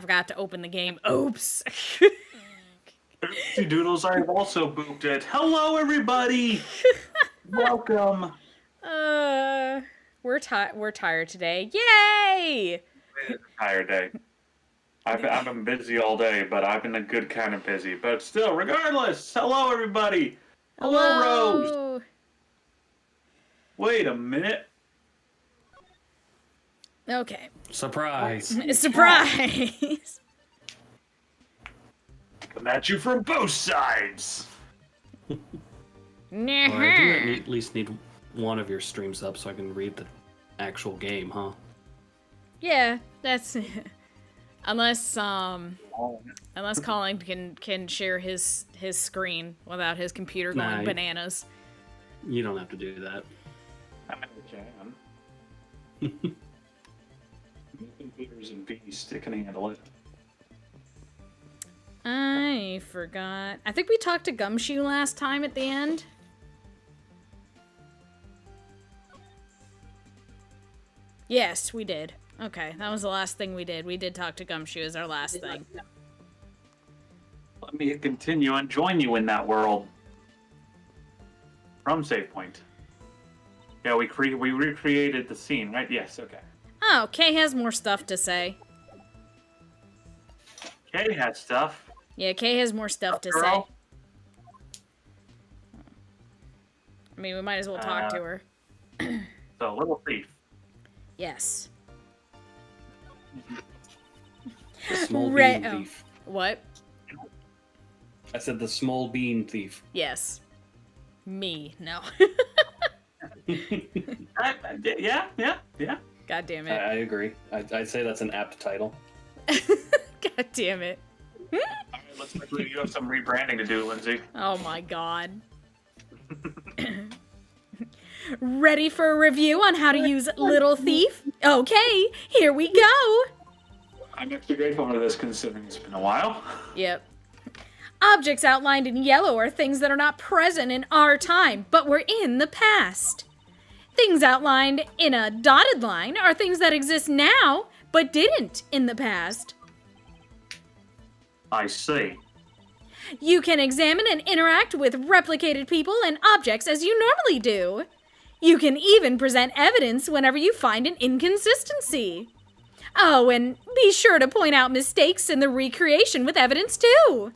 I forgot to open the game. Oops. Oopsie doodles, I have also booped it. Hello, everybody! Welcome. We're tired today. Yay! It's a tired day. I've been busy all day, but I've been a good kind of busy. But still, regardless, hello, everybody! Hello, Rose! Wait a minute. Okay. Surprise! Surprise! Come at you from both sides! Well, I do at least need one of your streams up so I can read the actual game, huh? Yeah, that's unless Colin can share his screen without his computer going bananas. You don't have to do that. I can. Computers and beast, it can handle it. I forgot. I think we talked to Gumshoe last time at the end. Yes, we did. Okay, that was the last thing we did. We did talk to Gumshoe as our last thing. Let me continue and join you in that world. From save point. Yeah, we recreated the scene, right? Yes, okay. Oh, Kay has more stuff to say. Kay has stuff. Yeah, Kay has more stuff to say. I mean, we might as well talk to her. So, little thief. Yes. The small bean thief. What? I said the small bean thief. Yes. Me. No. Yeah. God damn it. I agree. I'd say that's an apt title. God damn it. Alright, looks like you have some rebranding to do, Lindsay. Oh my god. Ready for a review on how to use Little Thief? Okay, here we go! I'm actually grateful for this considering it's been a while. Yep. Objects outlined in yellow are things that are not present in our time, but were in the past. Things outlined in a dotted line are things that exist now, but didn't in the past. I see. You can examine and interact with replicated people and objects as you normally do. You can even present evidence whenever you find an inconsistency. Oh, and be sure to point out mistakes in the recreation with evidence too.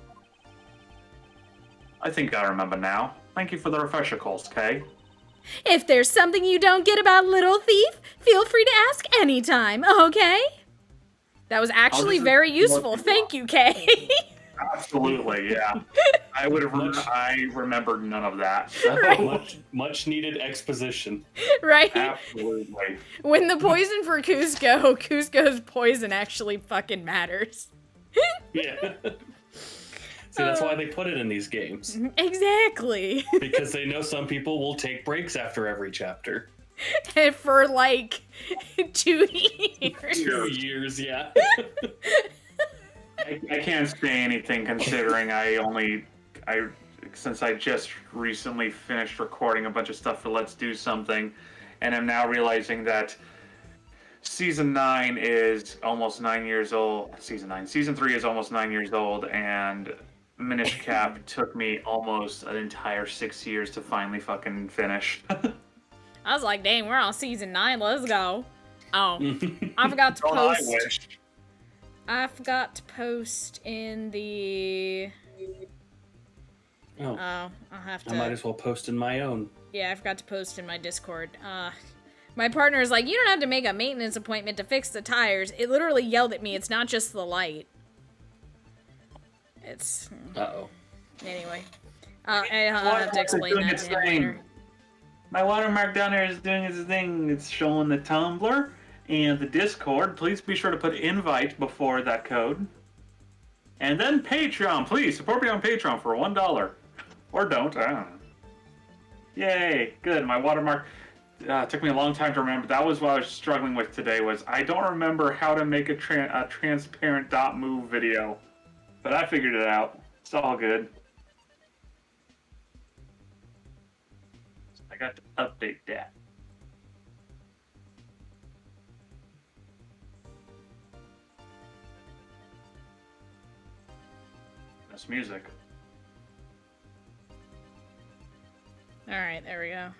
I think I remember now. Thank you for the refresher calls, Kay. If there's something you don't get about Little Thief, feel free to ask anytime, okay? That was actually very useful. Thank you, Kay. Absolutely, yeah. I remembered none of that. So. Right. Much needed exposition. Right? Absolutely. When the poison for Cusco's poison actually fucking matters. Yeah. See, that's why they put it in these games. Exactly. Because they know some people will take breaks after every chapter. And for like 2 years. 2 years, yeah. I can't say anything considering since I just recently finished recording a bunch of stuff for Let's Do Something, and I'm now realizing that Season 9 is almost 9 years old. Season 3 is almost 9 years old, and Minish Cap took me almost an entire 6 years to finally fucking finish. I was like, dang, we're on Season 9, let's go. Oh, I forgot to post. I wish. I forgot to post in the... Oh, I'll have to... I might as well post in my own. Yeah, I forgot to post in my Discord. My partner is like, you don't have to make a maintenance appointment to fix the tires. It literally yelled at me, it's not just the light. It's... Uh-oh. Anyway. I'll have to explain that to him later. My watermark down there is doing its thing. It's showing the Tumblr and the Discord. Please be sure to put invite before that code. And then Patreon. Please support me on Patreon for $1. Or don't. I don't know. Yay. Good. My watermark took me a long time to remember. That was what I was struggling with today. Was I don't remember how to make a transparent dot move video. But I figured it out. It's all good. I got to update that. It's music. Alright, there we go.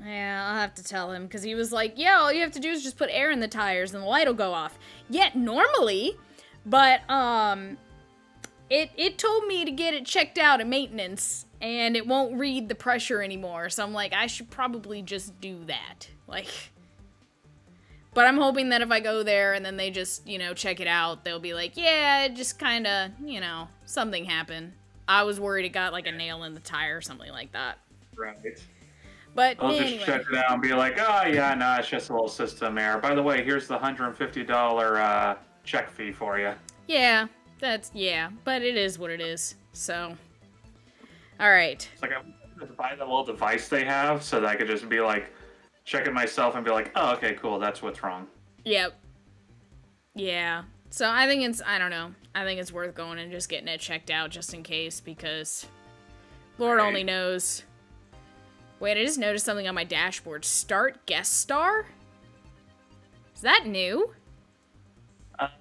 Yeah, I'll have to tell him, because he was like, yeah, all you have to do is just put air in the tires and the light will go off. Yeah, normally, but, it told me to get it checked out at maintenance, and it won't read the pressure anymore, so I'm like, I should probably just do that. Like, but I'm hoping that if I go there and then they just, you know, check it out, they'll be like, yeah, it just kinda, you know, something happened. I was worried it got, like, a nail in the tire or something like that. Right. But I'll anyway. just check it out and be like, oh, yeah, no, it's just a little system error. By the way, here's the $150 check fee for you. Yeah, yeah, but it is what it is, so. Alright. It's like I just buy the little device they have so that I could just be like, check it myself and be like, oh, okay, cool, that's what's wrong. Yep. Yeah. So I think it's, I don't know, I think it's worth going and just getting it checked out just in case, because Lord only knows. Wait, I just noticed something on my dashboard. Start guest star? Is that new?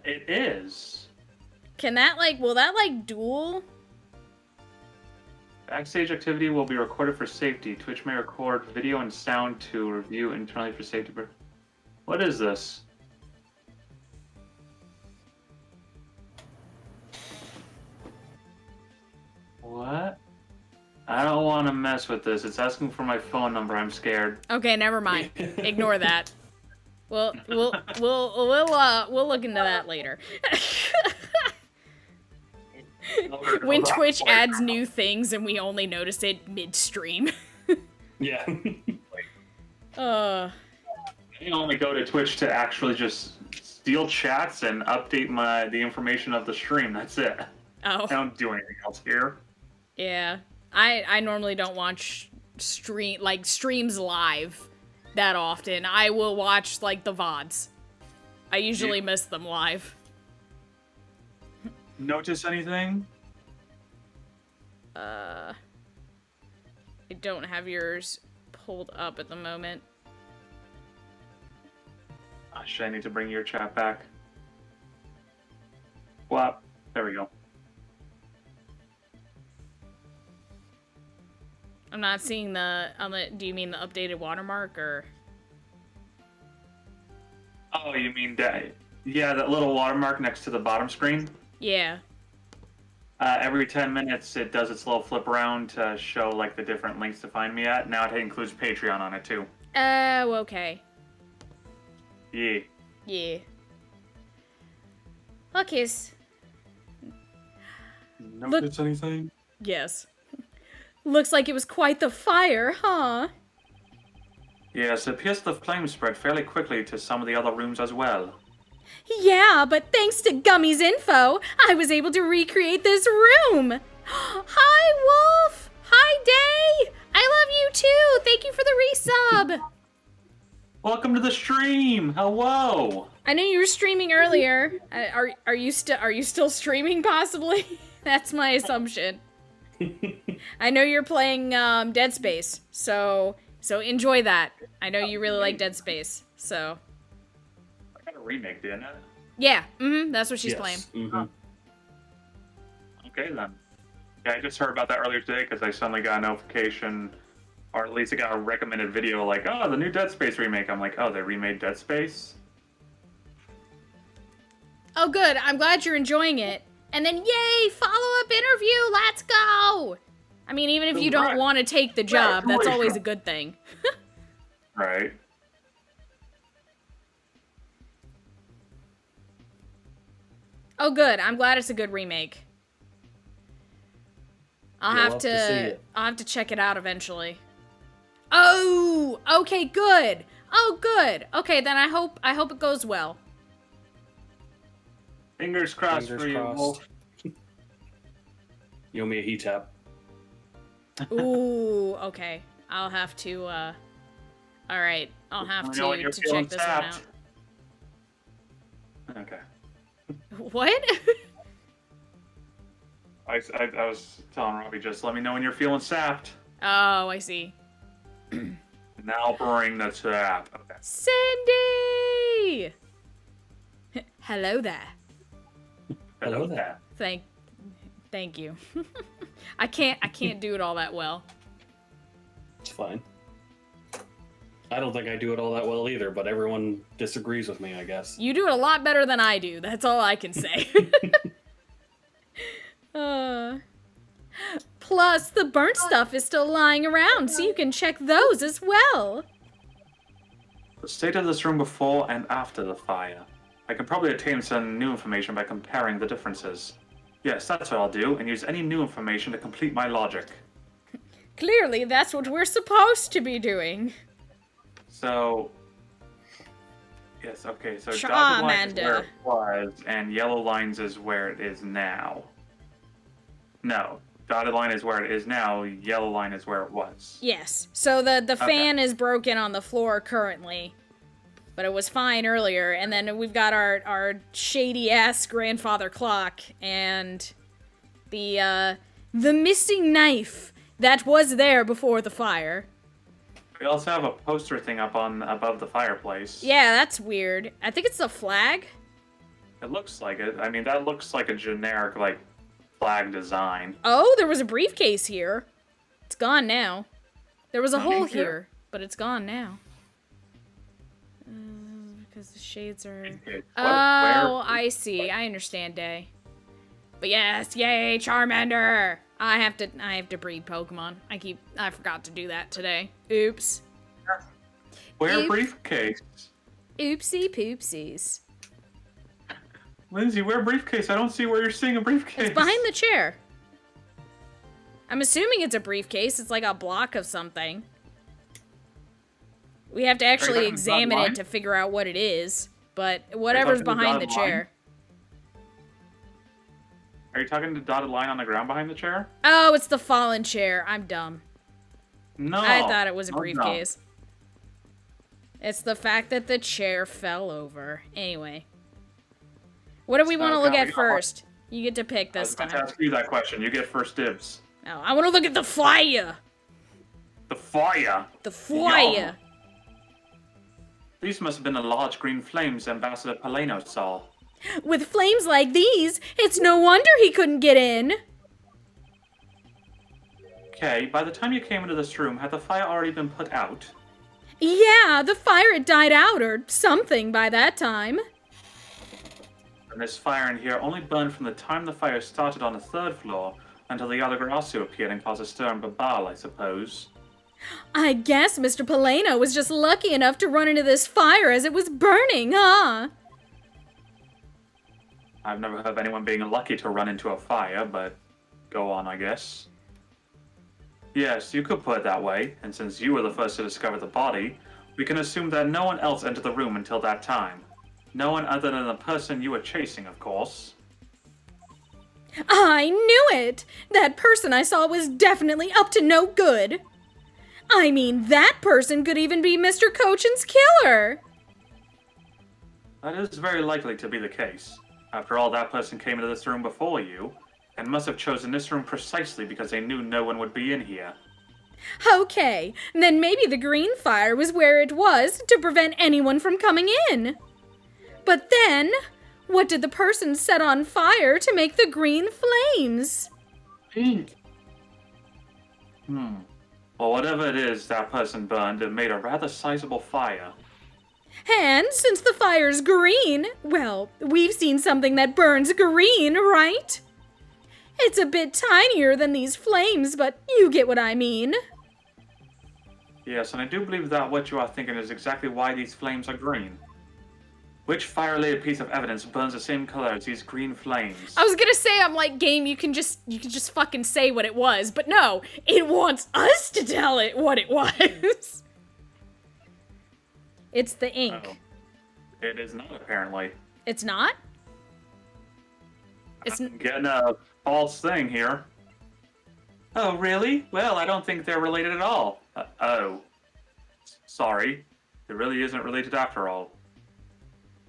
It is. Can that, like, will that, like, dual? Backstage activity will be recorded for safety. Twitch may record video and sound to review internally for safety. What is this? What? I don't want to mess with this. It's asking for my phone number. I'm scared. Okay, never mind. Ignore that. We'll look into that later. When Twitch adds new things and we only notice it midstream. Yeah. I only go to Twitch to actually just steal chats and update the information of the stream. That's it. Oh. I don't do anything else here. Yeah. I normally don't watch streams live that often. I will watch, like, the VODs. I usually miss them live. Notice anything? I don't have yours pulled up at the moment. Should I need to bring your chat back? Well, there we go. I'm not seeing do you mean the updated watermark, or? Oh, you mean that? Yeah, that little watermark next to the bottom screen? Yeah. Every 10 minutes, it does its little flip around to show, like, the different links to find me at. Now it includes Patreon on it, too. Oh, okay. Yeah. Yeah. Okay. Notice anything? Yes. Looks like it was quite the fire, huh? Yes, it appears the flames spread fairly quickly to some of the other rooms as well. Yeah, but thanks to Gummy's info, I was able to recreate this room. Hi, Wolf! Hi, Day! I love you too! Thank you for the resub! Welcome to the stream! Hello! I knew you were streaming earlier. Are you still streaming, possibly? That's my assumption. I know you're playing Dead Space, so enjoy that. I know you really like Dead Space, so. I got a remake, didn't it? Yeah, that's what she's playing. Mm-hmm. Okay then. Yeah, I just heard about that earlier today because I suddenly got a notification, or at least I got a recommended video like, oh, the new Dead Space remake. I'm like, oh, they remade Dead Space? Oh, good. I'm glad you're enjoying it. And then, yay, follow-up interview. Let's go. I mean, even if you don't want to take the job, that's always a good thing. Right. Oh, good. I'm glad it's a good remake. I'll have to check it out eventually. Oh, okay, good. Oh, good. Okay, then I hope it goes well. Fingers crossed for you, Wolf. You owe me a heat tap. Ooh, okay. I'll have to, alright. I'll have to check this one out. Okay. What? I was telling Robbie, just let me know when you're feeling sapped. Oh, I see. Now bring the sap. Okay. Cindy! Hello there. Hello there. Thank you. I can't do it all that well. It's fine. I don't think I do it all that well either, but everyone disagrees with me, I guess. You do it a lot better than I do. That's all I can say. Plus, the burnt stuff is still lying around, so you can check those as well. The state of this room before and after the fire. I can probably obtain some new information by comparing the differences. Yes, that's what I'll do, and use any new information to complete my logic. Clearly, that's what we're supposed to be doing. So... Yes, okay, so dotted lines is where it was, and yellow lines is where it is now. No, dotted line is where it is now, yellow line is where it was. Yes, so the fan is broken on the floor currently. But it was fine earlier, and then we've got our shady-ass grandfather clock, and the missing knife that was there before the fire. We also have a poster thing up above the fireplace. Yeah, that's weird. I think it's a flag? It looks like it. I mean, that looks like a generic, like, flag design. Oh, there was a briefcase here. It's gone now. There was a hole here, but it's gone now. Because the shades are... Oh, I see. I understand, Day. But yes, yay, Charmander! I have to breed Pokemon. I forgot to do that today. Oops. Where briefcase? Oopsie poopsies. Lindsay, where briefcase? I don't see where you're seeing a briefcase. It's behind the chair. I'm assuming it's a briefcase. It's like a block of something. We have to actually examine it to figure out what it is, but whatever's behind the chair. Are you talking to dotted line on the ground behind the chair? Oh, it's the fallen chair. I'm dumb. No. I thought it was a briefcase. No. It's the fact that the chair fell over. Anyway. What do we want to look at first? You get to pick this time. I was about to ask you that question. You get first dibs. No, I want to look at the fire. The fire? The fire. These must have been the large green flames Ambassador Paleno saw. With flames like these, it's no wonder he couldn't get in. Okay, by the time you came into this room, had the fire already been put out? Yeah, the fire had died out or something by that time. And this fire in here only burned from the time the fire started on the 3rd floor until the Yatagarasu appeared and caused a stir in Babal, I suppose. I guess Mr. Paleno was just lucky enough to run into this fire as it was burning, huh? I've never heard of anyone being lucky to run into a fire, but go on, I guess. Yes, you could put it that way, and since you were the first to discover the body, we can assume that no one else entered the room until that time. No one other than the person you were chasing, of course. I knew it! That person I saw was definitely up to no good. I mean, that person could even be Mr. Cochin's killer! That is very likely to be the case. After all, that person came into this room before you, and must have chosen this room precisely because they knew no one would be in here. Okay, then maybe the green fire was where it was to prevent anyone from coming in. But then, what did the person set on fire to make the green flames? Well, whatever it is that person burned, it made a rather sizable fire. And since the fire's green, well, we've seen something that burns green, right? It's a bit tinier than these flames, but you get what I mean. Yes, and I do believe that what you are thinking is exactly why these flames are green. Which fire-related piece of evidence burns the same color as these green flames? I was gonna say, I'm like, game, you can just fucking say what it was, but no, it wants us to tell it what it was. It's the ink. Oh. It is not, apparently. It's not? I'm getting a false thing here. Oh, really? Well, I don't think they're related at all. Sorry. It really isn't related after all.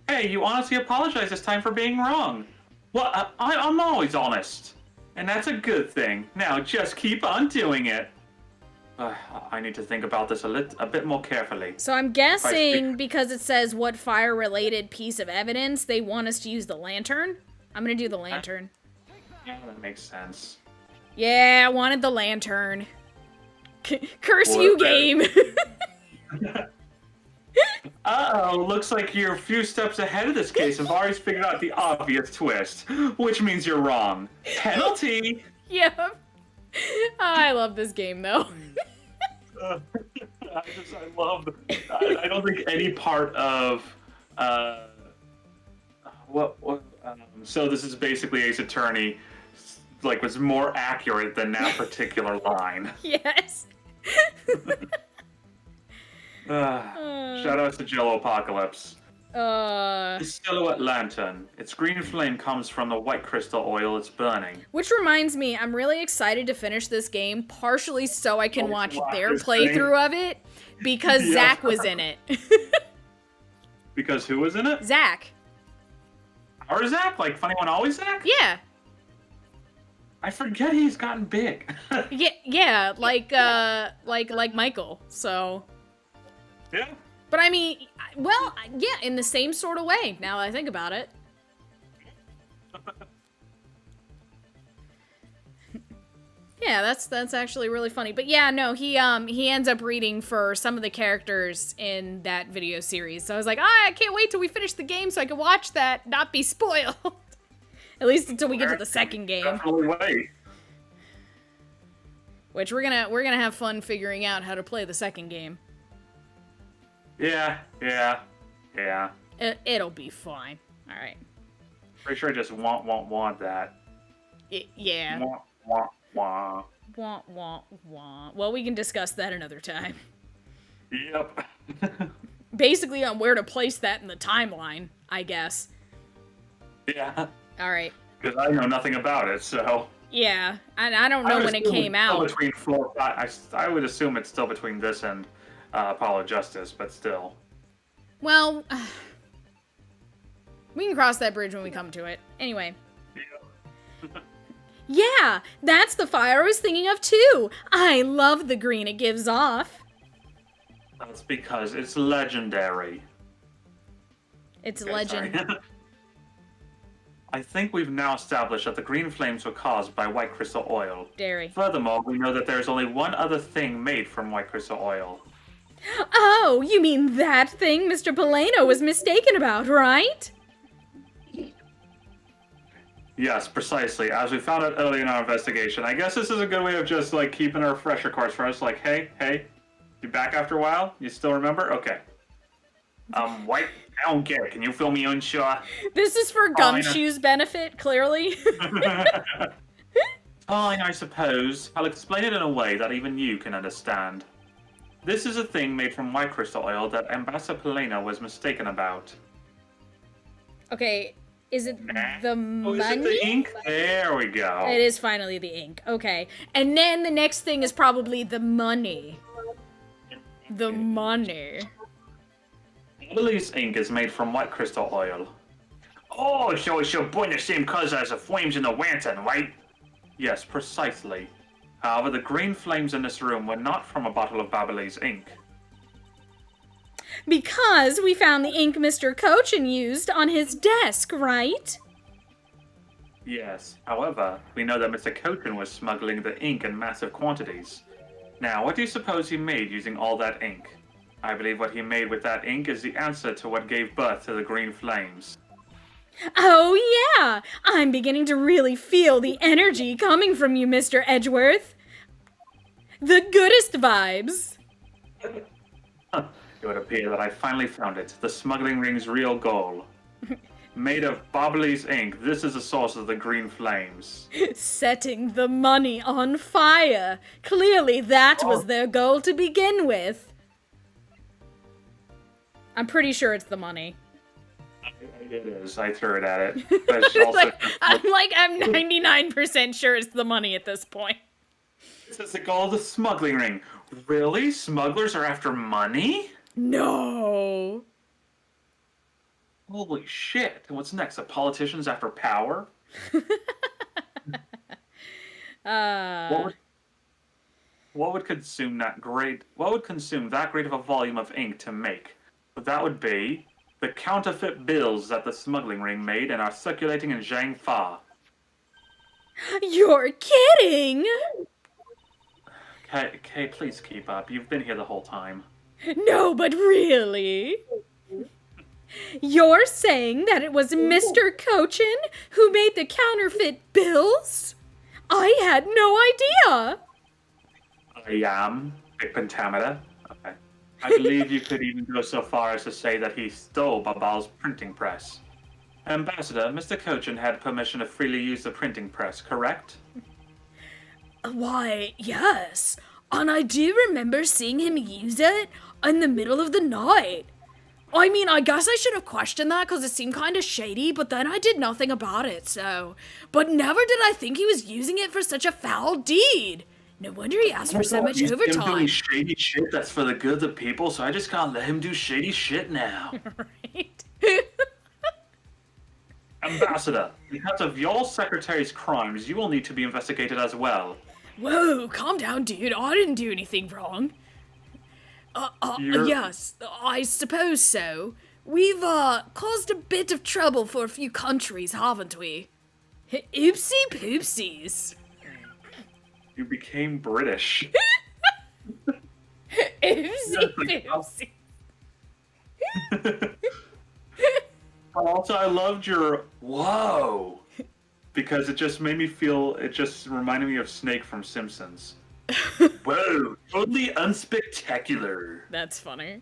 Hey, you honestly apologize this time for being wrong. Well, I'm always honest. And that's a good thing. Now, just keep on doing it. I need to think about this a bit more carefully. So I'm guessing because it says what fire-related piece of evidence, they want us to use the lantern. I'm gonna do the lantern. Yeah, that makes sense. Yeah, I wanted the lantern. Curse What you, about- game! Uh-oh, looks like you're a few steps ahead of this case and have already figured out the obvious twist, which means you're wrong. Penalty! Yep. Oh, I love this game, though. I don't think any part of, so this is basically Ace Attorney, like, was more accurate than that particular line. Yes. Shout out to Jello Apocalypse. The silhouette lantern. Its green flame comes from the white crystal oil it's burning. Which reminds me, I'm really excited to finish this game, partially so I can watch their this playthrough of it, because Yeah. Zach was in it. Because who was in it? Zach. Or Zach? Like Funny One Always Zach? Yeah. I forget he's gotten big. Yeah, like Michael, so... Yeah. But I mean, well, yeah, in the same sort of way, now that I think about it. Yeah, that's actually really funny. But yeah, no, he ends up reading for some of the characters in that video series. So I was like, I can't wait till we finish the game so I can watch that, not be spoiled. At least until we get to the second game. Definitely wait. Which we're gonna have fun figuring out how to play the second game. Yeah. It'll be fine. All right. Pretty sure I just want that. Yeah. Want. Wah, wah, wah. Well, we can discuss that another time. Yep. Basically on where to place that in the timeline, I guess. Yeah. All right. Because I know nothing about it, so. Yeah, and I don't know when it came out. Between 4, 5, I would assume it's still between this and Apollo Justice, but still. Well, we can cross that bridge when we come to it. Anyway. Yeah, that's the fire I was thinking of too. I love the green it gives off. That's because it's legendary. It's Okay, legend. sorry. I think we've now established that the green flames were caused by white crystal oil. Dairy. Furthermore, we know that there is only one other thing made from white crystal oil. Oh, you mean that thing Mr. Polano was mistaken about, right? Yes, precisely. As we found out early in our investigation, I guess this is a good way of just, like, keeping a refresher course for us. Like, hey, you back after a while? You still remember? Okay. White? I don't get it. Can you fill me in, sure? This is for Gumshoe's benefit, clearly. Fine, I suppose. I'll explain it in a way that even you can understand. This is a thing made from white crystal oil that Ambassador Polano was mistaken about. Okay, is it the money? Oh, is it the ink? There we go. It is finally the ink. Okay. And then the next thing is probably the money. The money. Lily's ink is made from white crystal oil. Oh, so it's your boy the same color as the flames in the lantern, right? Yes, precisely. However, the green flames in this room were not from a bottle of Babyliss ink. Because we found the ink Mr. Cochin used on his desk, right? Yes. However, we know that Mr. Cochin was smuggling the ink in massive quantities. Now, what do you suppose he made using all that ink? I believe what he made with that ink is the answer to what gave birth to the green flames. Oh, yeah! I'm beginning to really feel the energy coming from you, Mr. Edgeworth. The goodest vibes. It would appear that I finally found it, the smuggling ring's real goal. Made of Babyliss ink, this is the source of the green flames. Setting the money on fire. Clearly that was their goal to begin with. I'm pretty sure it's the money. It is. I threw it at it. But it's also, I'm 99% sure it's the money at this point. this is the goal of the smuggling ring. Really? Smugglers are after money? No. Holy shit. And what's next? The politicians after power? What would consume that great of a volume of ink to make? But that would be the counterfeit bills that the smuggling ring made and are circulating in Zhangfa. You're kidding! Okay, please keep up. You've been here the whole time. No, but really? You're saying that it was Mr. Cochin who made the counterfeit bills? I had no idea! I am Big Pentameter. Okay. I believe you could even go so far as to say that he stole Babal's printing press. Ambassador, Mr. Cochin had permission to freely use the printing press, correct? Why, yes. And I do remember seeing him use it in the middle of the night. I mean, I guess I should have questioned that because it seemed kind of shady, but then I did nothing about it, so. But never did I think he was using it for such a foul deed. No wonder he asked for so much He's been overtime. doing shady shit that's for the good of the people, so I just can't let him do shady shit now. Right? Ambassador, because of your secretary's crimes, you will need to be investigated as well. Whoa, calm down, dude. I didn't do anything wrong. Yes, I suppose so. We've, caused a bit of trouble for a few countries, haven't we? Oopsie poopsies. You became British. Oopsie poopsies. Also, I loved your whoa, because it just made me feel, it just reminded me of Snake from Simpsons. Whoa, totally unspectacular. That's funny.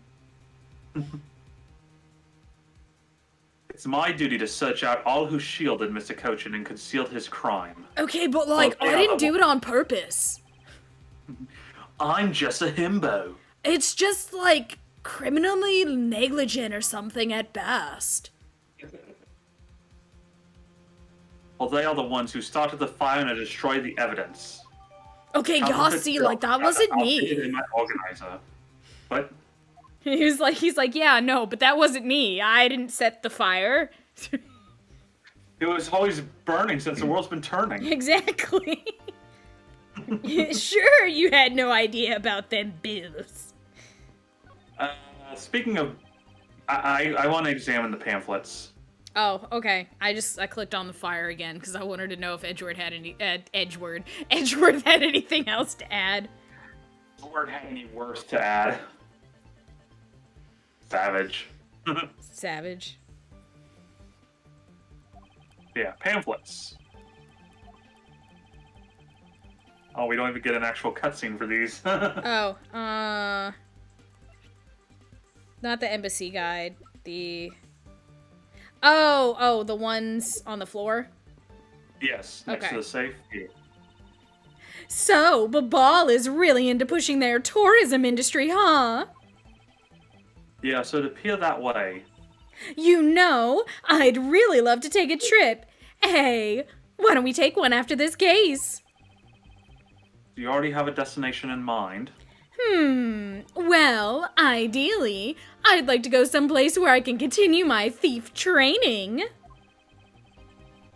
It's my duty to search out all who shielded Mr. Cochin and concealed his crime. Okay, but like, I didn't do it on purpose. I'm just a himbo. It's just like criminally negligent or something at best. Well, they are the ones who started the fire and destroyed the evidence. Okay, gosh, see, like, that wasn't me. My organizer. But He's like, yeah, no, but that wasn't me. I didn't set the fire. it was always burning since the world's been turning. Exactly. Sure, you had no idea about them bills. Speaking of, I want to examine the pamphlets. Oh, okay. I clicked on the fire again because I wanted to know if Edgeworth had Edgeworth had anything else to add. Edgeworth had any worse to add? Savage. Savage. Yeah, pamphlets. Oh, we don't even get an actual cutscene for these. Oh, not the embassy guide. The the ones on the floor. Yes, next Okay. to the safe. Yeah. So, Babal is really into pushing their tourism industry, huh? Yeah, so to peel that way. You know, I'd really love to take a trip. Hey, why don't we take one after this case? Do you already have a destination in mind? Well, ideally, I'd like to go someplace where I can continue my thief training.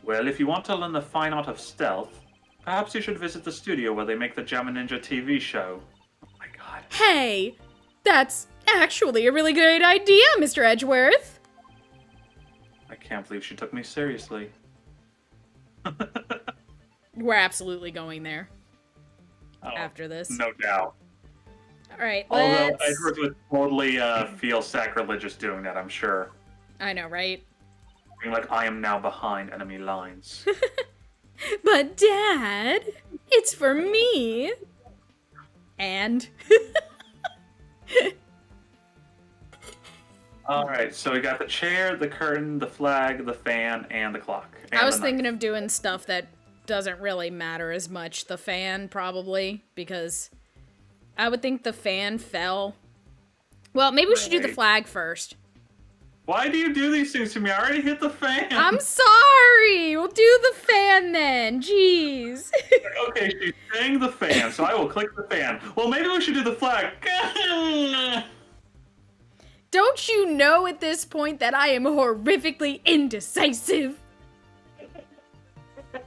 Well, if you want to learn the fine art of stealth, perhaps you should visit the studio where they make the Jamma Ninja TV show. Oh my god. Hey, that's actually a really great idea, Mr. Edgeworth. I can't believe she took me seriously. We're absolutely going there Oh, after this. no doubt. All right, Although let's... Edgeworth would totally feel sacrilegious doing that, I'm sure. I know, right? Being like, I am now behind enemy lines. But Dad, it's for me. And... Alright, so we got the chair, the curtain, the flag, the fan, and the clock. And I was the knife. thinking of doing stuff that doesn't really matter as much. The fan, probably, because I would think the fan fell. Well, maybe we should do the Right. flag first. Why do you do these things to me? I already hit the fan! I'm sorry! We'll do the fan then. Jeez. Okay, she's saying the fan, so I will click the fan. Well, maybe we should do the flag. Don't you know at this point that I am horrifically indecisive? I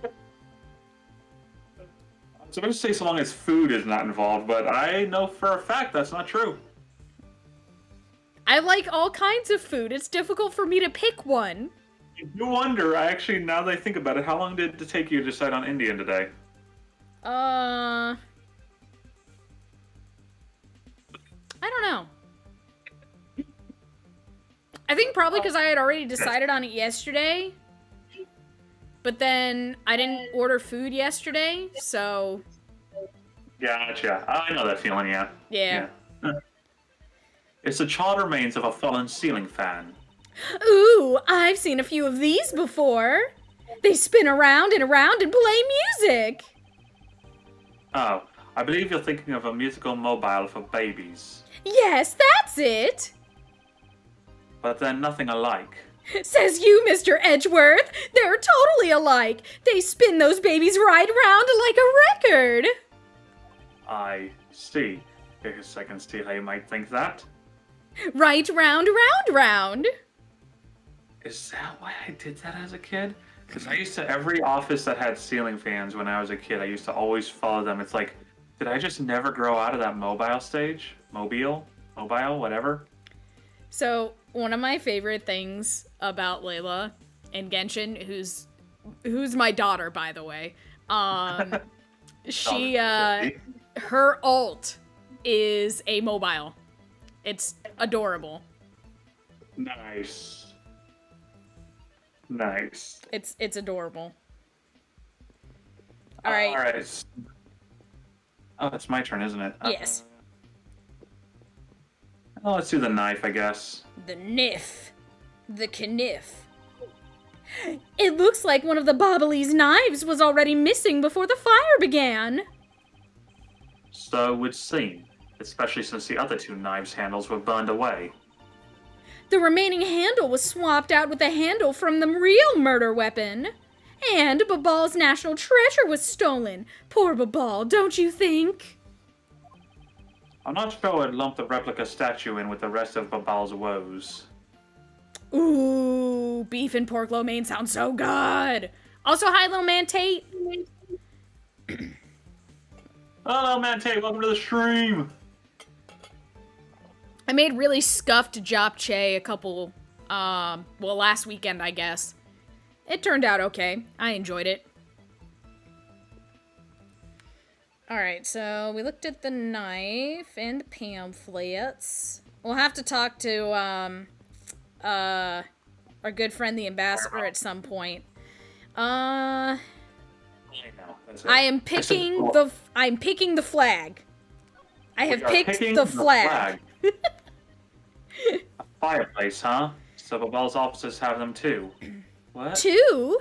was supposed to say so long as food is not involved, but I know for a fact that's not true. I like all kinds of food. It's difficult for me to pick one. You wonder, actually, now that I think about it, how long did it take you to decide on Indian today? I don't know. I think probably because I had already decided on it yesterday. But then I didn't order food yesterday, so... Gotcha. I know that feeling, yeah. Yeah. It's the charter remains of a fallen ceiling fan. Ooh, I've seen a few of these before. They spin around and around and play music. Oh, I believe you're thinking of a musical mobile for babies. Yes, that's it. But they're nothing alike. Says you, Mr. Edgeworth. They're totally alike. They spin those babies right round like a record. I see. Because I can see how you might think that. Right round, round, round. Is that why I did that as a kid? Because I used to, every office that had ceiling fans when I was a kid, I used to always follow them. It's like, did I just never grow out of that mobile stage? Mobile, whatever. So, one of my favorite things about Layla and Genshin, who's my daughter, by the way, she, her ult is a mobile. It's adorable. Nice. Nice. It's adorable. All right. All right. Oh, it's my turn, isn't it? Yes. Oh, let's do the knife, I guess. The Nif. The Kniff. It looks like one of the Bobbly's knives was already missing before the fire began. So it would seem, especially since the other two knives' handles were burned away. The remaining handle was swapped out with a handle from the real murder weapon. And Babal's national treasure was stolen. Poor Babal, don't you think? I'm not sure I'd lump the replica statue in with the rest of Babal's woes. Ooh, beef and pork lo mein sound so good. Also, hi, little man Tate. Hello, man Tate, welcome to the stream. I made really scuffed japchae a couple, last weekend, I guess. It turned out okay. I enjoyed it. Alright, so we looked at the knife and the pamphlets. We'll have to talk to, our good friend the ambassador at some point. I am picking the flag. I have picked the flag. A fireplace, huh? So Babal's offices have them too. What? Two?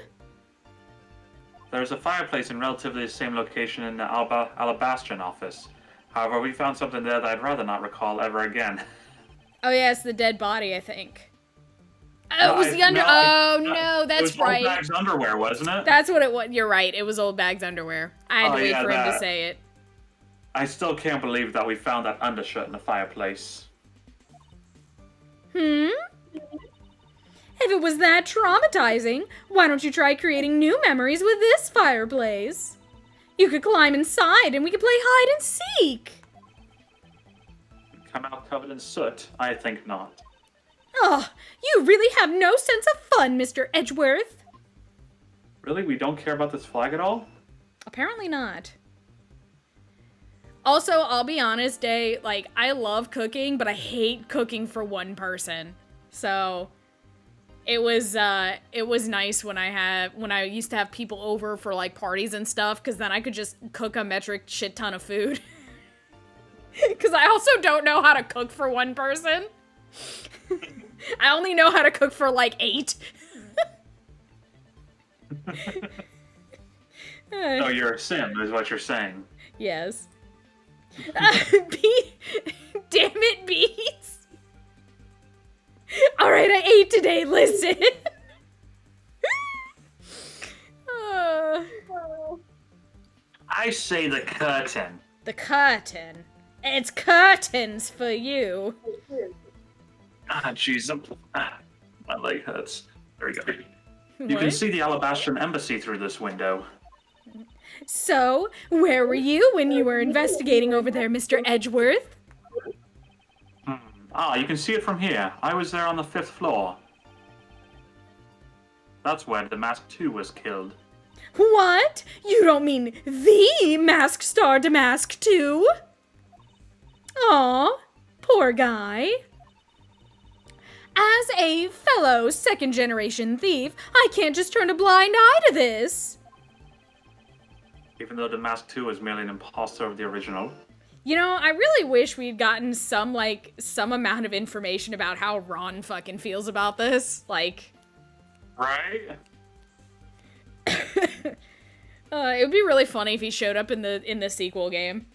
There's a fireplace in relatively the same location in the Alabastrian office. However, we found something there that I'd rather not recall ever again. Oh yeah, it's the dead body, I think. Oh, it was the under. No, that's right. It was Old Bag's underwear, wasn't it? That's what it was. You're right. It was Old Bag's underwear. I had to wait for him to say it. I still can't believe that we found that undershirt in the fireplace. If it was that traumatizing, why don't you try creating new memories with this fireplace? You could climb inside and we could play hide and seek. Come out covered in soot? I think not. Oh, you really have no sense of fun, Mr. Edgeworth. Really? We don't care about this flag at all? Apparently not. Also, I'll be honest, Day, like, I love cooking, but I hate cooking for one person. So, it was nice when I used to have people over for, like, parties and stuff, because then I could just cook a metric shit ton of food. Because I also don't know how to cook for one person. I only know how to cook for, like, 8. Oh, you're a sim, is what you're saying. Yes. Damn it, Beats. Alright, I ate today, listen. I say the curtain. The curtain. It's curtains for you. Ah, jeez. My leg hurts. There we go. You What? can see the Alabastrian embassy through this window. So, where were you when you were investigating over there, Mr. Edgeworth? Ah, you can see it from here. I was there on the 5th floor. That's where the Mask 2 was killed. What? You don't mean the Masked Star Damask 2? Aw, poor guy. As a fellow second-generation thief, I can't just turn a blind eye to this. Even though the Mask 2 is merely an imposter of the original. You know, I really wish we'd gotten some amount of information about how Ron fucking feels about this. Like... Right? it would be really funny if he showed up in the sequel game.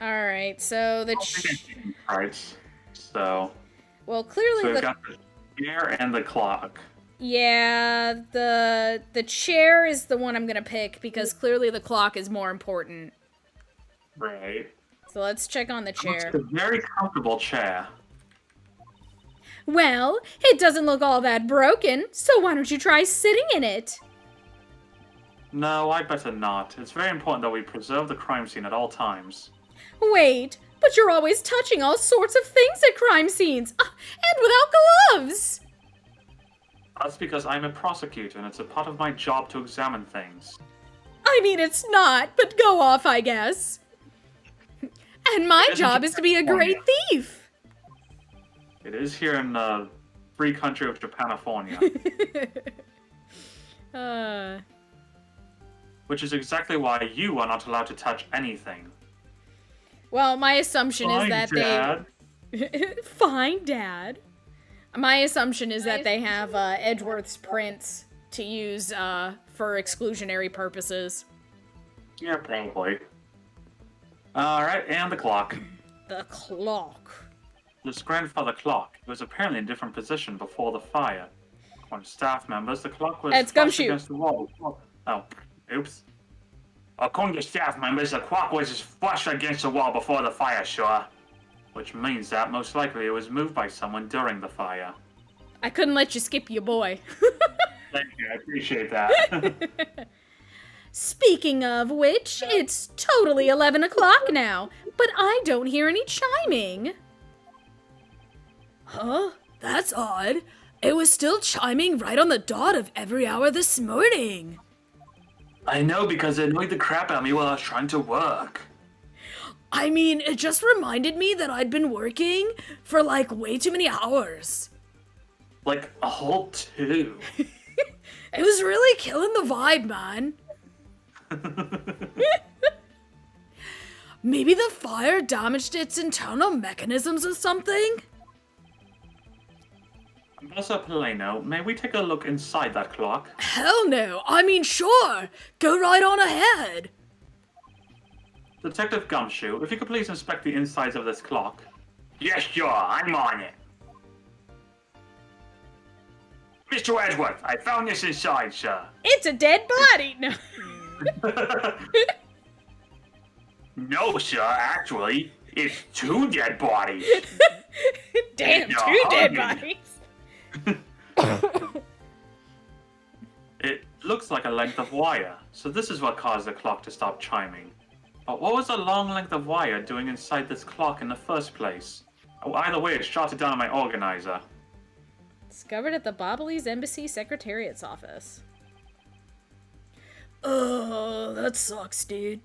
Alright, so the... Well, clearly so we've got the chair and the clock. Yeah, the chair is the one I'm gonna pick, because clearly the clock is more important. Right. So let's check on the chair. It's a very comfortable chair. Well, it doesn't look all that broken, so why don't you try sitting in it? No, I'd better not. It's very important that we preserve the crime scene at all times. Wait, but you're always touching all sorts of things at crime scenes, and without gloves! That's because I'm a prosecutor and it's a part of my job to examine things. I mean, it's not, but go off, I guess. And my job is to be a great thief. It is here in the free country of Japanifornia. Which is exactly why you are not allowed to touch anything. Well, my assumption is that Dad. Fine, Dad. My assumption is that they have Edgeworth's prints to use for exclusionary purposes. Yeah, probably. Alright, and the clock. The clock. This grandfather clock was apparently in a different position before the fire. According to staff members, the clock was It's flush Gumshoe. against the wall. Oh, oops. According to staff members, the clock was flush against the wall before the fire, sure. Which means that most likely it was moved by someone during the fire. I couldn't let you skip your boy. Thank you, I appreciate that. Speaking of which, it's totally 11 o'clock now, but I don't hear any chiming. Huh? That's odd. It was still chiming right on the dot of every hour this morning. I know, because it annoyed the crap out of me while I was trying to work. I mean, it just reminded me that I'd been working for like way too many hours. Like a whole 2. It was really killing the vibe, man. Maybe the fire damaged its internal mechanisms or something? Also, Poleno, may we take a look inside that clock? Hell no. I mean, sure. Go right on ahead. Detective Gumshoe, if you could please inspect the insides of this clock. Yes, sure, I'm on it. Mr. Edgeworth, I found this inside, sir. It's a dead body! No. No, sir, actually, it's 2 dead bodies. Damn, You're 2 dead hungry. bodies. It looks like a length of wire, so this is what caused the clock to stop chiming. But what was the long length of wire doing inside this clock in the first place? Oh, either way, it's jotted down in my organizer. Discovered at the Bobbley's Embassy Secretariat's office. Oh, that sucks, dude.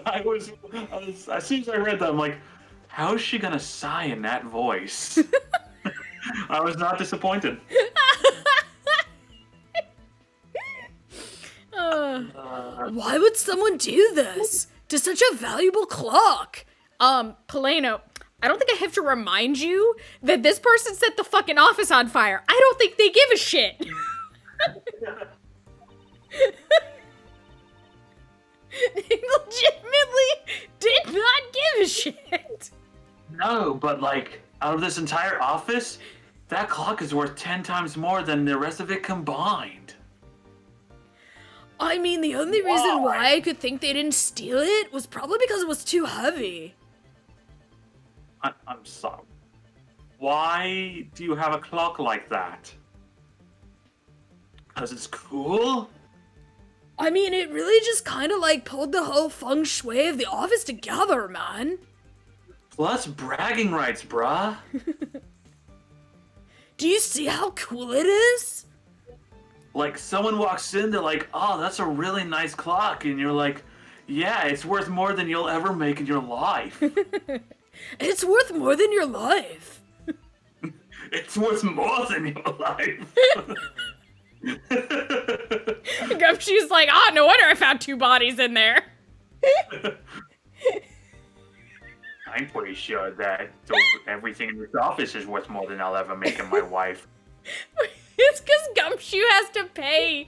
I was, as soon as I read that, I'm like, how is she gonna sigh in that voice? I was not disappointed. Why would someone do this to such a valuable clock? Poleno, I don't think I have to remind you that this person set the fucking office on fire. I don't think they give a shit. They legitimately did not give a shit. No, but like, out of this entire office, that clock is worth 10 times more than the rest of it combined. I mean, the only reason why I could think they didn't steal it was probably because it was too heavy. I'm sorry. Why do you have a clock like that? Because it's cool? I mean, it really just kind of like pulled the whole feng shui of the office together, man. Plus bragging rights, bruh. Did Do you see how cool it is? Like, someone walks in, they're like, oh, that's a really nice clock. And you're like, yeah, it's worth more than you'll ever make in your life. It's worth more than your life. It's worth more than your life. Gumshoe's like, ah, no wonder I found 2 bodies in there. I'm pretty sure that everything in this office is worth more than I'll ever make in my wife. It's because Gumshoe has to pay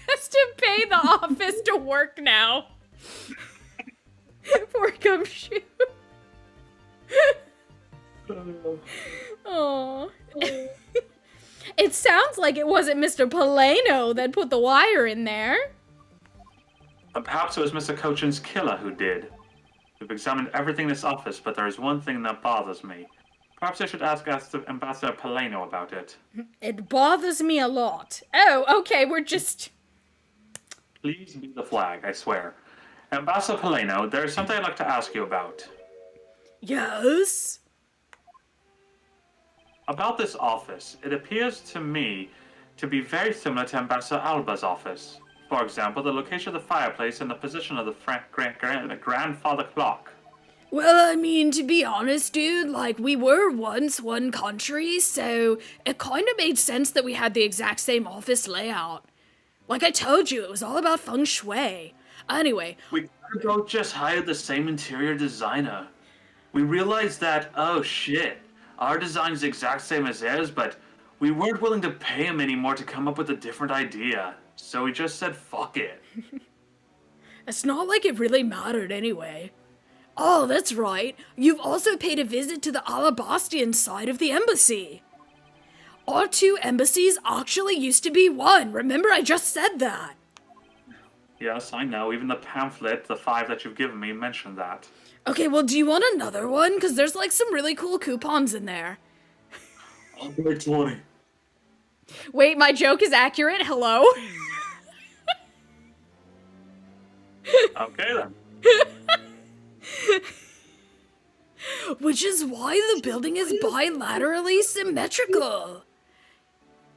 the office to work now. Poor Gumshoe. Oh. It sounds like it wasn't Mr. Polano that put the wire in there. Perhaps it was Mr. Cochin's killer who did. We've examined everything in this office, but there is one thing that bothers me. Perhaps I should ask Ambassador Polano about it. It bothers me a lot. Oh, okay, we're just... Please be the flag, I swear. Ambassador Polano, there is something I'd like to ask you about. Yes? About this office, it appears to me to be very similar to Ambassador Alba's office. For example, the location of the fireplace and the position of the grandfather clock. Well, I mean, to be honest, dude, like, we were once one country, so it kind of made sense that we had the exact same office layout. Like I told you, it was all about feng shui. Anyway. We could have just hired the same interior designer. We realized that, oh shit, our design's the exact same as theirs, but we weren't willing to pay him anymore to come up with a different idea. So we just said, fuck it. It's not like it really mattered anyway. Oh, that's right. You've also paid a visit to the Alabastian side of the embassy. Our 2 embassies actually used to be one. Remember, I just said that. Yes, I know. Even the pamphlet, the 5 that you've given me, mentioned that. Okay, well, do you want another one? Because there's like some really cool coupons in there. I'll take 20. Wait, my joke is accurate? Hello? Okay then. Which is why the building is bilaterally symmetrical.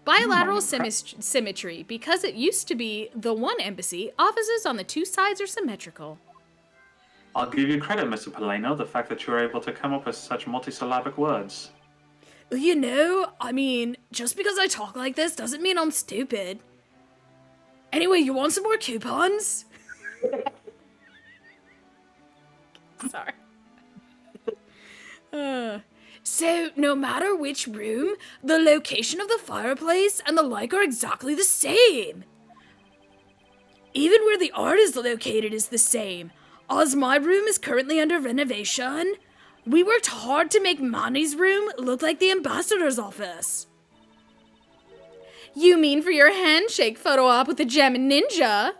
Bilateral symmetry. Because it used to be the one embassy, offices on the 2 sides are symmetrical. I'll give you credit, Mr. Polano, the fact that you were able to come up with such multisyllabic words. You know, I mean, just because I talk like this doesn't mean I'm stupid. Anyway, you want some more coupons? Sorry. So, no matter which room, the location of the fireplace and the like are exactly the same. Even where the art is located is the same. As my room is currently under renovation, we worked hard to make Manny's room look like the ambassador's office. You mean for your handshake photo op with the gem and ninja?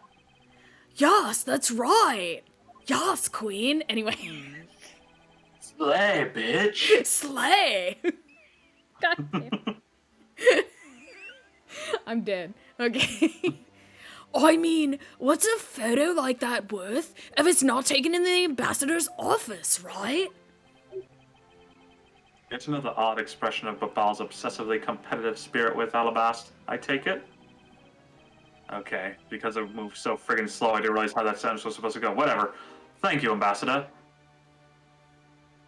Yes, that's right. Yes, queen. Anyway. Slay, bitch. Slay. God damn. I'm dead. Okay. I mean, what's a photo like that worth if it's not taken in the ambassador's office, right? It's another odd expression of Babal's obsessively competitive spirit with Alabast, I take it? Okay, because it moved so friggin' slow, I didn't realize how that sentence was supposed to go. Whatever. Thank you, Ambassador.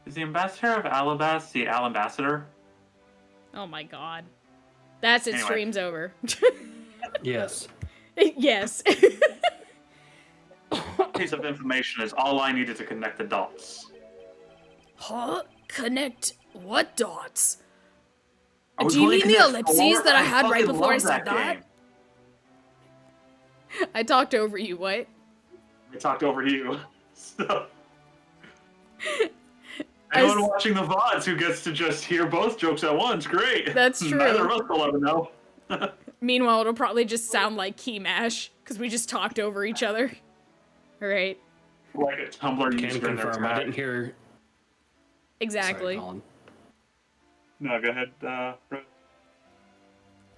Is the Ambassador of Alabast the Al Ambassador? Oh my god. That's it, Anyway. stream's over. Yes. Yes. Piece of information is all I needed to connect the dots. Huh? Connect what dots? Are we Do you going to mean the connect ellipses 4? that I had right fucking before I love said that? game. I talked over you, what? I talked over you. So. Anyone watching the VODs who gets to just hear both jokes at once, great. That's true. Neither of us will ever know. Meanwhile, it'll probably just sound like key mash, because we just talked over each other. Alright. Like a Tumblr Can user in their confirm. I chat. didn't hear. Exactly. Sorry, Colin. No, go ahead, Rose.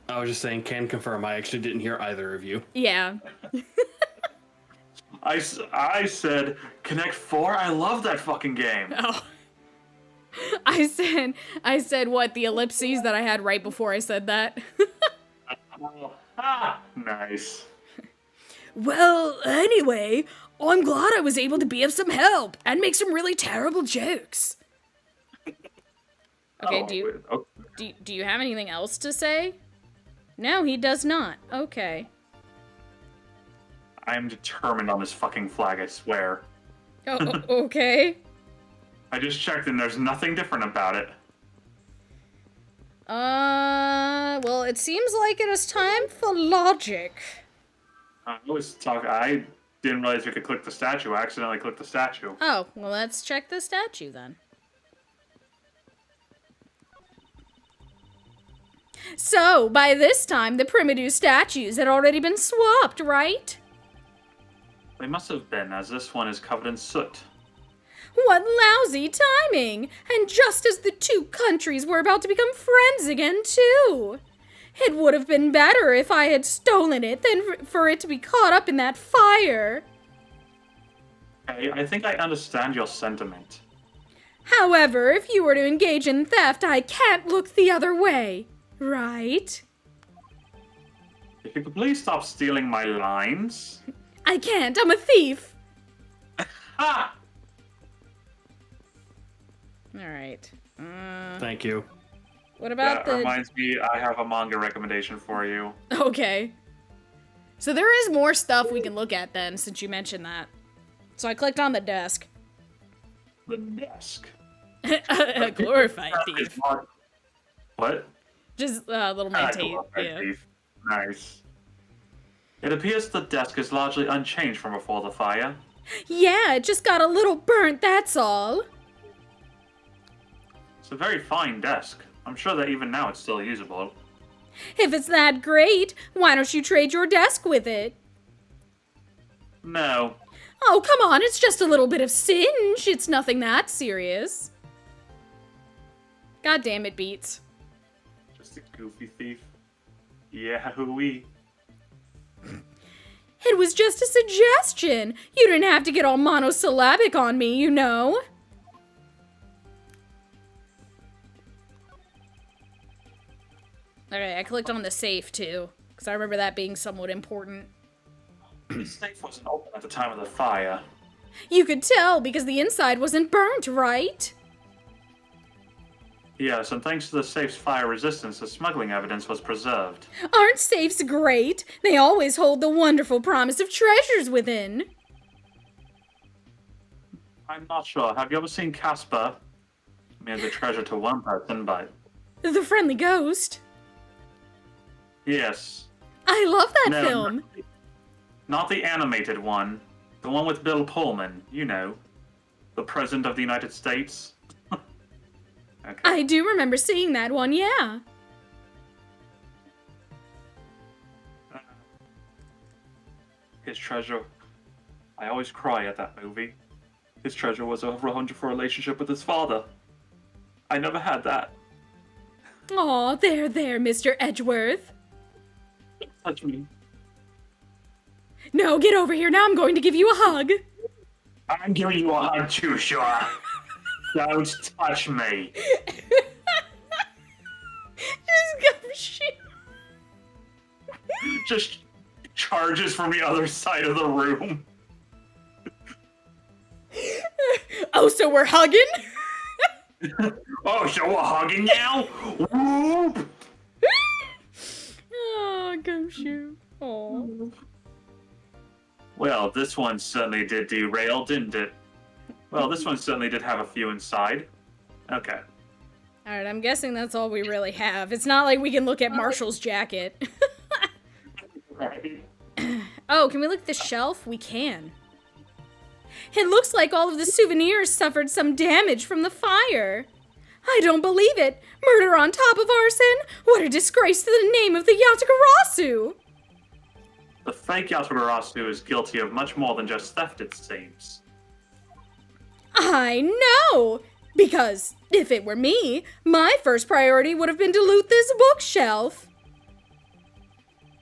I was just saying, can confirm. I actually didn't hear either of you. Yeah. I said, Connect 4? I love that fucking game. Oh. I I said what, the ellipses that I had right before I said that. Nice. Well, anyway, I'm glad I was able to be of some help and make some really terrible jokes. Okay, Oh, do you have anything else to say? No, he does not. Okay. I'm determined on this fucking flag, I swear. Okay. I just checked and there's nothing different about it. Well, it seems like it is time for logic. I didn't realize you could click the statue. I accidentally clicked the statue. Oh, well, let's check the statue then. So, by this time, the primitive statues had already been swapped, right? They must have been, as this one is covered in soot. What lousy timing! And just as the two countries were about to become friends again, too! It would have been better if I had stolen it than for it to be caught up in that fire. Hey, I think I understand your sentiment. However, if you were to engage in theft, I can't look the other way, right? If you could please stop stealing my lines. I can't, I'm a thief! Ha! Alright. Thank you. What about That reminds me, I have a manga recommendation for you. Okay. So there is more stuff we can look at then, since you mentioned that. So I clicked on the desk. The desk. A glorified thief. What? Just a little maintain. Glorified Yeah. thief. Nice. It appears the desk is largely unchanged from before the fire. Yeah, it just got a little burnt, that's all. It's a very fine desk. I'm sure that even now it's still usable. If it's that great, why don't you trade your desk with it? No. Oh, come on, it's just a little bit of singe. It's nothing that serious. God damn it, Beats. Just a goofy thief. Yeah, hooey. It was just a suggestion. You didn't have to get all monosyllabic on me, you know. Okay, I clicked on the safe too, because I remember that being somewhat important. The safe wasn't open at the time of the fire. You could tell because the inside wasn't burnt, right? Yes, and thanks to the safe's fire resistance, the smuggling evidence was preserved. Aren't safes great? They always hold the wonderful promise of treasures within. I'm not sure. Have you ever seen Casper? I mean, the treasure to one person, but... The Friendly Ghost. Yes. I love that No, film. Not the animated one. The one with Bill Pullman, you know. The President of the United States. Okay. I do remember seeing that one, yeah. His treasure. I always cry at that movie. His treasure was a wonderful relationship with his father. I never had that. Aw, there, Mr. Edgeworth. Touch me. No, get over here. Now I'm going to give you a hug. I'm giving you a hug too, sure. Don't touch me. Just go shoot. Just charges from the other side of the room. Oh, so we're hugging? Oh, so we're hugging now? Whoop! Oh, gumshoe. Aw. Well, this one certainly did derail, didn't it? Well, this one certainly did have a few inside. Okay. Alright, I'm guessing that's all we really have. It's not like we can look at Marshall's jacket. Oh, can we look at the shelf? We can. It looks like all of the souvenirs suffered some damage from the fire. I don't believe it. Murder on top of arson? What a disgrace to the name of the Yatagarasu! The fake Yatagarasu is guilty of much more than just theft, it seems. I know! Because if it were me, my first priority would have been to loot this bookshelf.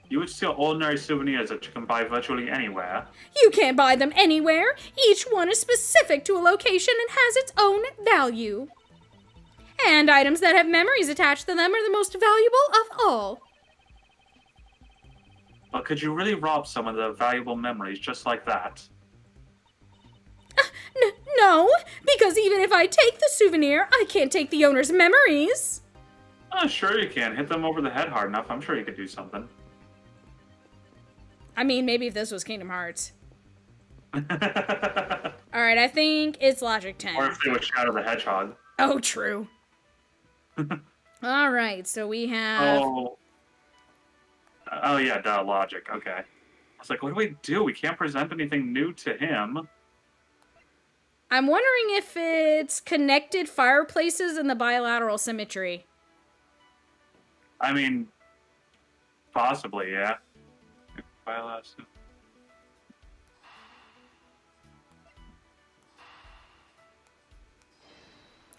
You would steal ordinary souvenirs that you can buy virtually anywhere. You can't buy them anywhere. Each one is specific to a location and has its own value. And items that have memories attached to them are the most valuable of all. But could you really rob some of the valuable memories just like that? No, because even if I take the souvenir, I can't take the owner's memories. Sure you can. Hit them over the head hard enough. I'm sure you could do something. I mean, maybe if this was Kingdom Hearts. Or Alright, I think it's Logic 10. if they would Shadow the Hedgehog. Oh, true. Alright, so we have... Oh yeah, duh, Logic. Okay. I was like, what do we do? We can't present anything new to him. I'm wondering if it's connected fireplaces and the bilateral symmetry. I mean, possibly, yeah. Bilateral.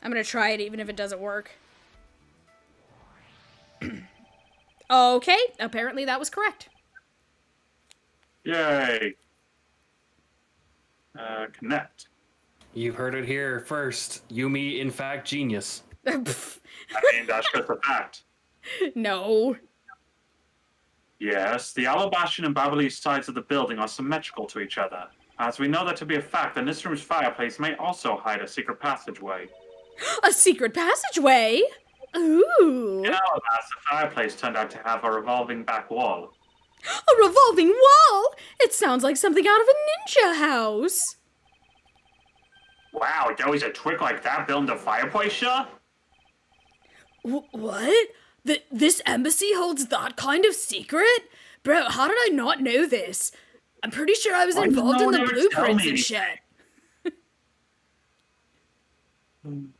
I'm gonna try it even if it doesn't work. Okay, apparently that was correct. Yay. Connect. You heard it here first. Yumi, in fact, genius. I mean, that's just a fact. No. Yes, the Alabastion and Babalese sides of the building are symmetrical to each other. As we know that to be a fact, then this room's fireplace may also hide a secret passageway. A secret passageway? Ooh. In Alabast, the fireplace turned out to have a revolving back wall. A revolving wall? It sounds like something out of a ninja house. Wow, there was a trick like that building the fireplace, sure? What? This embassy holds that kind of secret? Bro, how did I not know this? I'm pretty sure I was Why did involved no in one the ever tell blueprints me and anything? shit.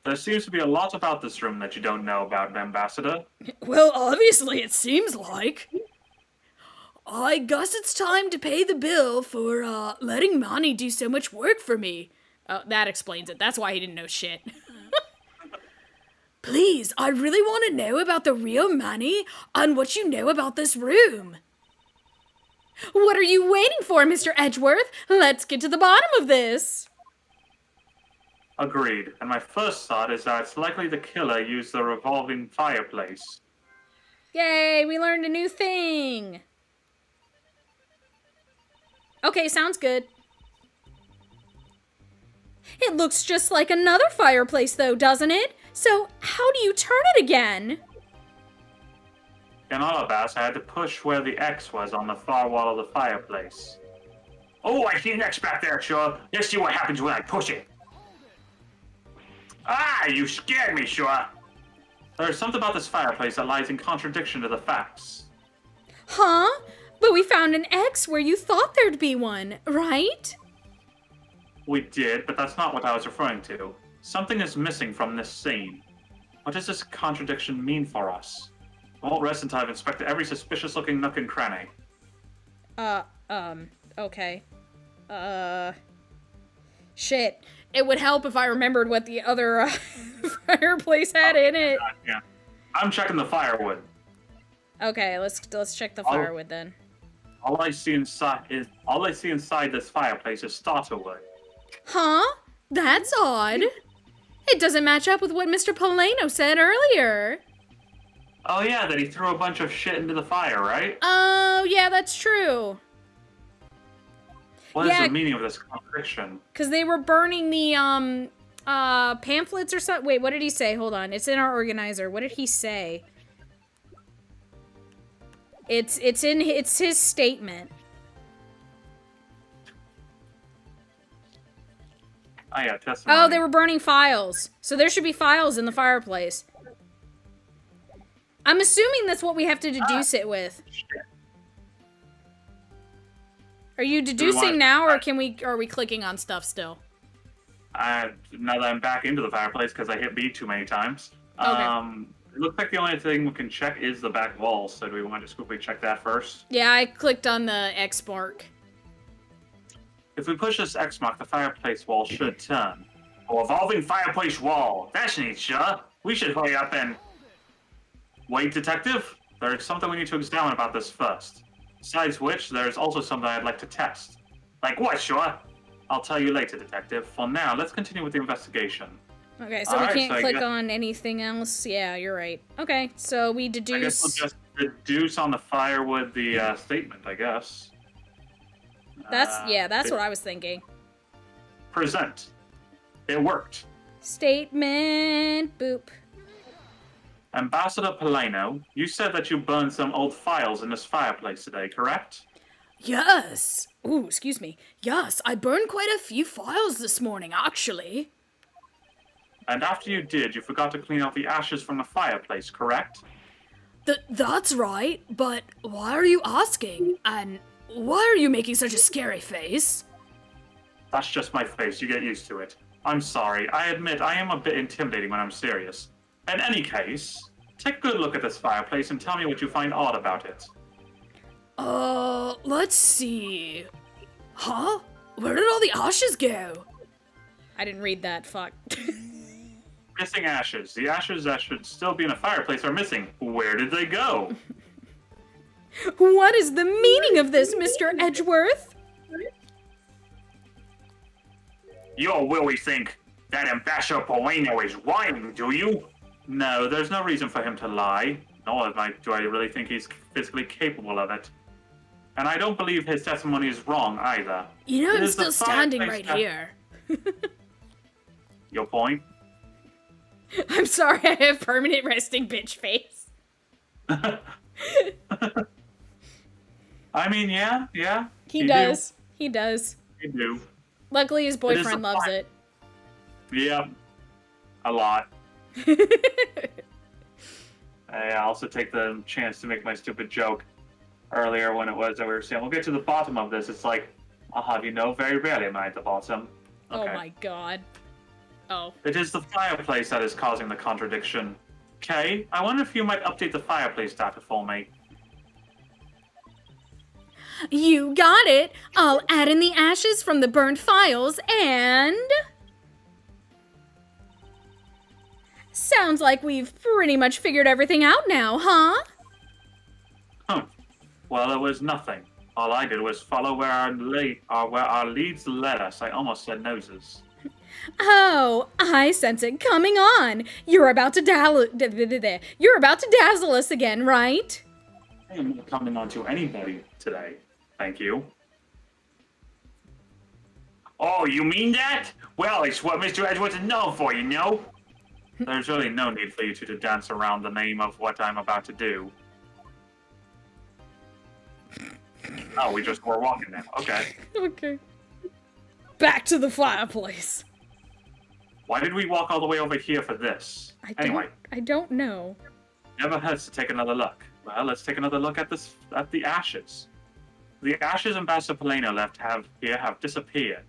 There seems to be a lot about this room that you don't know about, Ambassador. Well, obviously it seems like. I guess it's time to pay the bill for, letting Manny do so much work for me. Oh, that explains it. That's why he didn't know shit. Please, I really want to know about the real Manny and what you know about this room. What are you waiting for, Mr. Edgeworth? Let's get to the bottom of this. Agreed. And my first thought is that it's likely the killer used the revolving fireplace. Yay, we learned a new thing. Okay, sounds good. It looks just like another fireplace, though, doesn't it? So, how do you turn it again? In Alabast, I had to push where the X was on the far wall of the fireplace. Oh, I see an X back there, sure. Let's see what happens when I push it. Ah, you scared me, sure. There's something about this fireplace that lies in contradiction to the facts. Huh? But we found an X where you thought there'd be one, right? We did, but that's not what I was referring to. Something is missing from this scene. What does this contradiction mean for us? I won't rest until I've inspected every suspicious-looking nook and cranny. Okay. Shit. It would help if I remembered what the other fireplace had in it. Yeah. I'm checking the firewood. Okay, let's check the firewood then. All I see inside this fireplace is starter wood. Huh? That's odd. It doesn't match up with what Mr. Polano said earlier. Oh yeah, that he threw a bunch of shit into the fire, right? Oh, yeah, that's true. What is the meaning of this contradiction? Because they were burning the, pamphlets or something. Wait, what did he say? Hold on. It's in our organizer. What did he say? It's his statement. Oh yeah, testimony. Oh, they were burning files. So there should be files in the fireplace. I'm assuming that's what we have to deduce it with. Shit. Are you deducing now, or are we clicking on stuff still? Now that I'm back into the fireplace because I hit B too many times. Okay. It looks like the only thing we can check is the back wall, so do we want to just quickly check that first? Yeah, I clicked on the X mark. If we push this X mark, the fireplace wall should turn. A revolving fireplace wall. That's neat, sure. We should hurry up and... Wait, detective. There's something we need to examine about this first. Besides which, there's also something I'd like to test. Like what, sure? I'll tell you later, detective. For now, let's continue with the investigation. Okay, so All we right, can't so I click guess- on anything else. Yeah, you're right. Okay, so we I guess deduce. we'll just deduce on the firewood the statement, I guess. That's what I was thinking. Present. It worked. Statement. Boop. Ambassador Polino, you said that you burned some old files in this fireplace today, correct? Yes. Ooh, excuse me. Yes, I burned quite a few files this morning, actually. And after you did, you forgot to clean out the ashes from the fireplace, correct? That's right, but why are you asking? And why are you making such a scary face? That's just my face, you get used to it. I'm sorry, I admit I am a bit intimidating when I'm serious. In any case, take a good look at this fireplace and tell me what you find odd about it. Let's see. Huh? Where did all the ashes go? I didn't read that. Fuck. Missing ashes. The ashes that should still be in a fireplace are missing. Where did they go? What is the meaning of this, Mr. Edgeworth? You really think that Ambassador Polino is lying, do you? No, there's no reason for him to lie. Nor do I really think he's physically capable of it. And I don't believe his testimony is wrong either. You know, It I'm is the still standing fireplace right that- here. Your point? I'm sorry, I have permanent resting bitch face. I mean, yeah. He You does. He does. You do. Luckily, his boyfriend a loves fire- it. Yep. A lot. I also take the chance to make my stupid joke earlier when it was that we were saying, we'll get to the bottom of this. It's like, I'll have you know, very rarely am I at the bottom. Oh Okay. my god. Oh. It is the fireplace that is causing the contradiction. Kay, I wonder if you might update the fireplace data for me. You got it! I'll add in the ashes from the burned files and... Sounds like we've pretty much figured everything out now, huh? Well, it was nothing. All I did was follow where our leads led us. I almost said noses. Oh, I sense it coming on. You're about to You're about to dazzle us again, right? I am not coming on to anybody today. Thank you. Oh, you mean that? Well, it's what Mr. Edgeworth is known for, you know? There's really no need for you two to dance around the name of what I'm about to do. Oh, we're walking now. Okay. Okay. Back to the fireplace. Why did we walk all the way over here for this? Anyway, I don't know. never hurts to take another look. Well, let's take another look at the ashes. The ashes Ambassador Polino left have disappeared.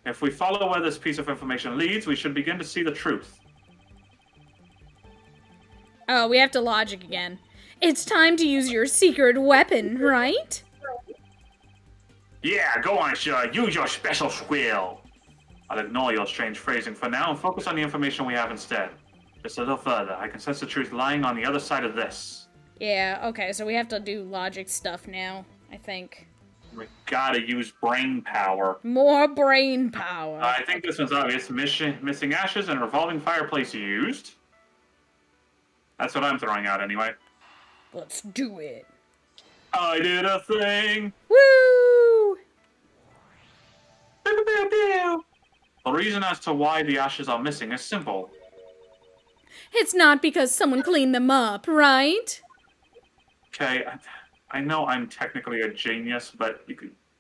If we follow where this piece of information leads, we should begin to see the truth. Oh, we have to logic again. It's time to use your secret weapon, right? Yeah, go on, sure. Use your special skill. I'll ignore your strange phrasing for now and focus on the information we have instead. Just a little further. I can sense the truth lying on the other side of this. Yeah, okay, so we have to do logic stuff now, I think. We gotta use brain power. More brain power. I think this one's obvious. Missing ashes and revolving fireplace used. That's what I'm throwing out anyway. Let's do it. I did a thing! Woo! Pew, pew, pew. The reason as to why the ashes are missing is simple. It's not because someone cleaned them up, right? Okay, I know I'm technically a genius, but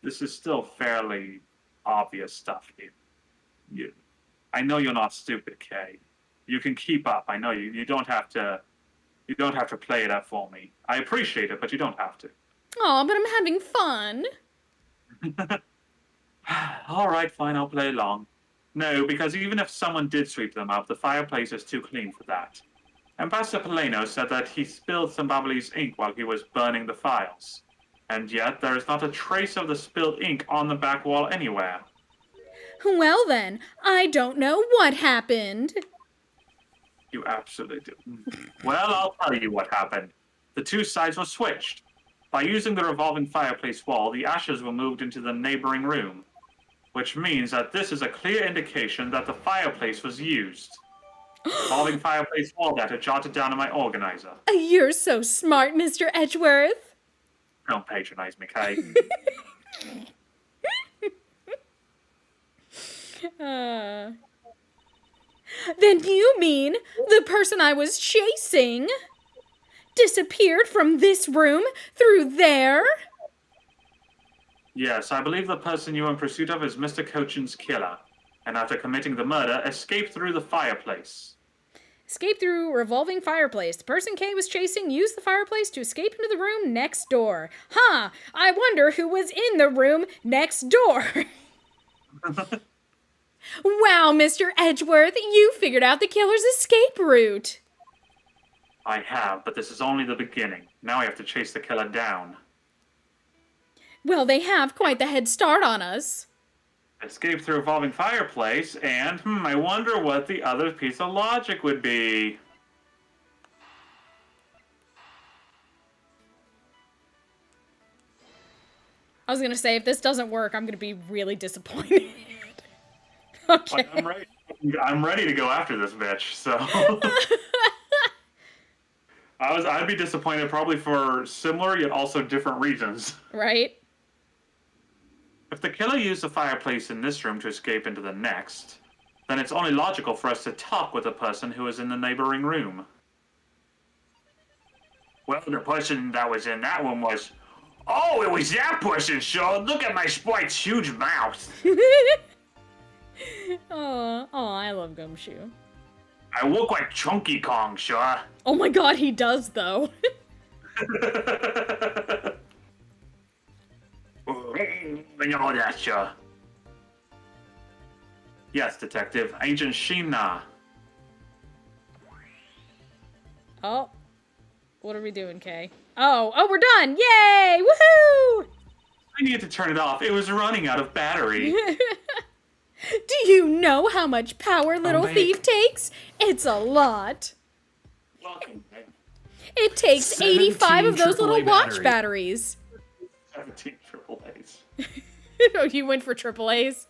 this is still fairly obvious stuff here. I know you're not stupid, Kay. You can keep up. I know you don't have to. You don't have to play it up for me. I appreciate it, but you don't have to. Aw, but I'm having fun. All right, fine. I'll play along. No, because even if someone did sweep them up, the fireplace is too clean for that. Ambassador Polino said that he spilled some Babalese ink while he was burning the files. And yet, there is not a trace of the spilled ink on the back wall anywhere. Well then, I don't know what happened. You absolutely do. Well, I'll tell you what happened. The two sides were switched. By using the revolving fireplace wall, the ashes were moved into the neighboring room, which means that this is a clear indication that the fireplace was used. Revolving fireplace wall data jotted down in my organizer. You're so smart, Mr. Edgeworth. Don't patronize me, Kay. Then you mean the person I was chasing disappeared from this room through there? Yes, I believe the person you are in pursuit of is Mr. Cochin's killer, and after committing the murder, escaped through the fireplace. Escape through revolving fireplace. The person Kay was chasing used the fireplace to escape into the room next door. Huh, I wonder who was in the room next door. Wow, Mr. Edgeworth, you figured out the killer's escape route. I have, but this is only the beginning. Now I have to chase the killer down. Well, they have quite the head start on us. Escape through a revolving fireplace, and, I wonder what the other piece of logic would be. I was gonna say, if this doesn't work, I'm gonna be really disappointed. Okay. I'm ready to go after this bitch, so... I'd be disappointed probably for similar yet also different reasons. Right? If the killer used the fireplace in this room to escape into the next, then it's only logical for us to talk with the person who is in the neighboring room. Well, the person that was in that one was... Oh, it was that person, sure. Look at my sprite's huge mouth. Oh, I love Gumshoe. I look like Chunky Kong, sure. Oh my god, he does, though. And all that, sure. Yes, Detective. Agent Sheena. Oh. What are we doing, Kay? Oh, we're done! Yay! Woohoo! I needed to turn it off. It was running out of battery. Do you know how much power Little Thief takes? It's a lot. Welcome, man. It takes 85 of those little AAA watch batteries. 17 AAAs. Oh, you went for AAAs?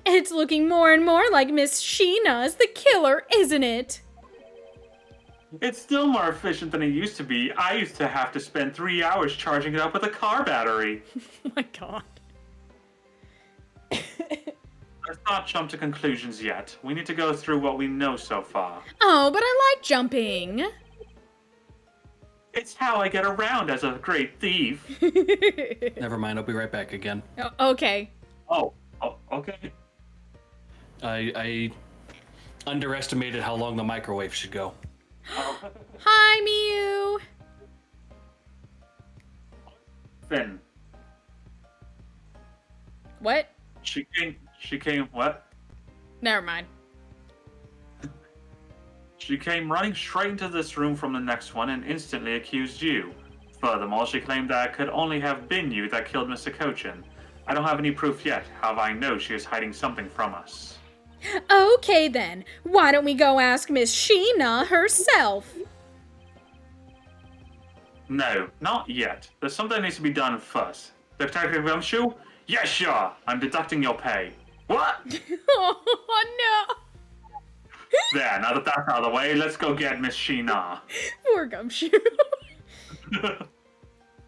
It's looking more and more like Miss Sheena is the killer, isn't it? It's still more efficient than it used to be. I used to have to spend 3 hours charging it up with a car battery. Oh my god. Let's not jump to conclusions yet. We need to go through what we know so far. Oh, but I like jumping. It's how I get around as a great thief. Never mind, I'll be right back again. Oh, okay. Oh, okay. I underestimated how long the microwave should go. Hi, Mew. Finn. What? She came, what? Never mind. She came running straight into this room from the next one and instantly accused you. Furthermore, she claimed that it could only have been you that killed Mr. Cochin. I don't have any proof yet, however I know she is hiding something from us. Okay then, why don't we go ask Miss Sheena herself? No, not yet. There's something that needs to be done first. Detective Gumshoe? Yes, sure. I'm deducting your pay. What? Oh no! There, now that that's out of the way, let's go get Miss Sheena. Poor Gumshoe.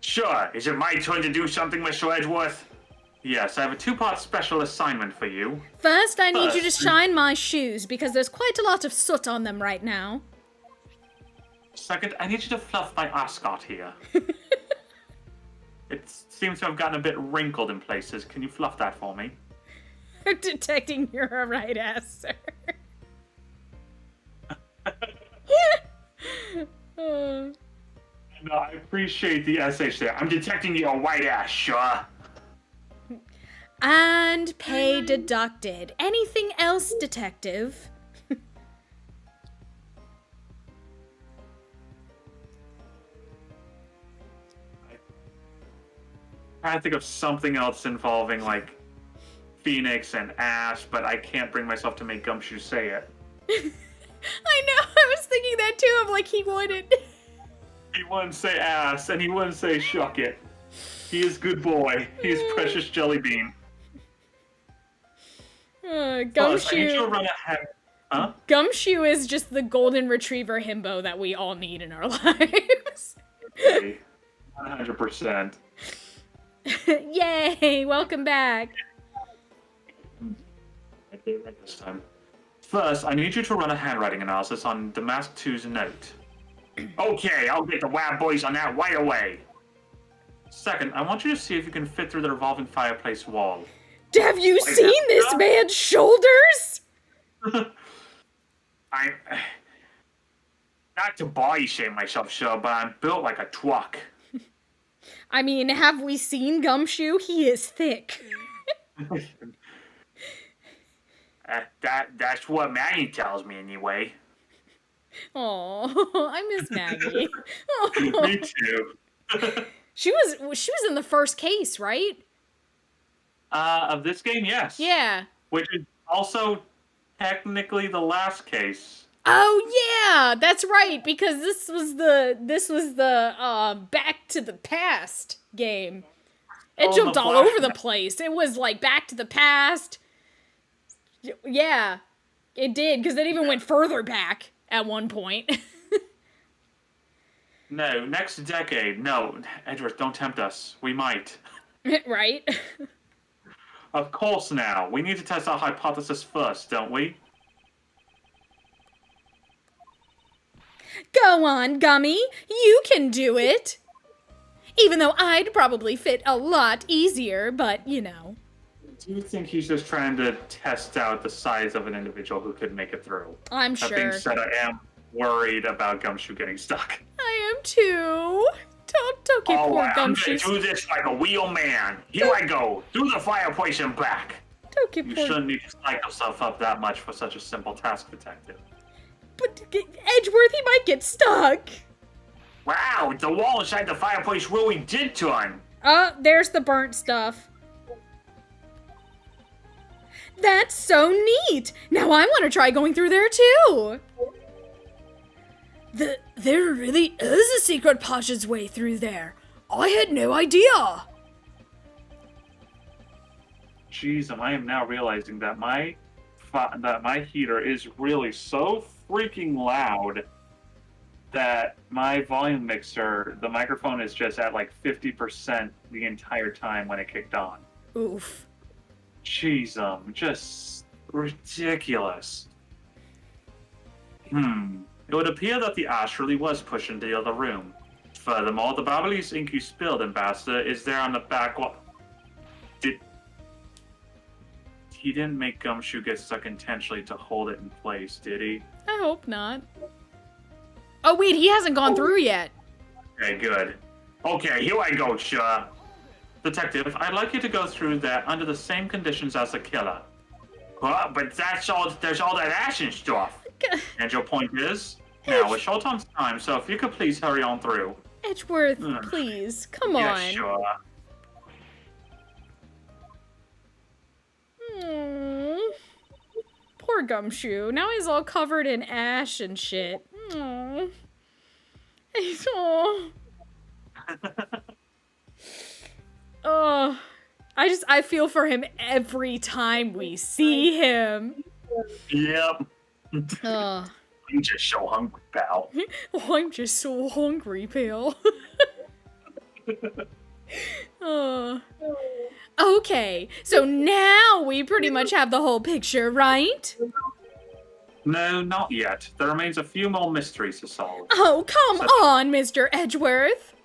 Sure. Is it my turn to do something, Mr. Edgeworth? Yes, I have a two-part special assignment for you. First, I need you to shine my shoes because there's quite a lot of soot on them right now. Second, I need you to fluff my ascot here. It seems to have gotten a bit wrinkled in places. Can you fluff that for me? Detecting you're a right ass, sir. No, I appreciate the SH there. I'm detecting your white ass, sure. And pay deducted. Anything else, detective? I think of something else involving, like, Phoenix and Ash, but I can't bring myself to make Gumshoe say it. I know, I was thinking that too. I'm like, he wouldn't. He wouldn't say ass, and he wouldn't say shuck it. He is good boy. He is precious jelly bean. Plus, I need you to Gumshoe. run ahead. Huh? Gumshoe is just the golden retriever himbo that we all need in our lives. Okay. 100%. Yay! Welcome back. I did it this time. First, I need you to run a handwriting analysis on Damask 2's note. Okay, I'll get the Wab Boys on that right away. Second, I want you to see if you can fit through the revolving fireplace wall. Have you seen this man's shoulders? I'm not to body shame myself, sure, but I'm built like a truck. I mean, have we seen Gumshoe? He is thick. That's what Maggie tells me anyway. Oh, I miss Maggie. Me too. She was in the first case, right? Of this game, yes. Yeah. Which is also technically the last case. Oh yeah, that's right, because this was the Back to the Past game. It jumped all over the place. It was like Back to the Past. Yeah, it did, because it even went further back at one point. No, next decade. No, Edgeworth, don't tempt us. We might. Right? Of course now. We need to test our hypothesis first, don't we? Go on, Gummy. You can do it. Even though I'd probably fit a lot easier, but you know. Do you think he's just trying to test out the size of an individual who could make it through? I'm That being sure. said, I am worried about Gumshoe getting stuck. I am too. Don't get poor Alright, I'm gonna Gumshoe. do this like a real man. Here I go. Through the fireplace and back. Don't get You poor. shouldn't need to psych yourself up that much for such a simple task, detective. But Edgeworth, he might get stuck. Wow, the wall inside the fireplace really did turn. There's the burnt stuff. That's so neat! Now I want to try going through there too! There really is a secret passageway through there. I had no idea. Jeez, I am now realizing that my heater is really so freaking loud that my volume mixer, the microphone is just at like 50% the entire time when it kicked on. Oof. Jeez, just ridiculous. It would appear that the ash really was pushed into the other room. Furthermore, the Babyliss ink you spilled, Ambassador, is there on the back wall. He didn't make Gumshoe get stuck intentionally to hold it in place, did he? I hope not. Oh wait, he hasn't gone through yet. Okay, good. Okay, here I go, sure. Detective, I'd like you to go through that under the same conditions as the killer. But there's all that ash and stuff. And your point is? Now, we're short on time, so if you could please hurry on through. Edgeworth, please, come on. Yeah, sure. Poor Gumshoe. Now he's all covered in ash and shit. Oh. Oh. I feel for him every time we see him. Yep. Ugh. I'm just so hungry, pal. Oh, I'm just so hungry, pal. Oh. Okay, so now we pretty much have the whole picture, right? No, not yet. There remains a few more mysteries to solve. Oh, come on, Mr. Edgeworth.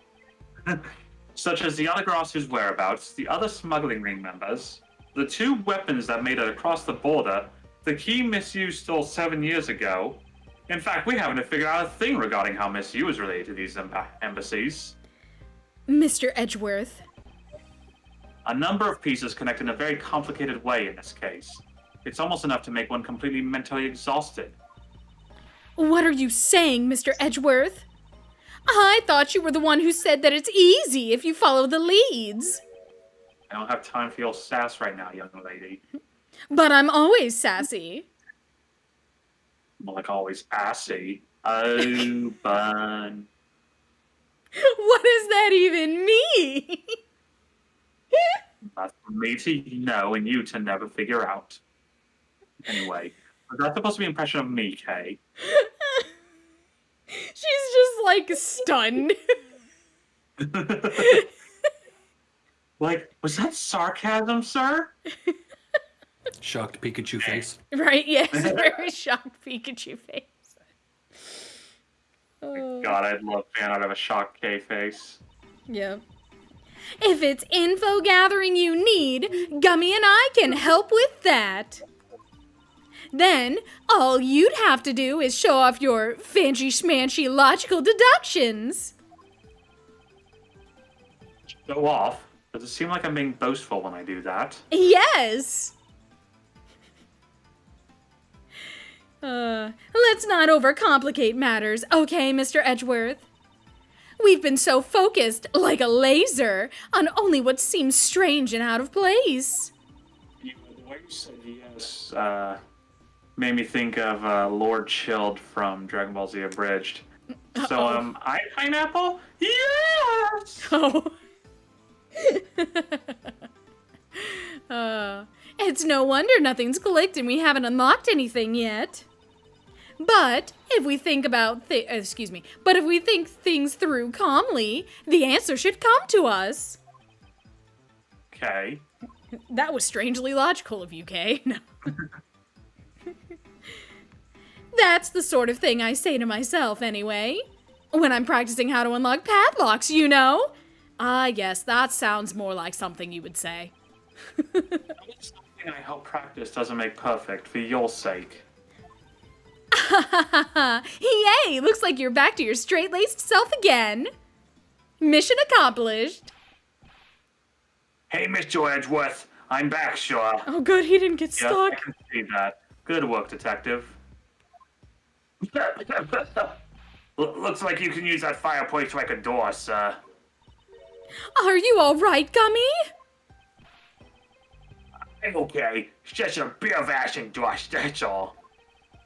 Such as the Yatagarasu's whereabouts, the other smuggling ring members, the 2 weapons that made it across the border, the key Miss Yu stole 7 years ago. In fact, we haven't figured out a thing regarding how Miss Yu is related to these embassies. Mr. Edgeworth. A number of pieces connect in a very complicated way in this case. It's almost enough to make one completely mentally exhausted. What are you saying, Mr. Edgeworth? I thought you were the one who said that it's easy if you follow the leads. I don't have time for your sass right now, young lady. But I'm always sassy. More like always assy. Oh, bun. What does that even mean? That's for me to know and you to never figure out. Anyway, that's supposed to be an impression of me, Kay. She's just, like, stunned. Like, was that sarcasm, sir? Shocked Pikachu face. Right, yes, very shocked Pikachu face. God, I'd love fan out of a shocked K face. Yep. If it's info gathering you need, Gummy and I can help with that. Then, all you'd have to do is show off your fancy schmancy logical deductions. Show off? Does it seem like I'm being boastful when I do that? Yes! Let's not overcomplicate matters, okay, Mr. Edgeworth? We've been so focused, like a laser, on only what seems strange and out of place. The way you said yes, made me think of Lord Chilled from Dragon Ball Z Abridged. So, I pineapple? Yes! Oh. It's no wonder nothing's clicked and we haven't unlocked anything yet. But if we think things through calmly, the answer should come to us. Okay. That was strangely logical of you, Kay. No. That's the sort of thing I say to myself, anyway. When I'm practicing how to unlock padlocks, you know? Ah, yes, that sounds more like something you would say. It's something I hope practice doesn't make perfect for your sake. Yay! Looks like you're back to your straight-laced self again. Mission accomplished. Hey, Mr. Edgeworth, I'm back, sure. Oh, good, he didn't get Yes, stuck. I can see that. Good work, detective. Looks like you can use that fireplace like a door, sir. Are you all right, Gummy? I'm okay. It's just a bit of ash and dust, that's all.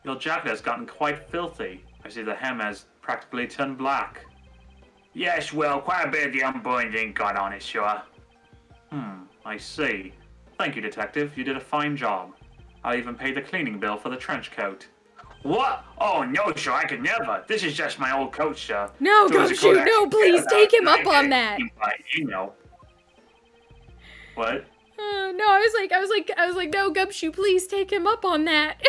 Your jacket has gotten quite filthy. I see the hem has practically turned black. Yes, well, quite a bit of the unburned ink got on it, sure. I see. Thank you, detective. You did a fine job. I'll even pay the cleaning bill for the trench coat. What? Oh, no, sir, I could never. This is just my old coat, sir. No, So it's a Gumshoe, coat no, I- please take him up I- on that. You know. What? No, I was like, no, Gumshoe, please take him up on that.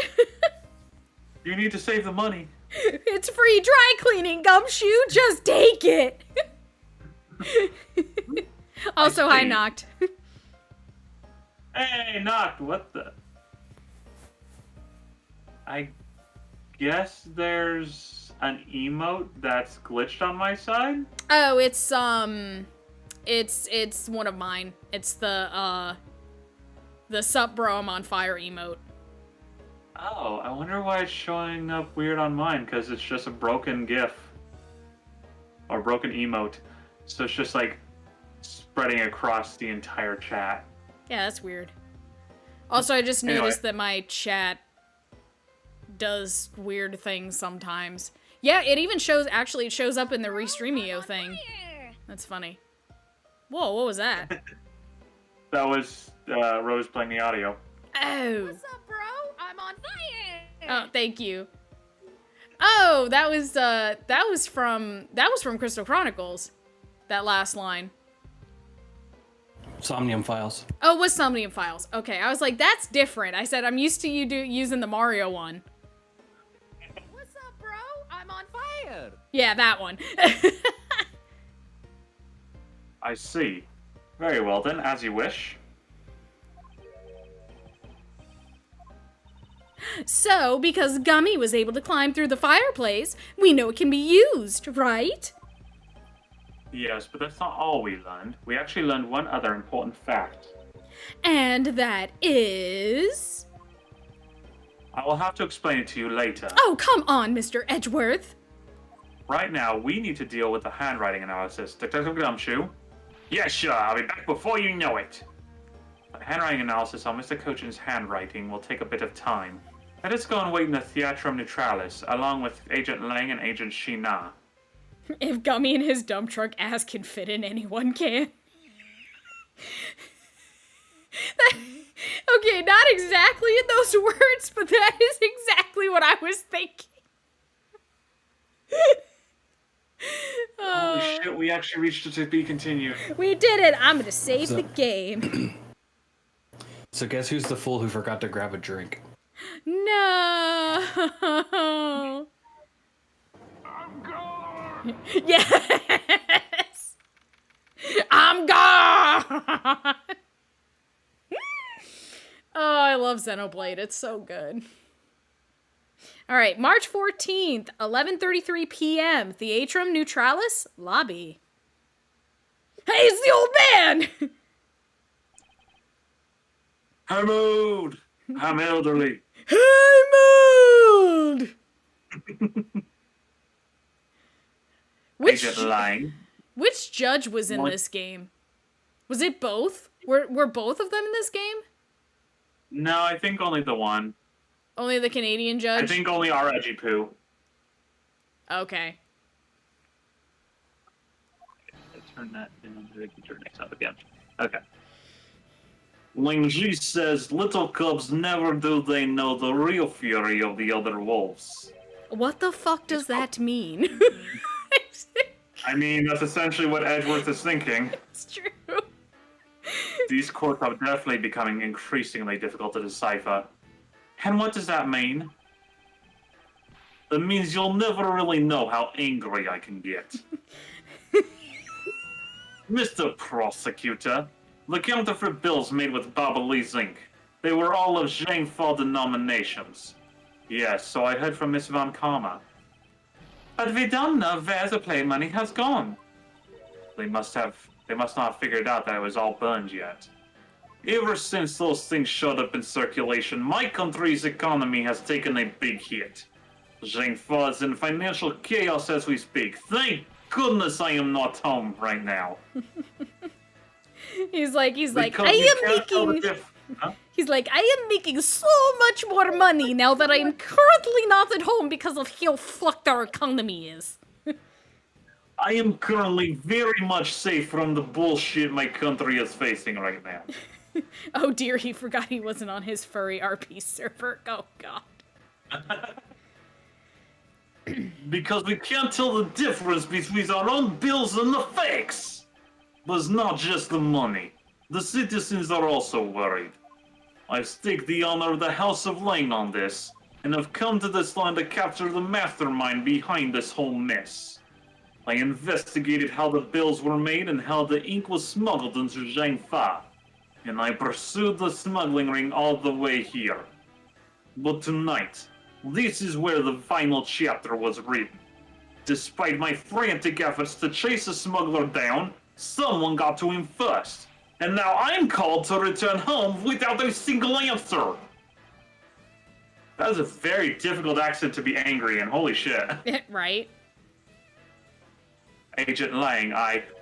You need to save the money. It's free dry cleaning, Gumshoe. Just take it. Also, I see. knocked. Hey, knocked. What the? I guess there's an emote that's glitched on my side. Oh, it's one of mine. It's the sup bro, I'm on fire emote. Oh, I wonder why it's showing up weird on mine, because it's just a broken GIF. Or broken emote. So it's just like spreading across the entire chat. Yeah, that's weird. Also, I just Anyway. noticed that my chat does weird things sometimes. Yeah, it even shows up in the Restreamio thing. That's funny. Whoa, what was that? That was Rose playing the audio. Oh. What's up, bro? I'm on fire. Oh, thank you. Oh, that was from Crystal Chronicles. That last line. Somnium Files. Oh, it was Somnium Files. Okay, I was like, that's different. I said, I'm used to you using the Mario one. What's up, bro? I'm on fire. Yeah, that one. I see. Very well then, as you wish. So, because Gummy was able to climb through the fireplace, we know it can be used, right? Yes, but that's not all we learned. We actually learned one other important fact. And that is... I will have to explain it to you later. Oh, come on, Mr. Edgeworth. Right now, we need to deal with the handwriting analysis. Detective Gumshoe? Yes, sure. I'll be back before you know it. The handwriting analysis on Mr. Cochin's handwriting will take a bit of time. Let us go and wait in the Theatrum Neutralis, along with Agent Lang and Agent Shina. If Gummy and his dump truck ass can fit in, anyone can. Okay, not exactly in those words, but that is exactly what I was thinking. Holy shit, we actually reached it to be continued. We did it. I'm gonna save So- the game. So guess who's the fool who forgot to grab a drink? No. Yes. I'm gone. Oh, I love Xenoblade. It's so good. All right, March 14th, 11:33 p.m. Theatrum Neutralis lobby. Hey, it's the old man. I'm old. I'm elderly. I'm old. Agent Lang. Which judge was in What? this game? Was it both? Were both of them in this game? No, I think only the one. Only the Canadian judge? I think only our Edgy Poo. Okay. Turn that down so they can turn next up again. Okay. Lingji says, little cubs never do they know the real fury of the other wolves. What the fuck does that mean? I mean, that's essentially what Edgeworth is thinking. It's true. These quotes are definitely becoming increasingly difficult to decipher. And what does that mean? That means you'll never really know how angry I can get. Mr. Prosecutor, the counterfeit bills made with Baba Lee's ink, they were all of shameful denominations. Yes, so I heard from Miss Von Karma. But we don't know where the play money has gone. They must not have figured out that it was all burned yet. Ever since those things showed up in circulation, my country's economy has taken a big hit. Shameful is in financial chaos as we speak. Thank goodness I am not home right now. He's like, Because I you am can't tell the making... Huh? He's like, I am making so much more money now that I am currently not at home because of how fucked our economy is. I am currently very much safe from the bullshit my country is facing right now. Oh dear, he forgot he wasn't on his furry RP server. Oh god. Because we can't tell the difference between our own bills and the fakes. But it's not just the money. The citizens are also worried. I've staked the honor of the House of Lane on this, and have come to this land to capture the mastermind behind this whole mess. I investigated how the bills were made and how the ink was smuggled into Zhangfa, and I pursued the smuggling ring all the way here. But tonight, this is where the final chapter was written. Despite my frantic efforts to chase the smuggler down, someone got to him first, and now I'm called to return home without a single answer. That is a very difficult accent to be angry in, holy shit. Right? Agent Lang,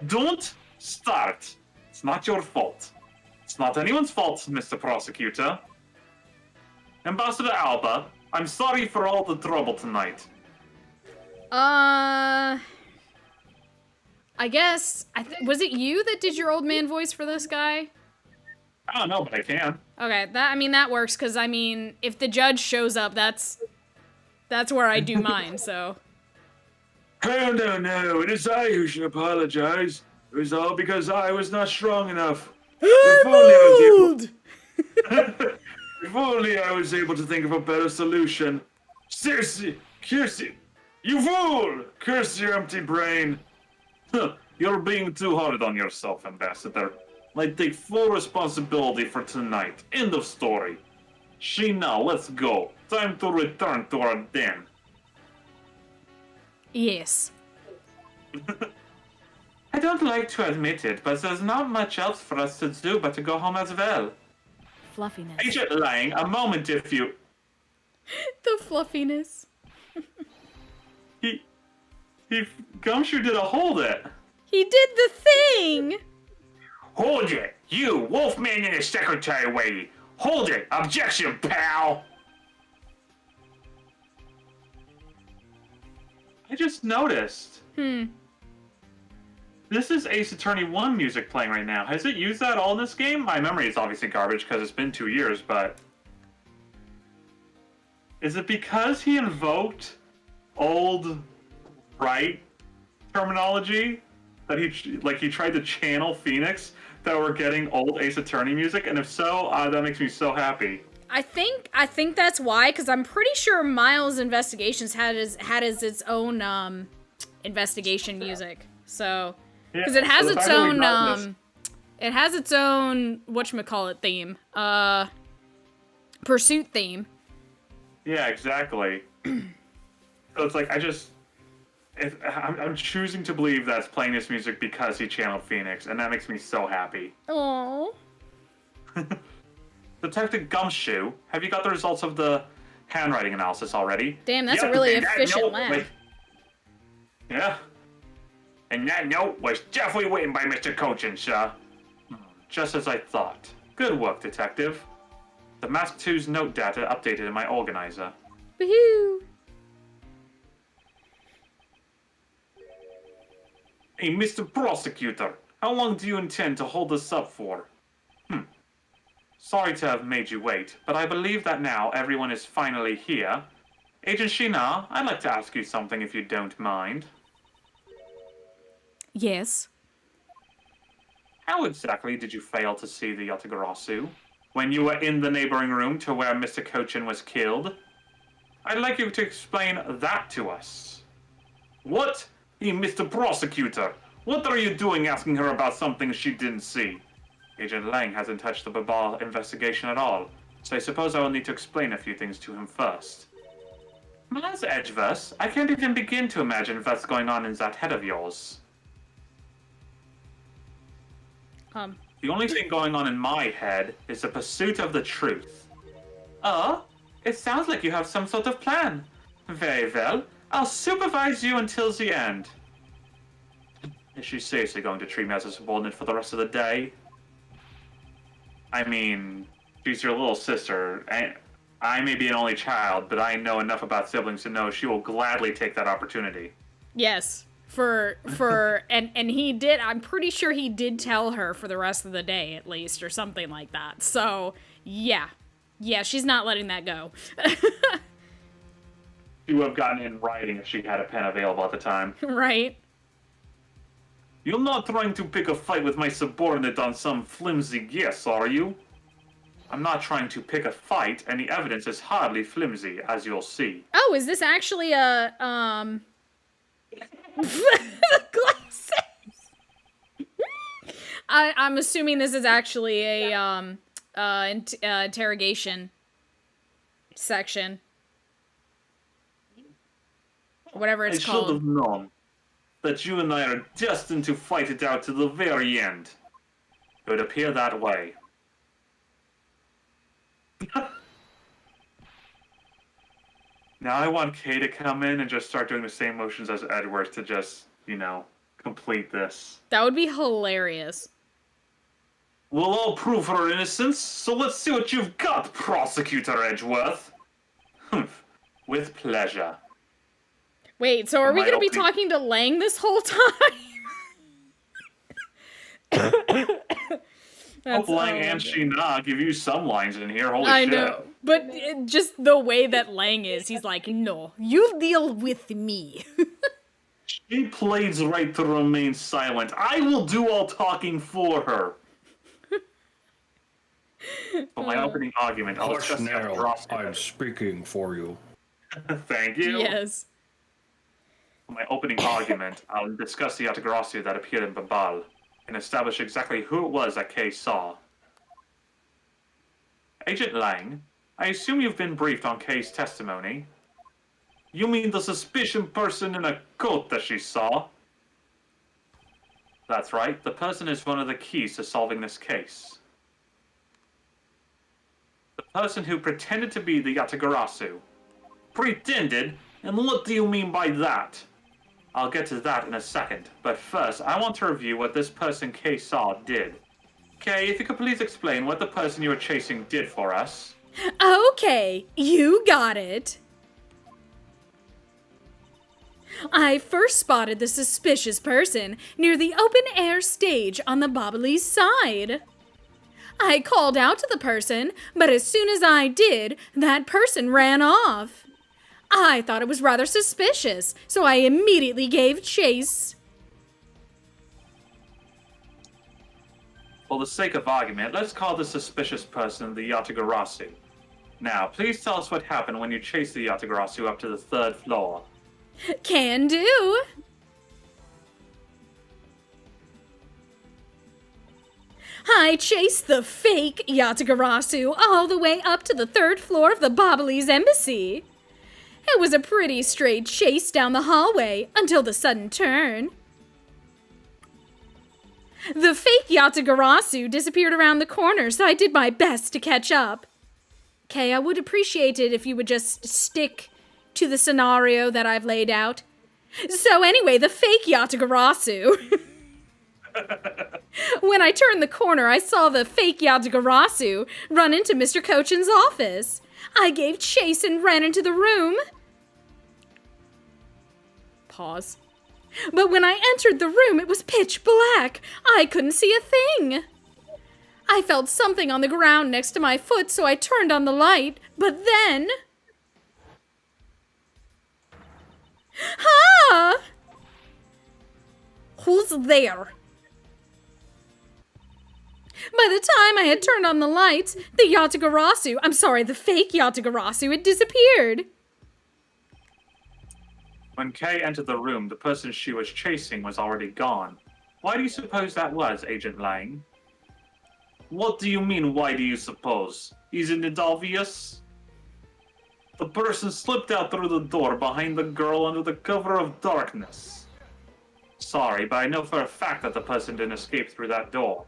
don't start. It's not your fault. It's not anyone's fault, Mr. Prosecutor. Ambassador Alba, I'm sorry for all the trouble tonight. I guess, was it you that did your old man voice for this guy? I don't know, but I can. Okay, that works, because, if the judge shows up, that's where I do mine, so. Oh, no, it is I who should apologize. It was all because I was not strong enough. If only I was able to think of a better solution. Seriously, Kirsty, you fool! Curse your empty brain. You're being too hard on yourself, Ambassador. I take full responsibility for tonight. End of story. Sheena, let's go. Time to return to our den. Yes. I don't like to admit it, but there's not much else for us to do but to go home as well. Fluffiness. Agent Lang, a moment if you... The fluffiness. Gumshoe did a hold it. He did the thing! Hold it! You, Wolfman in his secretary way! Hold it! Objection, pal! I just noticed. This is Ace Attorney 1 music playing right now. Has it used that all in this game? My memory is obviously garbage because it's been 2 years, but... Is it because he invoked old right terminology that he tried to channel Phoenix that we're getting old Ace Attorney music? And if so, that makes me so happy. I think that's why, because I'm pretty sure Miles Investigations had its own investigation music. So because it has its own whatchamacallit theme, pursuit theme. Yeah, exactly. So it's like I'm choosing to believe that's playing this music because he channeled Phoenix, and that makes me so happy. Aww. Detective Gumshoe, have you got the results of the handwriting analysis already? Damn, that's a really efficient lab. Yeah. And that note was definitely written by Mr. Cochin, sir. Just as I thought. Good work, Detective. The Mask 2's note data updated in my organizer. Woohoo! Hey, Mr. Prosecutor, how long do you intend to hold this up for? Sorry to have made you wait, but I believe that now everyone is finally here. Agent Shina, I'd like to ask you something if you don't mind. Yes. How exactly did you fail to see the Yatagarasu when you were in the neighboring room to where Mr. Cochin was killed? I'd like you to explain that to us. What? Hey, Mr. Prosecutor, what are you doing asking her about something she didn't see? Agent Lang hasn't touched the Babal investigation at all, so I suppose I will need to explain a few things to him first. As Edgeworth, I can't even begin to imagine what's going on in that head of yours. The only thing going on in my head is the pursuit of the truth. Oh, it sounds like you have some sort of plan. Very well, I'll supervise you until the end. Is she seriously going to treat me as a subordinate for the rest of the day? I mean, she's your little sister. I may be an only child, but I know enough about siblings to know she will gladly take that opportunity. Yes. And he did, I'm pretty sure he did tell her for the rest of the day, at least, or something like that. So, yeah. Yeah, she's not letting that go. She would have gotten it in writing if she had a pen available at the time. Right. You're not trying to pick a fight with my subordinate on some flimsy guess, are you? I'm not trying to pick a fight, and the evidence is hardly flimsy, as you'll see. Oh, is this actually a, glasses? I'm assuming this is actually a, interrogation section. Whatever it's called. I should have known that you and I are destined to fight it out to the very end. It would appear that way. Now I want Kay to come in and just start doing the same motions as Edgeworth to just, complete this. That would be hilarious. We'll all prove her innocence, so let's see what you've got, Prosecutor Edgeworth. Humph. With pleasure. Wait, so are we gonna be talking to Lang this whole time? Hope Lang and Shina give you some lines in here, holy shit. I know, but just the way that Lang is, he's like, no, you deal with me. She plays right to remain silent. I will do all talking for her. For my opening argument, I'll discuss the Yatagarasu. I'm speaking for you. Thank you. Yes. For my opening argument, I'll discuss the Yatagarasu that appeared in Babal and establish exactly who it was that Kay saw. Agent Lang, I assume you've been briefed on Kay's testimony. You mean the suspicious person in a coat that she saw? That's right, the person is one of the keys to solving this case. The person who pretended to be the Yatagarasu. Pretended? And what do you mean by that? I'll get to that in a second, but first, I want to review what this person Kay saw did. Kay, if you could please explain what the person you were chasing did for us. Okay, you got it. I first spotted the suspicious person near the open-air stage on the Bobbly's side. I called out to the person, but as soon as I did, that person ran off. I thought it was rather suspicious, so I immediately gave chase. For the sake of argument, let's call the suspicious person the Yatagarasu. Now, please tell us what happened when you chased the Yatagarasu up to the 3rd floor. Can do. I chased the fake Yatagarasu all the way up to the 3rd floor of the Bobbly's embassy. It was a pretty straight chase down the hallway until the sudden turn. The fake Yatagarasu disappeared around the corner, so I did my best to catch up. Okay, I would appreciate it if you would just stick to the scenario that I've laid out. So anyway, the fake Yatagarasu. When I turned the corner, I saw the fake Yatagarasu run into Mr. Cochin's office. I gave chase and ran into the room. Pause. But when I entered the room, it was pitch black. I couldn't see a thing. I felt something on the ground next to my foot, so I turned on the light. But then... Ha! Who's there? By the time I had turned on the lights, the fake Yatagarasu had disappeared. When Kay entered the room, the person she was chasing was already gone. Why do you suppose that was, Agent Lang? What do you mean, why do you suppose? Isn't it obvious? The person slipped out through the door behind the girl under the cover of darkness. Sorry, but I know for a fact that the person didn't escape through that door.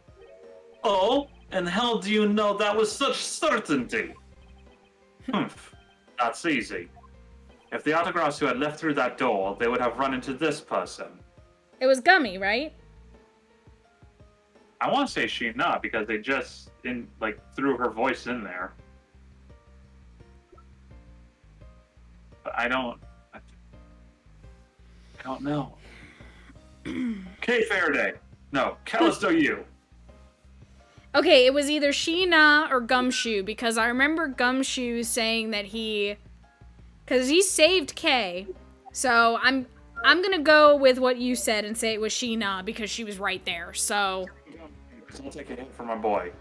Oh? And how do you know that with such certainty? That's easy. If the Yatagarasu had left through that door, they would have run into this person. It was Gummy, right? I want to say she not, because they just threw her voice in there. But I don't know. Kay Faraday. No, Callisto U. Okay, it was either Sheena or Gumshoe, because I remember Gumshoe saying that because he saved Kay. So I'm gonna go with what you said and say it was Sheena because she was right there. So I'll take a hint from my boy.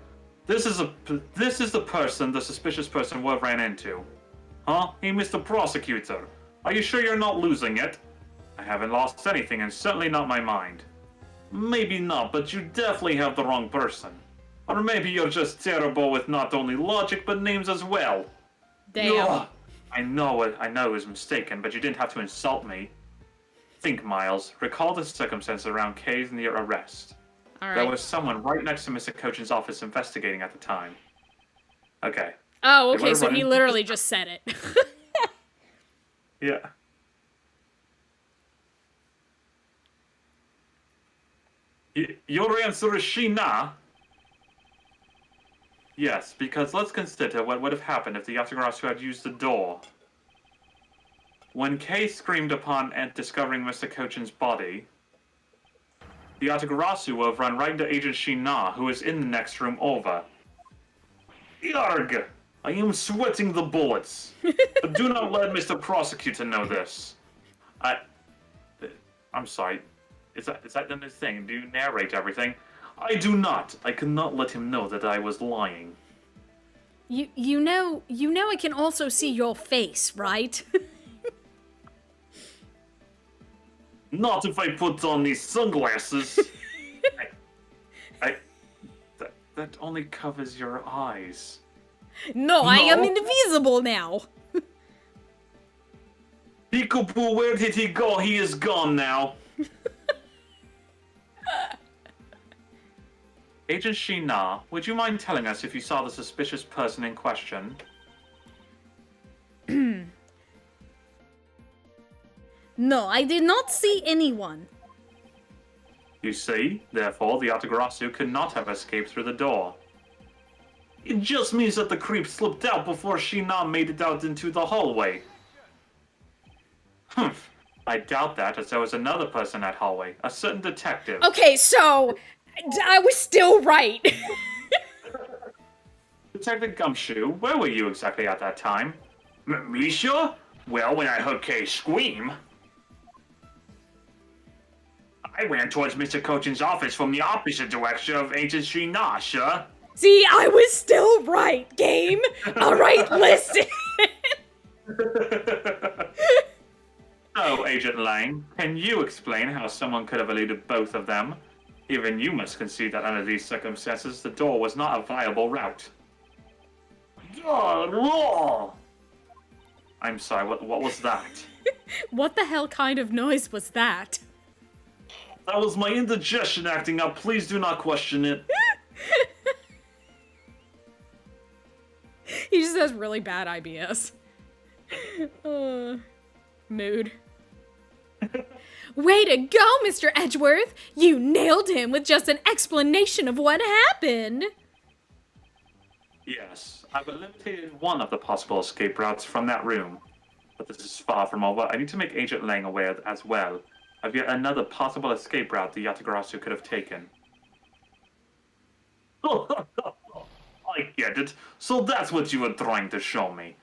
This is the person the suspicious person we ran into. Huh? Hey, Mr. Prosecutor. Are you sure you're not losing it? I haven't lost anything, and certainly not my mind. Maybe not, but you definitely have the wrong person. Or maybe you're just terrible with not only logic, but names as well. damn. Ugh. I know it was mistaken, but you didn't have to insult me. Think, Miles. Recall the circumstances around Kay's near arrest. All right. There was someone right next to Mr. Cochin's office investigating at the time. Okay. Oh, They okay, were so he running- literally just said it. Yeah. Your answer is Sheena? Yes, because let's consider what would have happened if the Yatagarasu had used the door. When Kay screamed upon discovering Mr. Cochin's body, the Yatagarasu would have run right into Agent Sheena, who is in the next room over. Yarg! I am sweating the bullets. But do not let Mr. Prosecutor know this. I'm sorry. Is that the thing? Do you narrate everything? I do not. I cannot let him know that I was lying. You know I can also see your face, right? Not if I put on these sunglasses. That only covers your eyes. No, I am No. invisible now. Peekaboo, where did he go? He is gone now. Agent Sheena, would you mind telling us if you saw the suspicious person in question? No, I did not see anyone. You see, therefore, the Yatagarasu could not have escaped through the door. It just means that the creep slipped out before Sheena made it out into the hallway. I doubt that, as there was another person in that hallway, a certain detective. Okay, so I was still right. Detective Gumshoe, where were you exactly at that time? Me, sure? Well, when I heard Kay scream, I ran towards Mr. Cochin's office from the opposite direction of Ancient Street Nah, sure. See, I was still right, game. All right, listen. So, Agent Lang, can you explain how someone could have eluded both of them? Even you must concede that under these circumstances, the door was not a viable route. I'm sorry, what was that? What the hell kind of noise was that? That was my indigestion acting up. Please do not question it. He just has really bad IBS. Mood. Way to go, Mr. Edgeworth! You nailed him with just an explanation of what happened! Yes, I've eliminated one of the possible escape routes from that room. But this is far from over. I need to make Agent Lang aware as well of yet another possible escape route the Yatagarasu could have taken. I get it. So that's what you were trying to show me.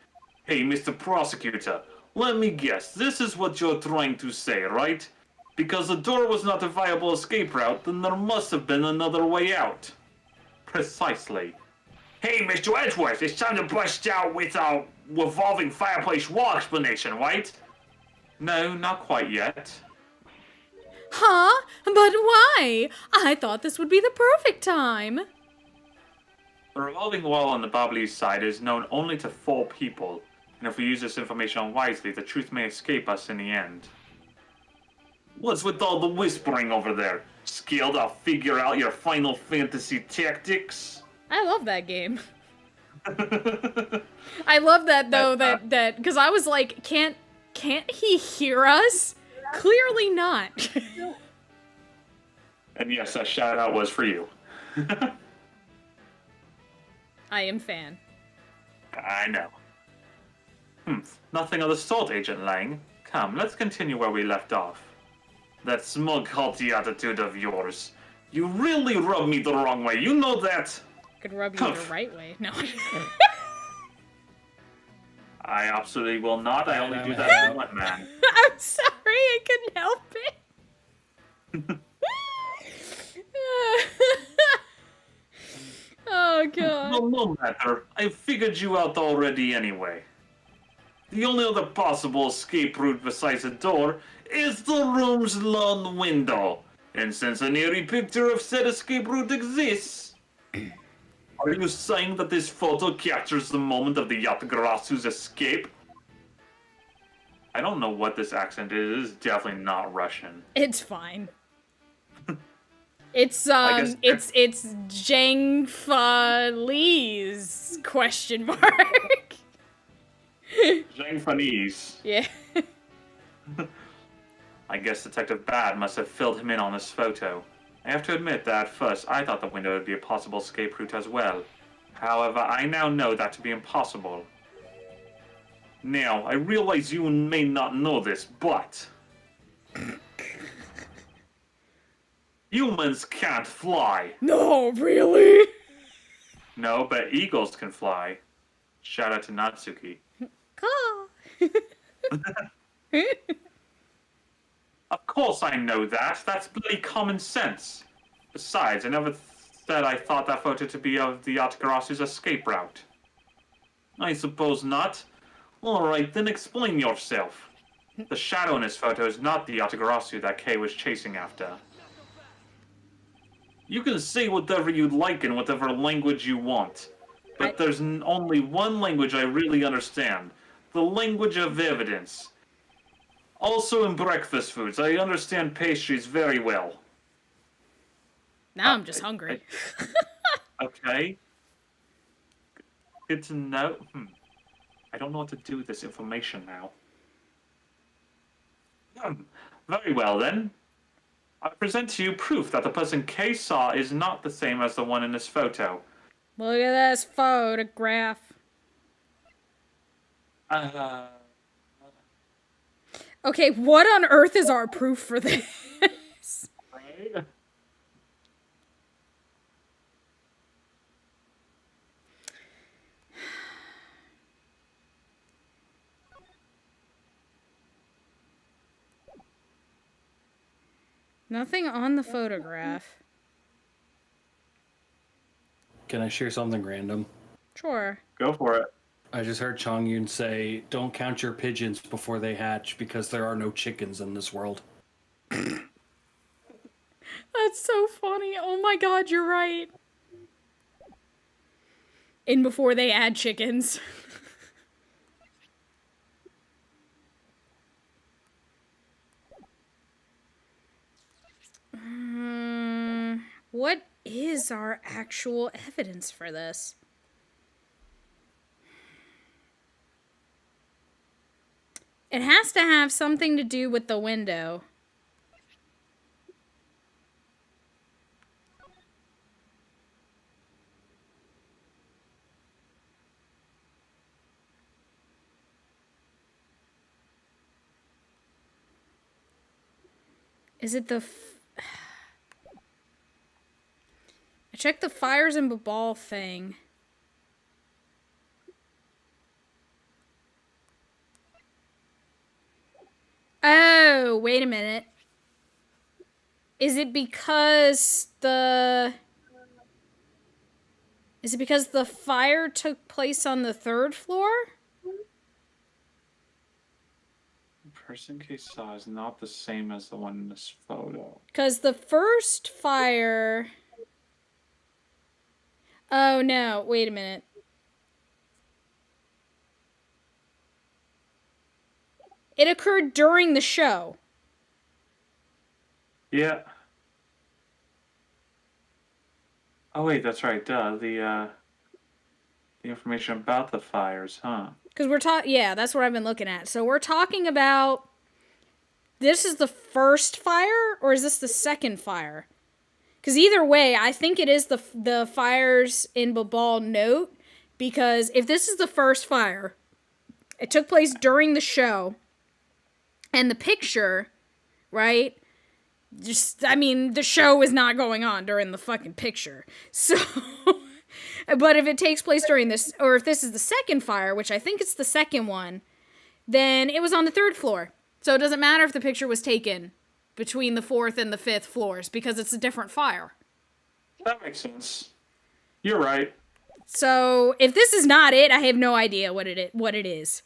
Hey, Mr. Prosecutor, let me guess. This is what you're trying to say, right? Because the door was not a viable escape route, then there must have been another way out. Precisely. Hey, Mr. Edgeworth, it's time to bust out with a revolving fireplace wall explanation, right? No, not quite yet. Huh? But why? I thought this would be the perfect time. The revolving wall on the Babli's side is known only to 4 people, and if we use this information wisely, the truth may escape us in the end. What's with all the whispering over there? Scared to figure out your Final Fantasy tactics? I love that game. I love that though, that because I was like, can't he hear us? Clearly not. And yes, that shout out was for you. I am fan. I know. Nothing of the sort, Agent Lang. Come, let's continue where we left off. That smug, haughty attitude of yours. You really rub me the wrong way, you know that? Could rub you the right way. No. I absolutely will not. I only do that in one man. I'm sorry, I couldn't help it. Oh god. Well, no matter. I figured you out already anyway. The only other possible escape route besides the door is the room's lone window. And since an eerie picture of said escape route exists, are you saying that this photo captures the moment of the Yatagarasu's escape? I don't know what this accent is. It's definitely not Russian. It's fine. It's guess- it's Zhang Fa Li's question mark. Zhang Fanese. Yeah. I guess Detective Bad must have filled him in on this photo. I have to admit that at first I thought the window would be a possible escape route as well. However, I now know that to be impossible. Now, I realize you may not know this, but... humans can't fly. No, really? No, but eagles can fly. Shout out to Natsuki. Caw. Of course I know that. That's bloody common sense. Besides, I never said I thought that photo to be of the Yatagarasu's escape route. I suppose not. Alright, then explain yourself. The shadow in this photo is not the Yatagarasu that Kay was chasing after. You can say whatever you'd like in whatever language you want. But there's only one language I really understand. The language of evidence. Also in breakfast foods, I understand pastries very well. Now I'm just hungry. Okay. Good to know. I don't know what to do with this information now. Very well then. I present to you proof that the person Kay saw is not the same as the one in this photo. Look at this photograph. Okay, what on earth is our proof for this? Right? Nothing on the photograph. Can I share something random? Sure. Go for it. I just heard Chong Yun say, "Don't count your pigeons before they hatch because there are no chickens in this world." That's so funny. Oh my god, you're right. In before they add chickens. What is our actual evidence for this? It has to have something to do with the window. Is it the... I checked the fires and Babal thing. Oh, wait a minute. Is it because the... Is it because the fire took place on the 3rd floor? The person case saw is not the same as the one in this photo. Because the first fire... Oh, no. Wait a minute. It occurred during the show. Yeah. Oh wait, that's right. Duh. The information about the fires, huh? Because we're talking... Yeah, that's what I've been looking at. So we're talking about... This is the first fire? Or is this the second fire? Because either way, I think it is the fires in Babal note. Because if this is the first fire, it took place during the show. And the picture, right? Just, I mean, the show is not going on during the fucking picture. So, but if it takes place during this, or if this is the second fire, which I think it's the second one, then it was on the 3rd floor. So it doesn't matter if the picture was taken between the 4th and the 5th floors, because it's a different fire. That makes sense. You're right. So if this is not it, I have no idea what it is.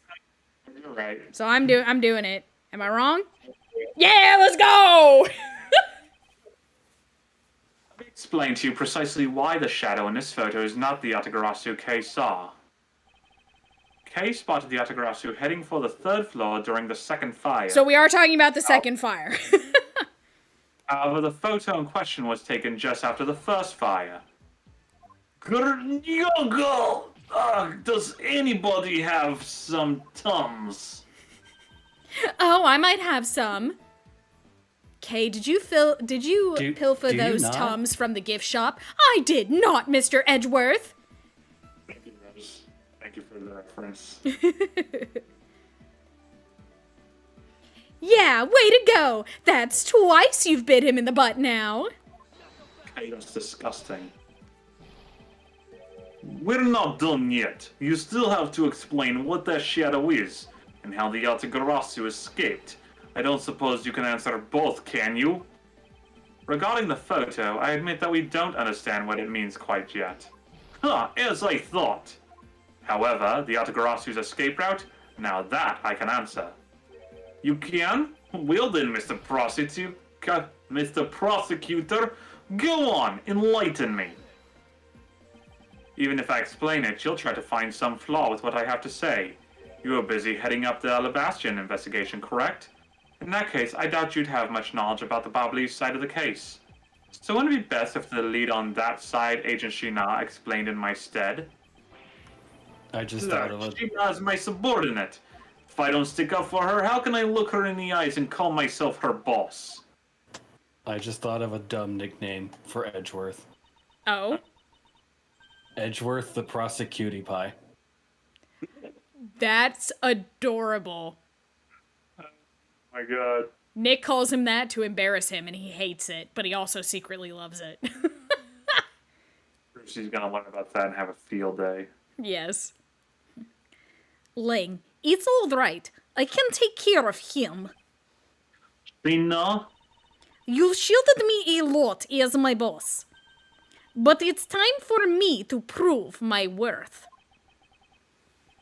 You're right. So I'm doing it. Am I wrong? Yeah, let's go! Let me explain to you precisely why the shadow in this photo is not the Yatagarasu Kay saw. Kay spotted the Yatagarasu heading for the 3rd floor during the 2nd fire. So we are talking about the second fire. However, the photo in question was taken just after the 1st fire. Yogo! Does anybody have some Tums? Oh, I might have some. Kay, did you pilfer do you those not? Tums from the gift shop? I did not, Mr. Edgeworth. Thank you, Rose. Thank you for the reference. Yeah, way to go. That's twice you've bit him in the butt now. Okay, that's disgusting. We're not done yet. You still have to explain what that shadow is, and how the Yatagarasu escaped. I don't suppose you can answer both, can you? Regarding the photo, I admit that we don't understand what it means quite yet. As I thought. However, the Yatagarasu's escape route, now that I can answer. You can? Well then, Mr. Prosecutor, go on, enlighten me. Even if I explain it, you'll try to find some flaw with what I have to say. You are busy heading up the Alabastian investigation, correct? In that case, I doubt you'd have much knowledge about the Babalese side of the case. So wouldn't it be best if the lead on that side, Agent Shina, explained in my stead? I just thought of a... Shina is my subordinate. If I don't stick up for her, how can I look her in the eyes and call myself her boss? I just thought of a dumb nickname for Edgeworth. Oh? Edgeworth the Prosecutie Pie. That's adorable. my god. Nick calls him that to embarrass him, and he hates it, but he also secretly loves it. She's gonna learn about that and have a field day. Yes. Ling, it's all right. I can take care of him. Shina? You've shielded me a lot as my boss. But it's time for me to prove my worth.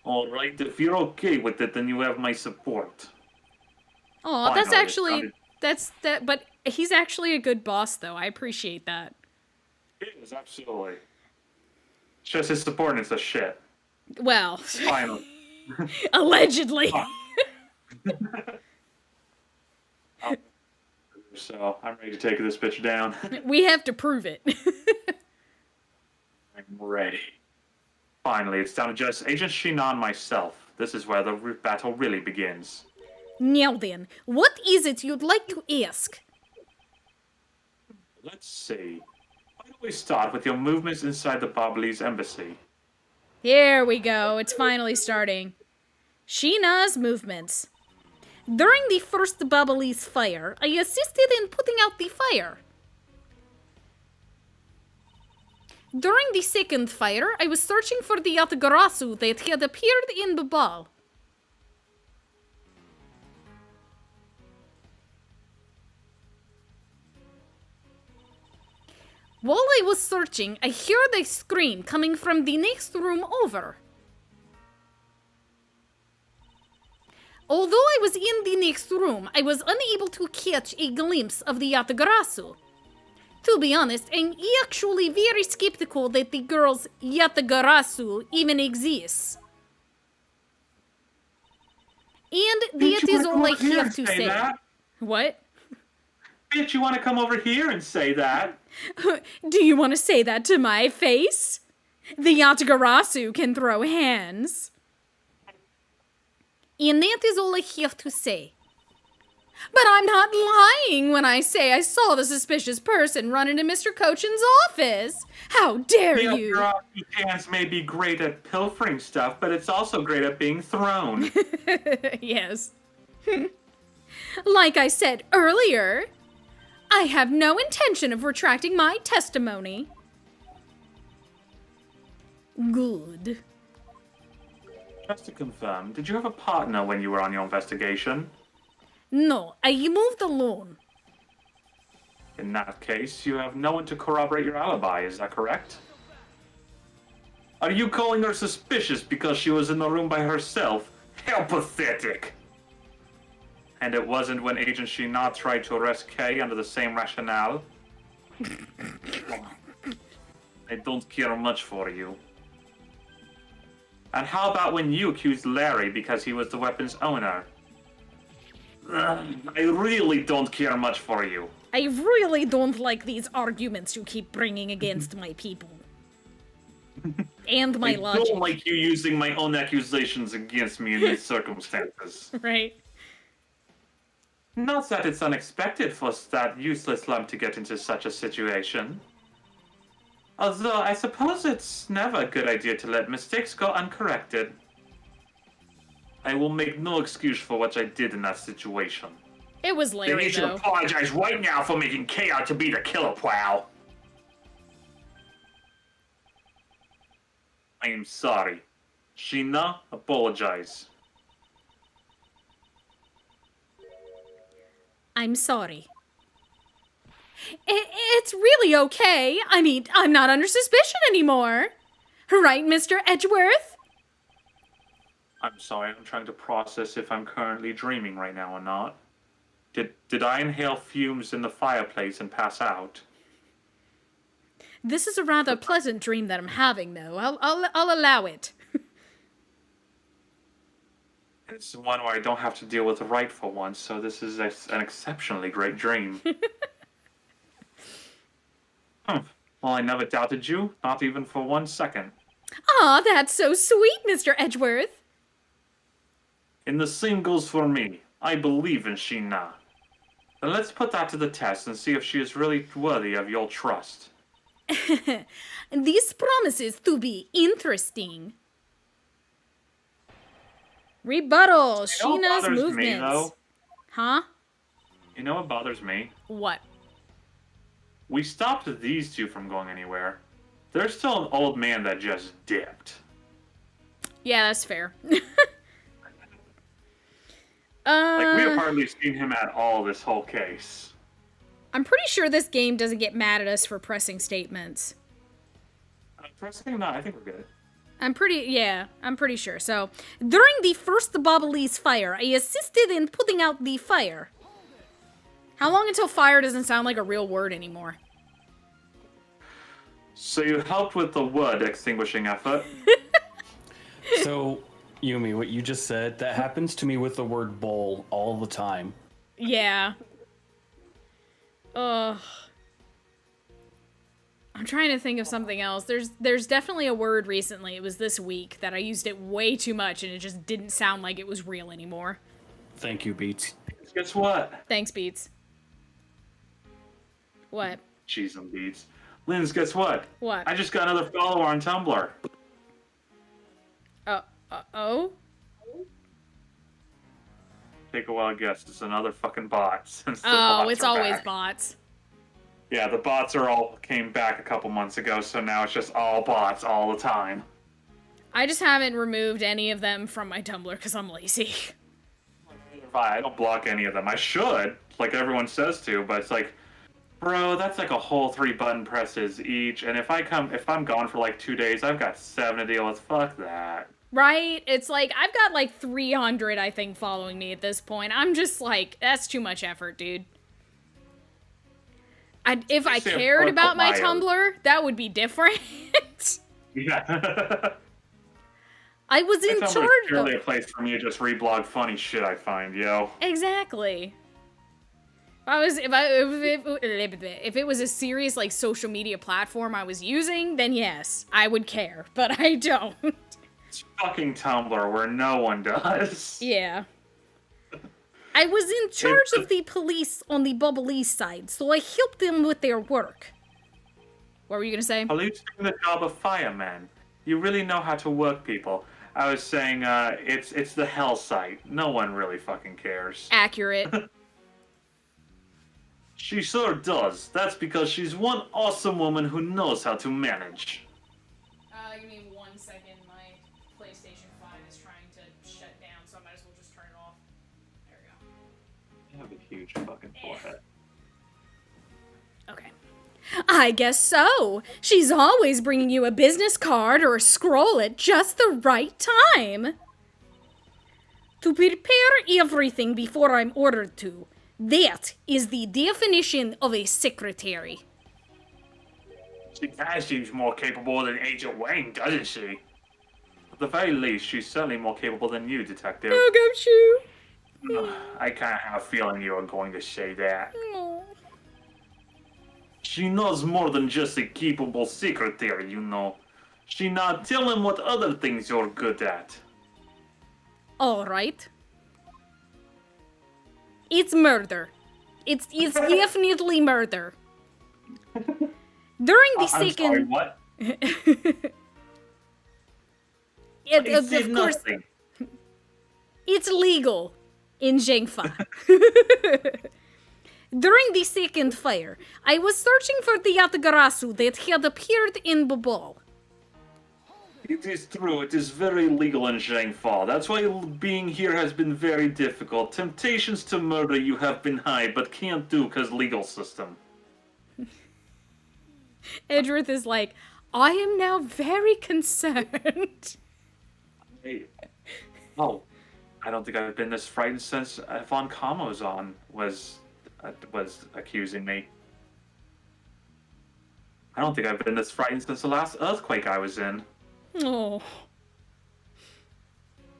Alright, if you're okay with it, then you have my support. Oh, that's Finally, actually... But he's actually a good boss, though. I appreciate that. It is, absolutely. It's just his support is a shit. Well, Finally. allegedly. So, I'm ready to take this bitch down. We have to prove it. I'm ready. Finally, it's down to just Agent Shina and myself. This is where the battle really begins. Now then, what is it you'd like to ask? Let's see. Why don't we start with your movements inside the Bobbly's embassy? Here we go. It's finally starting. Sheena's movements. During the first Bubbly's fire, I assisted in putting out the fire. During the second fire, I was searching for the Yatagarasu that had appeared in the ball. While I was searching, I heard a scream coming from the next room over. Although I was in the next room, I was unable to catch a glimpse of the Yatagarasu. To be honest, I'm actually very skeptical that the girl's Yatagarasu even exists. And that is all I have to say. That? What? Bitch, you want to come over here and say that? Do you want to say that to my face? The Yatagarasu can throw hands. And that is all I have to say. But I'm not lying when I say I saw the suspicious person run into Mr. Cochin's office. How dare you? Yatagarasu hands may be great at pilfering stuff, but it's also great at being thrown. Yes. Like I said earlier, I have no intention of retracting my testimony. Good. Just to confirm, did you have a partner when you were on your investigation? No, I moved alone. In that case, you have no one to corroborate your alibi, is that correct? Are you calling her suspicious because she was in the room by herself? How pathetic! And it wasn't when Agent Shina tried to arrest Kay under the same rationale? I don't care much for you. And how about when you accused Larry because he was the weapon's owner? I really don't care much for you. I really don't like these arguments you keep bringing against my people. And my logic. I don't like you using my own accusations against me in these circumstances. Right. Not that it's unexpected for that useless lump to get into such a situation. Although, I suppose it's never a good idea to let mistakes go uncorrected. I will make no excuse for what I did in that situation. It was They Larry, need to though. apologize right now for making Kay out to be the killer plow. I am sorry. Shina, apologize. I'm sorry. It's really okay. I mean, I'm not under suspicion anymore. Right, Mr. Edgeworth? I'm sorry, I'm trying to process if I'm currently dreaming right now or not. Did I inhale fumes in the fireplace and pass out? This is a rather pleasant dream that I'm having, though. I'll allow it. It's one where I don't have to deal with the right for once, so this is an exceptionally great dream. Well, I never doubted you, not even for 1 second. Aw, that's so sweet, Mr. Edgeworth. And the same goes for me. I believe in Shina. But let's put that to the test and see if she is really worthy of your trust. This promises to be interesting. Rebuttal, You know what Sheena's bothers me, movements. though? Huh? You know what bothers me? What? We stopped these two from going anywhere. There's still an old man that just dipped. Yeah, that's fair. Like, we have hardly seen him at all this whole case. I'm pretty sure this game doesn't get mad at us for pressing statements. First thing, no, I think we're good. I'm pretty sure. So, during the first Bobbly's fire, I assisted in putting out the fire. How long until fire doesn't sound like a real word anymore? So you helped with the wood extinguishing effort? So, Yumi, what you just said, that happens to me with the word bowl all the time. Yeah. Ugh. I'm trying to think of something else. There's definitely a word recently, it was this week, that I used it way too much and it just didn't sound like it was real anymore. Thank you, Beats. Guess what? Thanks, Beats. What? Cheese and beats. Linz, guess what? What? I just got another follower on Tumblr. Oh? Take a wild guess. It's another fucking bot. Since the Oh, bots it's are always back. bots. Yeah, the bots came back a couple months ago, so now it's just all bots all the time. I just haven't removed any of them from my Tumblr because I'm lazy. I don't block any of them. I should, like everyone says to, but it's like, bro, that's like a whole 3 button presses each, and if I'm gone for like 2 days, I've got 7 to deal with. Fuck that. Right? It's like, I've got like 300, I think, following me at this point. I'm just like, that's too much effort, dude. If I cared about my Tumblr, that would be different. Yeah. I was in Tumblr is charge purely of... a place for me to just reblog funny shit I find, yo. Exactly. If it was a serious like social media platform I was using, then yes, I would care, but I don't. It's fucking Tumblr where no one does. Yeah. I was in charge of the police on the Bubble East side, so I helped them with their work. What were you gonna say? Police doing the job of firemen. You really know how to work people. I was saying, it's the hell site. No one really fucking cares. Accurate. She sure does. That's because she's one awesome woman who knows how to manage. Give me 1 second. My PlayStation 5 is trying to shut down, so I might as well just turn it off. There we go. You have a huge fucking forehead. Okay. I guess so. She's always bringing you a business card or a scroll at just the right time. To prepare everything before I'm ordered to. That is the definition of a secretary. She kind of seems more capable than Agent Wayne, doesn't she? At the very least, she's certainly more capable than you, Detective. Oh, go you. I kind of have a feeling you are going to say that. Oh. She knows more than just a capable secretary, you know. She now tell him what other things you're good at. All right. It's murder. It's definitely murder. During the I'm sorry, second... what? Of course, nothing. it's legal in Zhengfa. During the second fire, I was searching for the Yatagarasu that had appeared in Babal. It is true, it is very legal in Zhangfa. That's why being here has been very difficult. Temptations to murder you have been high, but can't do because legal system. Edgeworth is like, I am now very concerned. Hey. Oh, I don't think I've been this frightened since Von Kamozon was accusing me. I don't think I've been this frightened since the last earthquake I was in. Oh.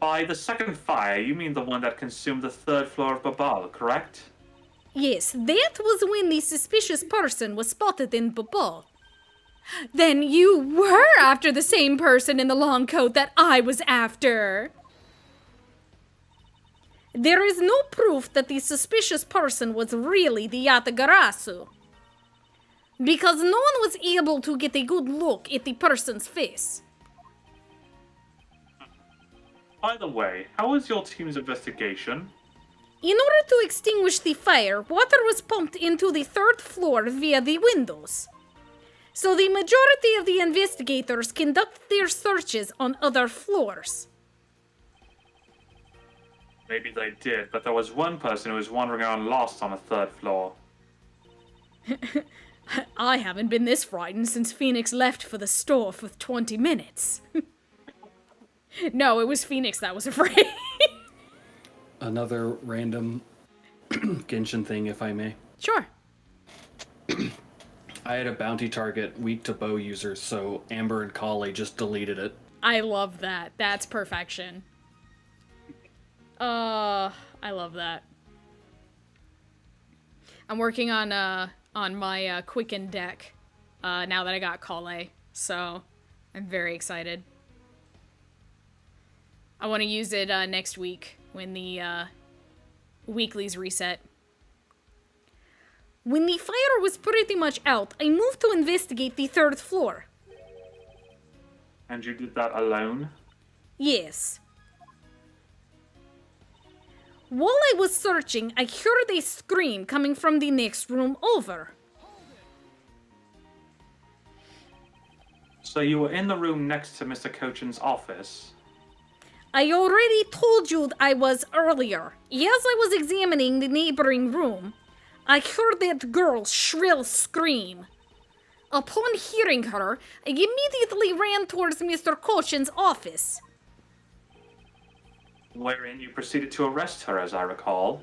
By the second fire, you mean the one that consumed the 3rd floor of Babal, correct? Yes, that was when the suspicious person was spotted in Babal. Then you were after the same person in the long coat that I was after. There is no proof that the suspicious person was really the Yatagarasu. Because no one was able to get a good look at the person's face. By the way, how was your team's investigation? In order to extinguish the fire, water was pumped into the third floor via the windows. So the majority of the investigators conduct their searches on other floors. Maybe they did, but there was one person who was wandering around lost on the third floor. I haven't been this frightened since Phoenix left for the store for 20 minutes. No, it was Phoenix that was afraid. Another random Genshin thing, if I may. Sure. I had a bounty target weak to bow users, so Amber and Kali just deleted it. I love that. That's perfection. I love that. I'm working on my Quicken deck now that I got Kale, so I'm very excited. I want to use it next week when the weeklies reset. When the fire was pretty much out, I moved to investigate the third floor. And you did that alone? Yes. While I was searching, I heard a scream coming from the next room over. So you were in the room next to Mr. Cochin's office? I already told you I was earlier. As I was examining the neighboring room, I heard that girl's shrill scream. Upon hearing her, I immediately ran towards Mr. Cochin's office. Wherein you proceeded to arrest her, as I recall.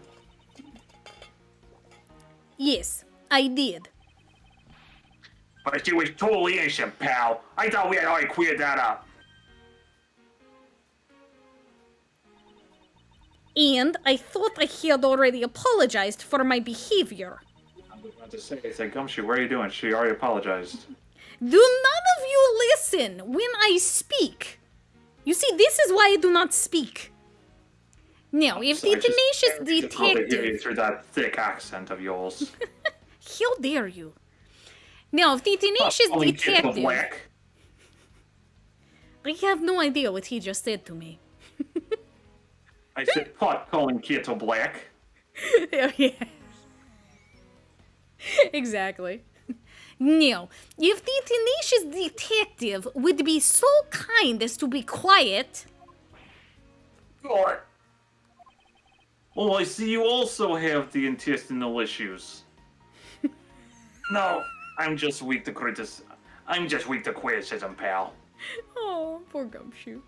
Yes, I did. But you was totally innocent, pal. I thought we had already cleared that up. And I thought I had already apologized for my behavior. I was about to say, Gumshoe, what are you doing? She already apologized. Do none of you listen when I speak? You see, this is why I do not speak. Now, if the tenacious detective... through that thick accent of yours. How dare you? Now, if the tenacious detective... I have no idea what he just said to me. I said pot calling Kettle Black. Oh, yeah. Exactly. Now, if the tenacious detective would be so kind as to be quiet... God. Oh, I see you also have the intestinal issues. No, I'm just weak to criticism. I'm just weak to criticism, pal. Oh, poor Gumshoe.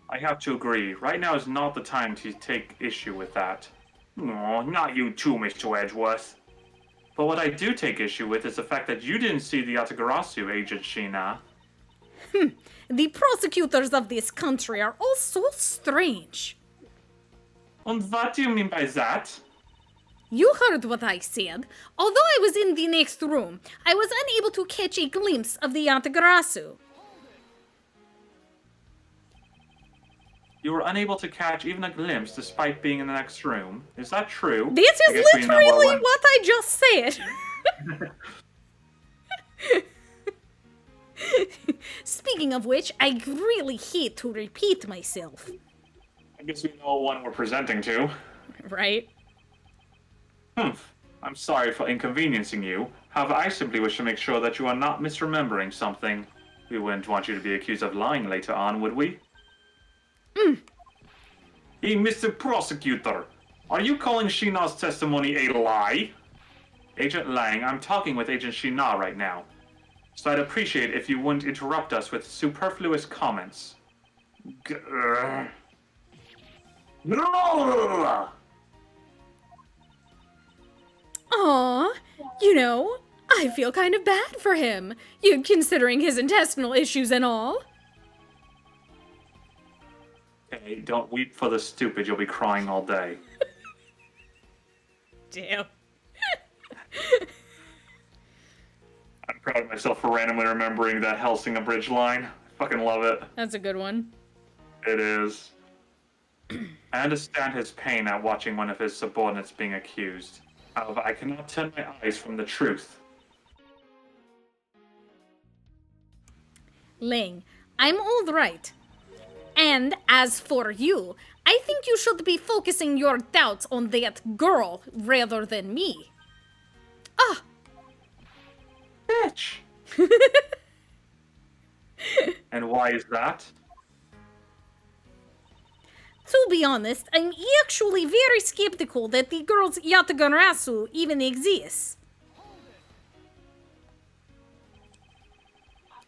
I have to agree. Right now is not the time to take issue with that. Oh, not you too, Mr. Edgeworth. But what I do take issue with is the fact that you didn't see the Yatagarasu, Agent Sheena. The prosecutors of this country are all so strange. And what do you mean by that? You heard what I said. Although I was in the next room, I was unable to catch a glimpse of the Yatagarasu. You were unable to catch even a glimpse despite being in the next room. Is that true? This is literally what I just said. Speaking of which, I really hate to repeat myself. I guess we know what we're presenting to. Right? I'm sorry for inconveniencing you. However, I simply wish to make sure that you are not misremembering something. We wouldn't want you to be accused of lying later on, would we? Hey, Mr. Prosecutor, are you calling Sheena's testimony a lie? Agent Lang, I'm talking with Agent Sheena right now. So I'd appreciate if you wouldn't interrupt us with superfluous comments. Aw, you know, I feel kind of bad for him, considering his intestinal issues and all. Hey, don't weep for the stupid, you'll be crying all day. Damn. I'm proud of myself for randomly remembering that Helsing Bridge line. I fucking love it. That's a good one. It is. I understand his pain at watching one of his subordinates being accused. However, I cannot turn my eyes from the truth. Ling, I'm all right. And as for you, I think you should be focusing your doubts on that girl rather than me. Ah! Bitch! And why is that? To be honest, I'm actually very skeptical that the girl's Yatagarasu even exists.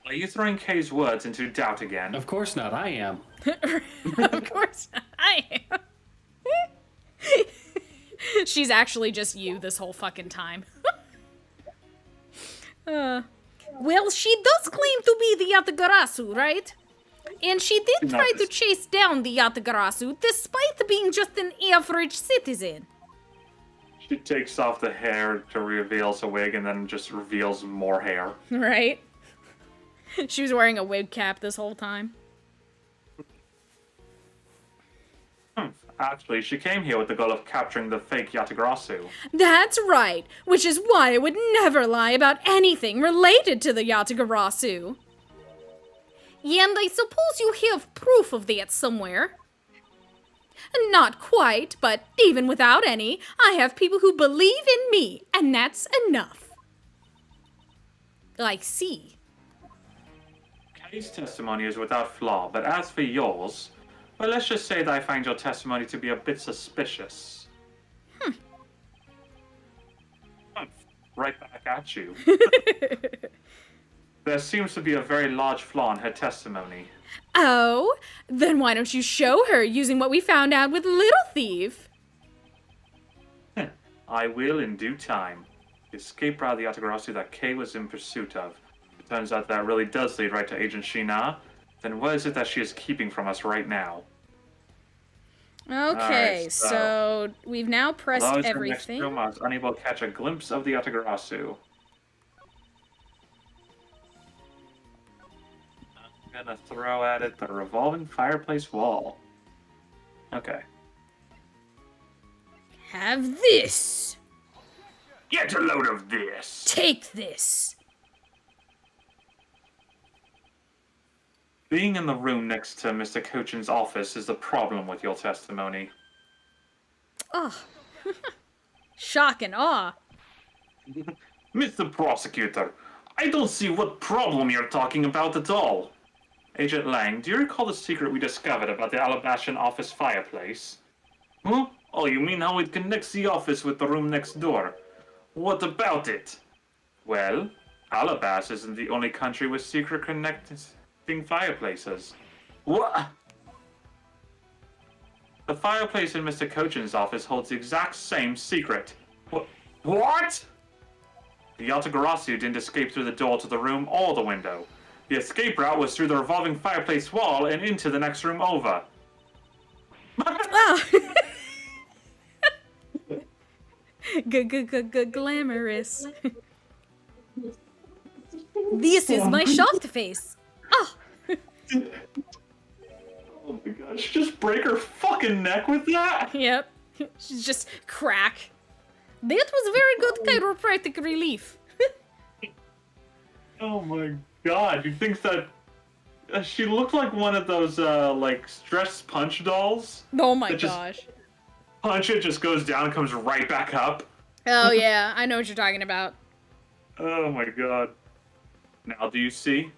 Are you throwing Kay's words into doubt again? Of course not, I am. Of course I am. She's actually just you this whole fucking time. Well, she does claim to be the Yatagarasu, right? And she did try to chase down the Yatagarasu despite being just an average citizen. She takes off the hair to reveal a wig and then just reveals more hair. Right? She was wearing a wig cap this whole time. Actually, she came here with the goal of capturing the fake Yatagarasu. That's right, which is why I would never lie about anything related to the Yatagarasu. And I suppose you have proof of that somewhere. Not quite, but even without any, I have people who believe in me, and that's enough. I see. Kay's testimony is without flaw, but as for yours, well, let's just say that I find your testimony to be a bit suspicious. Right back at you. There seems to be a very large flaw in her testimony. Oh, then why don't you show her using what we found out with Little Thief? I will in due time. The escape route of the Yatagarasu that Kay was in pursuit of. It turns out that really does lead right to Agent Shina. Then what is it that she is keeping from us right now? Okay, Alright, so we've now pressed Although I was in the everything. next room, I was unable to catch a glimpse of the Yatagarasu. I'm gonna throw at it the revolving fireplace wall. Okay. Have this. Get a load of this! Take this. Being in the room next to Mr. Cochin's office is the problem with your testimony. Oh. Shock and awe. Mr. Prosecutor, I don't see what problem you're talking about at all. Agent Lang, do you recall the secret we discovered about the Alabastian office fireplace? Huh? Oh, you mean how it connects the office with the room next door? What about it? Well, Alabas isn't the only country with secret connecting fireplaces. What? The fireplace in Mr. Cochin's office holds the exact same secret. What? The Yatagarasu didn't escape through the door to the room or the window. The escape route was through the revolving fireplace wall and into the next room over. Oh. Glamorous. This is my shocked face. Oh. Oh my gosh, just break her fucking neck with that? Yep. She's just crack. That was very good chiropractic relief. Oh my god, you think that... she looked like one of those, like, stress punch dolls? Oh my That just- gosh. Punch it, just goes down, comes right back up. Oh yeah, I know what you're talking about. Oh my god. Now, do you see?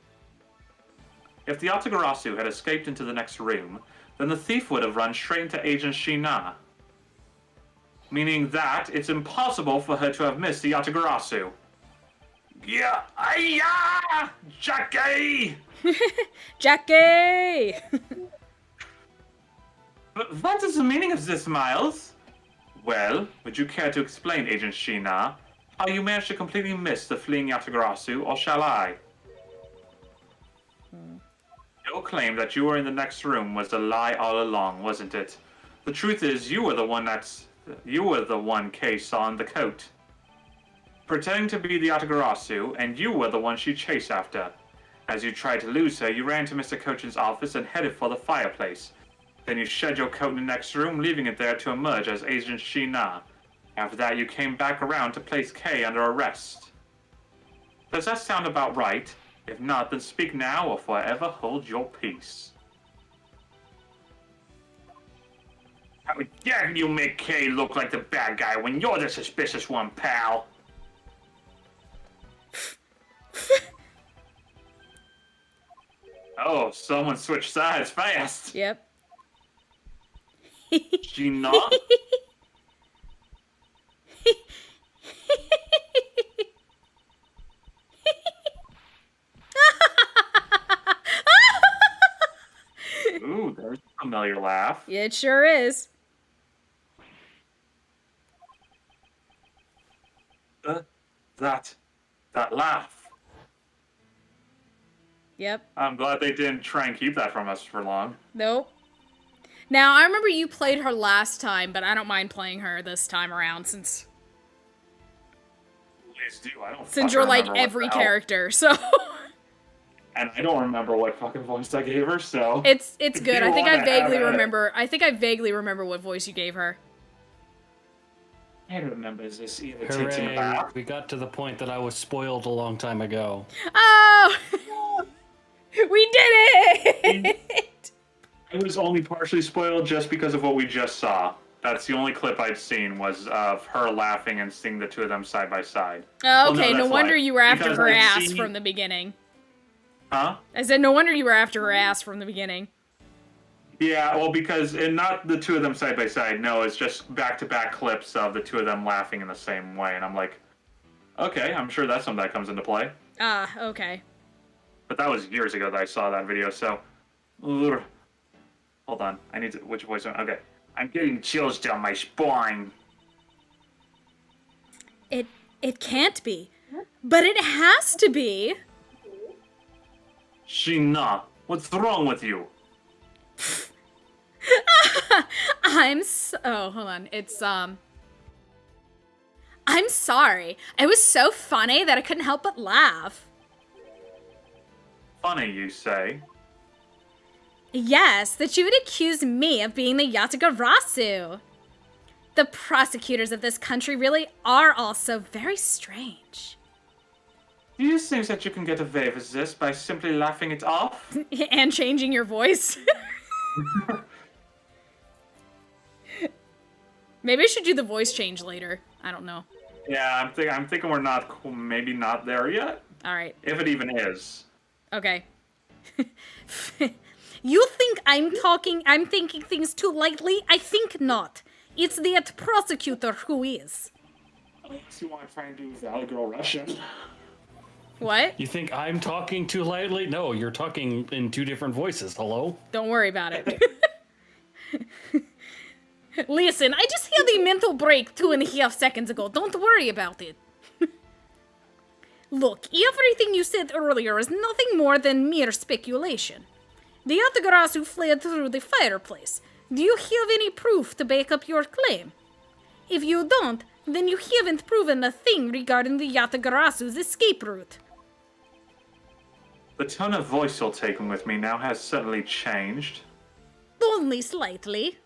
If the Yatagarasu had escaped into the next room, then the thief would have run straight into Agent Shina. Meaning that it's impossible for her to have missed the Yatagarasu. Yeah, yeah, Jackie! Jackie! But what is the meaning of this, Miles? Well, would you care to explain, Agent Shina, how you managed to completely miss the fleeing Yatagarasu, or shall I? Your claim that you were in the next room was a lie all along, wasn't it? The truth is, you were the one Kay saw in the coat. Pretending to be the Yatagarasu, and you were the one she chased after. As you tried to lose her, you ran to Mr. Cochin's office and headed for the fireplace. Then you shed your coat in the next room, leaving it there to emerge as Agent Shina. After that, you came back around to place Kay under arrest. Does that sound about right? If not, then speak now or forever hold your peace. How dare you make Kay look like the bad guy when you're the suspicious one, pal? Oh, someone switched sides fast. Yep. She not? Ooh, there's a familiar laugh. It sure is. That laugh. Yep. I'm glad they didn't try and keep that from us for long. Nope. Now, I remember you played her last time, but I don't mind playing her this time around since Please do. I don't. since fucking you're like remember what every the hell- character, so And I don't remember what fucking voice I gave her, so it's If good. you I think I wanna vaguely have it. remember. I think I vaguely remember what voice you gave her. I remember this either takes in the Hooray! back. We got to the point that I was spoiled a long time ago. Oh, we did it! I was only partially spoiled just because of what we just saw. That's the only clip I'd seen was of her laughing and seeing the two of them side by side. Oh, Well, no, okay, no that's wonder why. you were after Because her I'd ass seen- from the beginning. Huh? I said, no wonder you were after her ass from the beginning. Yeah, well, because and not the two of them side by side. No, it's just back-to-back clips of the two of them laughing in the same way, and I'm like, okay, I'm sure that's something that comes into play. Ah, okay. But that was years ago that I saw that video, so. Ugh. Hold on, I need to. Which voice? Okay, I'm getting chills down my spine. It can't be. But it has to be. Sheena, what's wrong with you? Oh, hold on. It's, I'm sorry. It was so funny that I couldn't help but laugh. Funny, you say? Yes, that you would accuse me of being the Yatagarasu. The prosecutors of this country really are also very strange. Do you think that you can get away with this by simply laughing it off? And changing your voice. Maybe I should do the voice change later. I don't know. Yeah, I'm thinking we're maybe not there yet. All right. If it even is. Okay. You think I'm thinking things too lightly? I think not. It's the prosecutor who is. So you want to try and do Valley Girl Russian? What? You think I'm talking too lightly? No, you're talking in two different voices. Hello? Don't worry about it. Listen, I just had a mental break 2.5 seconds ago. Don't worry about it. Look, everything you said earlier is nothing more than mere speculation. The Yatagarasu fled through the fireplace. Do you have any proof to back up your claim? If you don't, then you haven't proven a thing regarding the Yatagarasu's escape route. The tone of voice you're taking with me now has suddenly changed. Only slightly.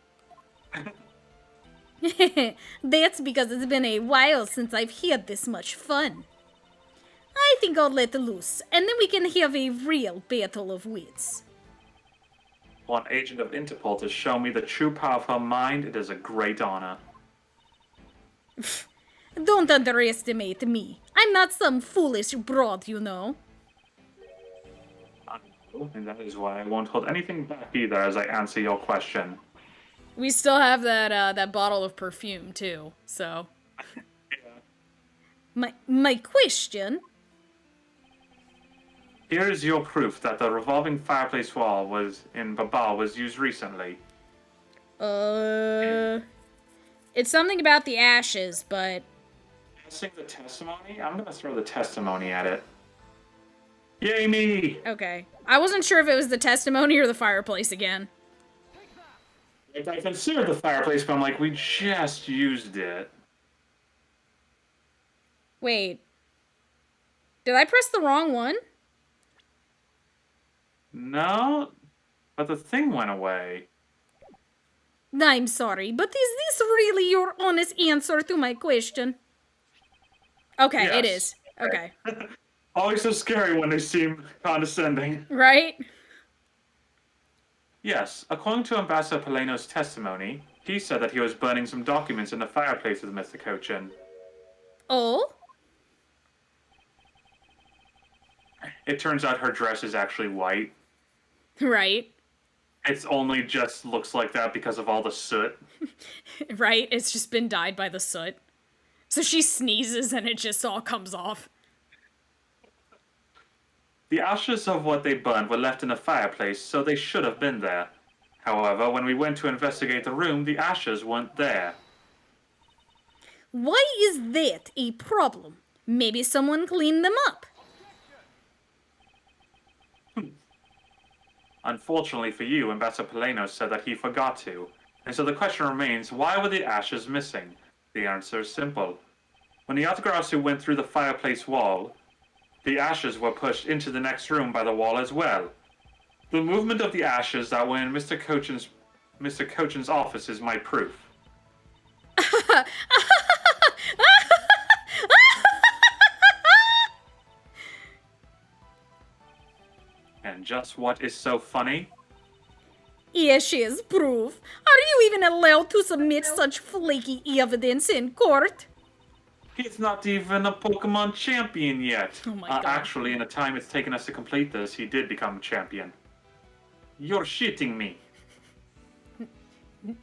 That's because it's been a while since I've had this much fun. I think I'll let loose, and then we can have a real battle of wits. For an agent of Interpol to show me the true power of her mind, it is a great honor. Don't underestimate me. I'm not some foolish broad, you know. And that is why I won't hold anything back either as I answer your question. We still have that bottle of perfume too. So my question. Here is your proof that the revolving fireplace wall in Baba was used recently. It's something about the ashes, but Guessing the testimony? I'm gonna throw the testimony at it. Yay me! okay. I wasn't sure if it was the testimony or the fireplace again. Like, I considered the fireplace, but I'm like, we just used it. Wait. Did I press the wrong one? No, but the thing went away. I'm sorry, but is this really your honest answer to my question? Okay, it Yes. is. Okay. Always so scary when they seem condescending. Right? Yes, according to Ambassador Paleno's testimony, He said that he was burning some documents in the fireplace with Mr. Cochin. Oh? It turns out her dress is actually white. Right. It's only just looks like that because of all the soot. Right? It's just been dyed by the soot. So she sneezes and it just all comes off. The ashes of what they burned were left in the fireplace, so they should have been there. However, when we went to investigate the room, the ashes weren't there. Why is that a problem? Maybe someone cleaned them up. Unfortunately for you, Ambassador Polano said that he forgot to. And so the question remains, why were the ashes missing? The answer is simple. When the Yatagarasu went through the fireplace wall, the ashes were pushed into the next room by the wall as well. The movement of the ashes that were in Mr. Cochin's office is my proof. And just what is so funny? Ashes proof. Are you even allowed to submit such flaky evidence in court? He's not even a Pokemon champion yet. Oh my God. Actually, in the time it's taken us to complete this, he did become a champion. You're shitting me.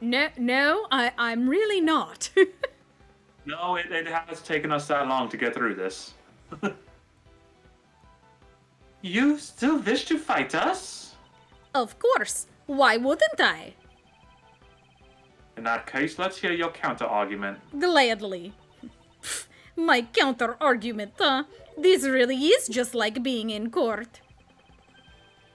No, I'm really not. No, it has taken us that long to get through this. You still wish to fight us? Of course. Why wouldn't I? In that case, let's hear your counter-argument. Gladly. My counter-argument, huh? This really is just like being in court.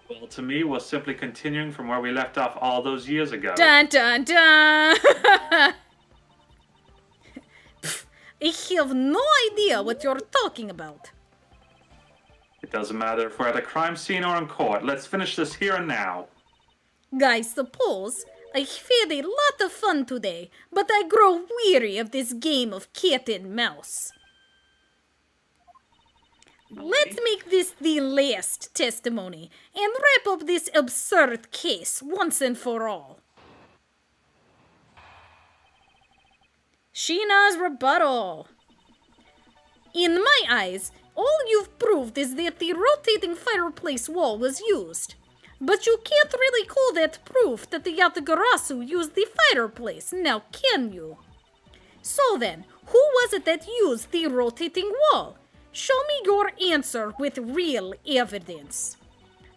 Well, to me, we're simply continuing from where we left off all those years ago. Dun dun dun! I have no idea what you're talking about. It doesn't matter if we're at a crime scene or in court. Let's finish this here and now. I suppose I've had a lot of fun today, but I grow weary of this game of cat and mouse. Let's make this the last testimony and wrap up this absurd case once and for all. Sheena's rebuttal. In my eyes, all you've proved is that the rotating fireplace wall was used. But you can't really call that proof that the Yatagarasu used the fireplace, now can you? So then, who was it that used the rotating wall? Show me your answer with real evidence.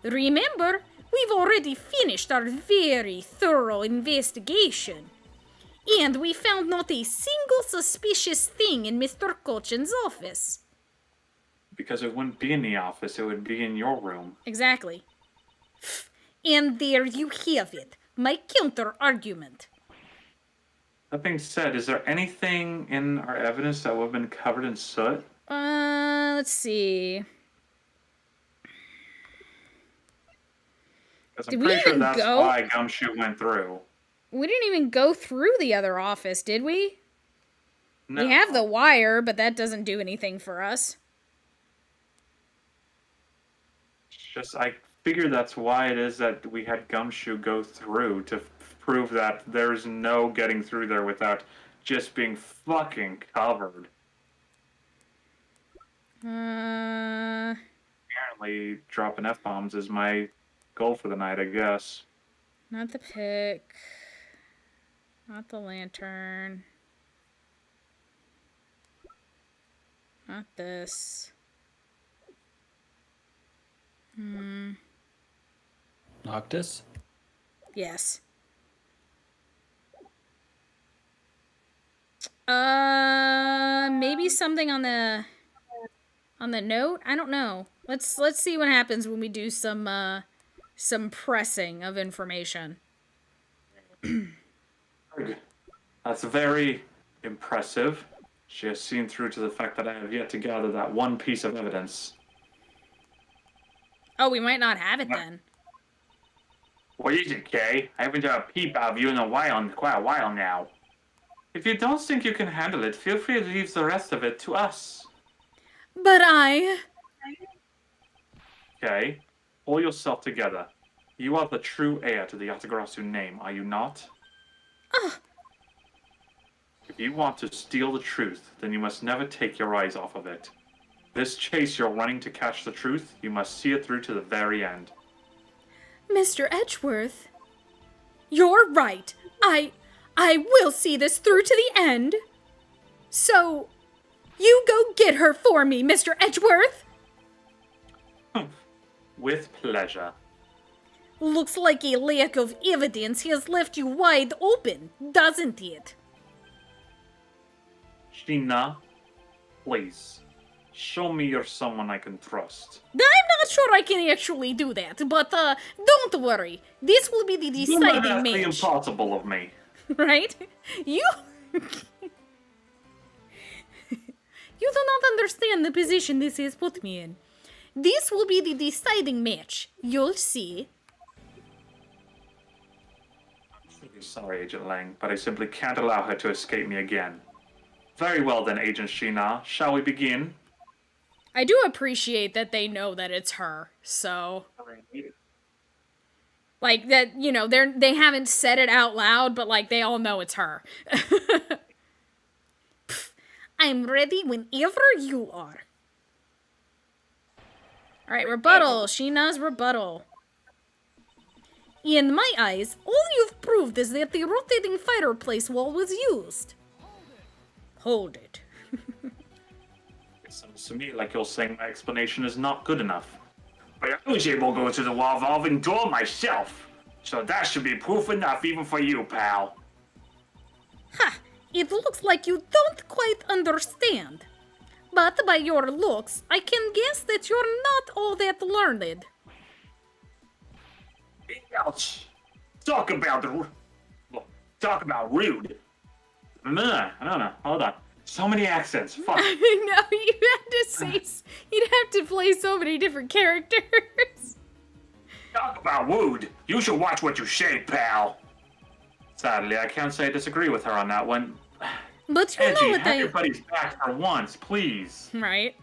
Remember, we've already finished our very thorough investigation. And we found not a single suspicious thing in Mr. Cochin's office. Because it wouldn't be in the office, it would be in your room. Exactly. And there you have it, my counter-argument. That being said, is there anything in our evidence that would have been covered in soot? Let's see. Because Did I'm we pretty sure even that's go? why Gumshoe went through. We didn't even go through the other office, did we? No. We have the wire, but that doesn't do anything for us. Just, I figure that's why it is that we had Gumshoe go through to prove that there's no getting through there without just being fucking covered. Apparently, dropping F-bombs is my goal for the night, I guess. Not the pick. Not the lantern. Not this. Noctis? Yes. Maybe something on the note? I don't know. Let's see what happens when we do some pressing of information. That's very impressive. She has seen through to the fact that I have yet to gather that one piece of evidence. Oh, we might not have it then. What is it, Kay? I haven't had a peep out of you in quite a while now. If you don't think you can handle it, feel free to leave the rest of it to us. But I... Kay, pull yourself together. You are the true heir to the Yatagarasu name, are you not? you want to steal the truth, then you must never take your eyes off of it. This chase you're running to catch the truth, you must see it through to the very end. Mr. Edgeworth, you're right. I will see this through to the end. So, you go get her for me, Mr. Edgeworth. With pleasure. Looks like a lack of evidence has left you wide open, doesn't it? Sheena, please, show me you're someone I can trust. I'm not sure I can actually do that, but don't worry. This will be the Do not deciding ask the match. impossible of me. Right? You... You do not understand the position this has put me in. This will be the deciding match. You'll see. Sorry, Agent Lang, but I simply can't allow her to escape me again. Very well then, Agent Sheena. Shall we begin? I do appreciate that they know that it's her, so... Like, that, you know, they haven't said it out loud, but, like, they all know it's her. Pff, I'm ready whenever you are. Alright, rebuttal. Sheena's rebuttal. In my eyes, all you've proved is that the rotating fireplace wall was used. Hold it. It sounds to me like you're saying my explanation is not good enough. But I was able to go to the wall-revolving door myself. So that should be proof enough even for you, pal. Ha! It looks like you don't quite understand. But by your looks, I can guess that you're not all that learned. Ouch. Talk about rude. I don't know. Hold on. So many accents. Fuck. I know, you had to say... You'd have to play so many different characters. Talk about rude. You should watch what you say, pal. Sadly, I can't say I disagree with her on that one. But you Edgy, know what have I... your buddies back for once, please. Right?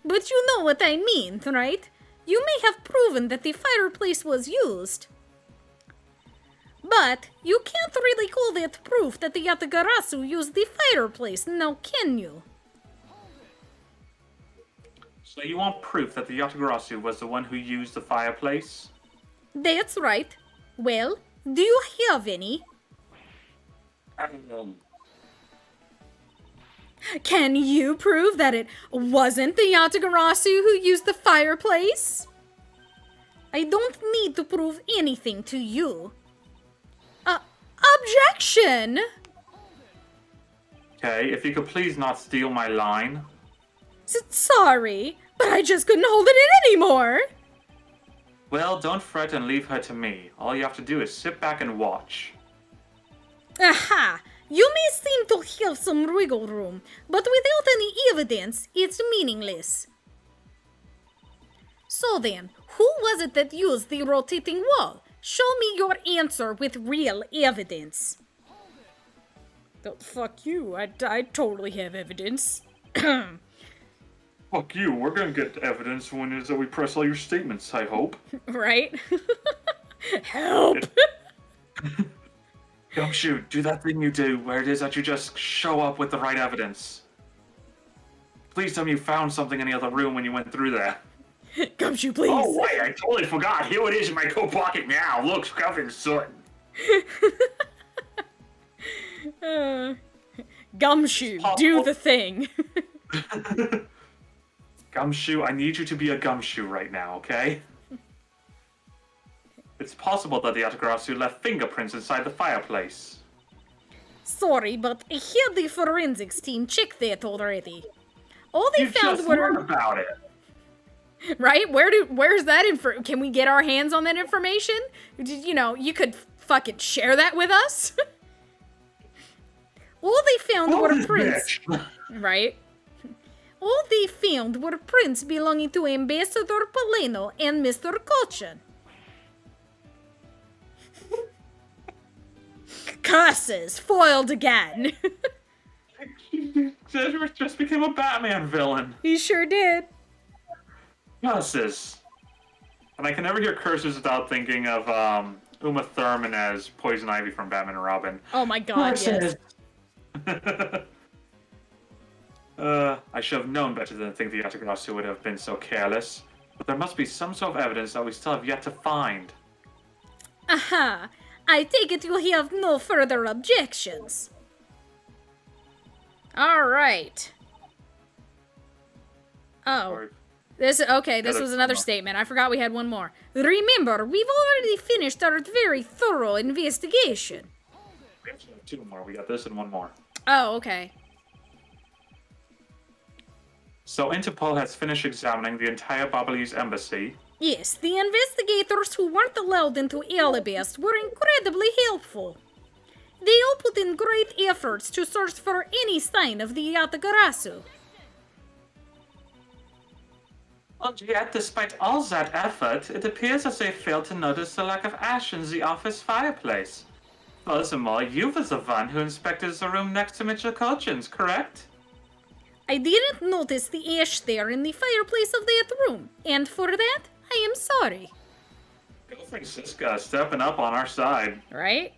But you know what I mean, right? You may have proven that the fireplace was used. But you can't really call that proof that the Yatagarasu used the fireplace, now can you? So you want proof that the Yatagarasu was the one who used the fireplace? That's right. Well, do you have any? Can you prove that it wasn't the Yatagarasu who used the fireplace? I don't need to prove anything to you. Objection! Okay, if you could please not steal my line. Sorry, but I just couldn't hold it in anymore. Well, don't fret and leave her to me. All you have to do is sit back and watch. Aha! You may seem to have some wiggle room, but without any evidence, it's meaningless. So then, who was it that used the rotating wall? Show me your answer with real evidence. Oh, fuck you, I totally have evidence. Fuck you, we're gonna get evidence when it is that we press all your statements, I hope. Right? Help! Gumshoe, do that thing you do, where it is that you just show up with the right evidence. Please tell me you found something in the other room when you went through there. Gumshoe, please! Oh, wait, I totally forgot. Here it is in my coat pocket now. Look, covered in soot. Gumshoe, do the thing. Gumshoe, I need you to be a gumshoe right now, okay? It's possible that the Yatagarasu left fingerprints inside the fireplace. Sorry, but I had the forensics team check that already. All they You found just were... learned about it. Right? Where's that info? Can we get our hands on that information? You know, you could fucking share that with us. All they found were prints. Right? All they found were prints belonging to Ambassador Poleno and Mr. Colchin. Curses! Foiled again! Edgeworth just became a Batman villain. He sure did. Curses. And I can never hear curses without thinking of Uma Thurman as Poison Ivy from Batman and Robin. Oh my god, yes. I should have known better than to think the Yatagarasu would have been so careless. But there must be some sort of evidence that we still have yet to find. Aha! I take it you have no further objections. Alright. Oh. Or- This was another more. statement. I forgot we had one more. Remember, we've already finished our very thorough investigation. We actually have two more. We got this and one more. Oh, okay. So Interpol has finished examining the entire Babalese embassy. Yes, the investigators who weren't allowed into Alabast were incredibly helpful. They all put in great efforts to search for any sign of the Yatagarasu. And yet, despite all that effort, it appears as they failed to notice the lack of ash in the office fireplace. Furthermore, you were the one who inspected the room next to Mitchell Colchin's, correct? I didn't notice the ash there in the fireplace of that room, and for that, I am sorry. Go Francisca, stepping up on our side. Right?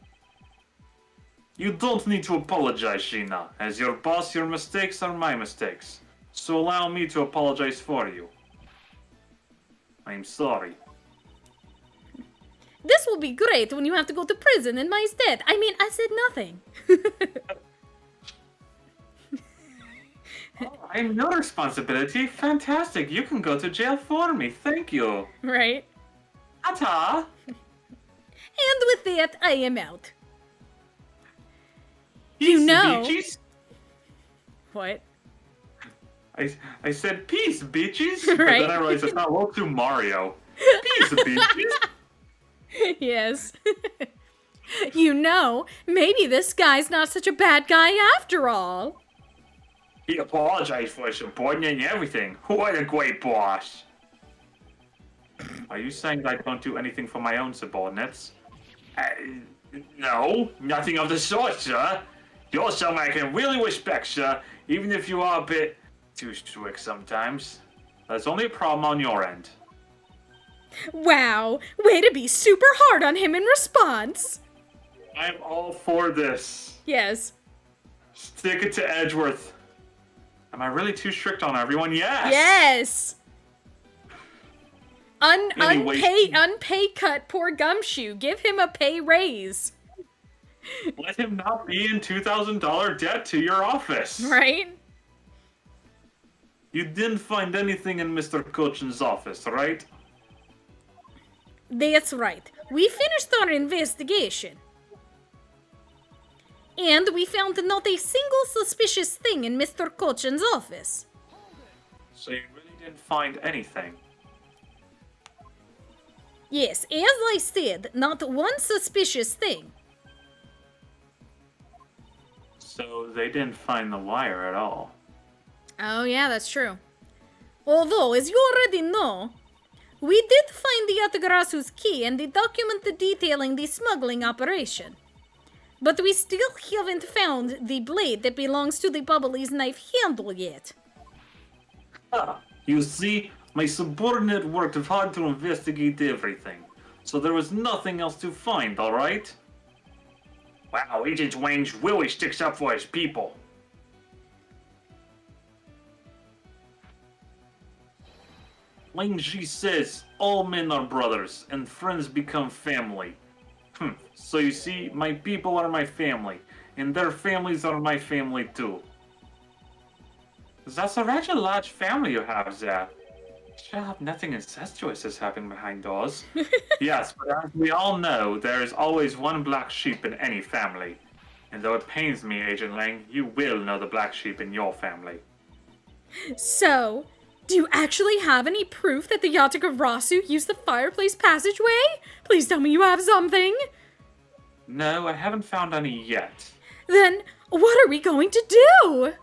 You don't need to apologize, Sheena. As your boss, your mistakes are my mistakes. So allow me to apologize for you. I'm sorry. This will be great when you have to go to prison in my stead. I mean, I said nothing. I'm no responsibility. Fantastic. You can go to jail for me. Thank you. Right? Ta-ta. And with that, I am out. Peace, know- bitches. What? I said peace, bitches. But Right. then I realized it's not well to Mario. Peace, bitches. Yes. You know, maybe this guy's not such a bad guy after all. He apologized for his subordinate and everything. What a great boss. Are you saying that I don't do anything for my own subordinates? No, nothing of the sort, sir. You're someone I can really respect, sir, even if you are a bit too strict sometimes. That's only a problem on your end. Wow, way to be super hard on him in response. I'm all for this. Yes. Stick it to Edgeworth. Am I really too strict on everyone? Yes! Yes. Anyway. Unpay cut poor Gumshoe. Give him a pay raise. Let him not be in $2,000 debt to your office. Right? You didn't find anything in Mr. Cochin's office, right? That's right. We finished our investigation. And we found not a single suspicious thing in Mr. Cochin's office. So you really didn't find anything? Yes, as I said, not one suspicious thing. So they didn't find the wire at all. Oh yeah, that's true. Although, as you already know, we did find the Yatagarasu's key and the document detailing the smuggling operation. But we still haven't found the blade that belongs to the Bubbly's knife handle yet. Ah, you see, my subordinate worked hard to investigate everything. So there was nothing else to find, alright? Wow, Agent Wang really sticks up for his people. Wang Ji says all men are brothers and friends become family. So you see, my people are my family, and their families are my family too. That's a rather large family you have there. Sure hope nothing incestuous is happening behind doors. Yes, but as we all know, there is always one black sheep in any family. And though it pains me, Agent Lang, you will know the black sheep in your family. So, do you actually have any proof that the Yatagarasu used the fireplace passageway? Please tell me you have something. No, I haven't found any yet. Then, what are we going to do?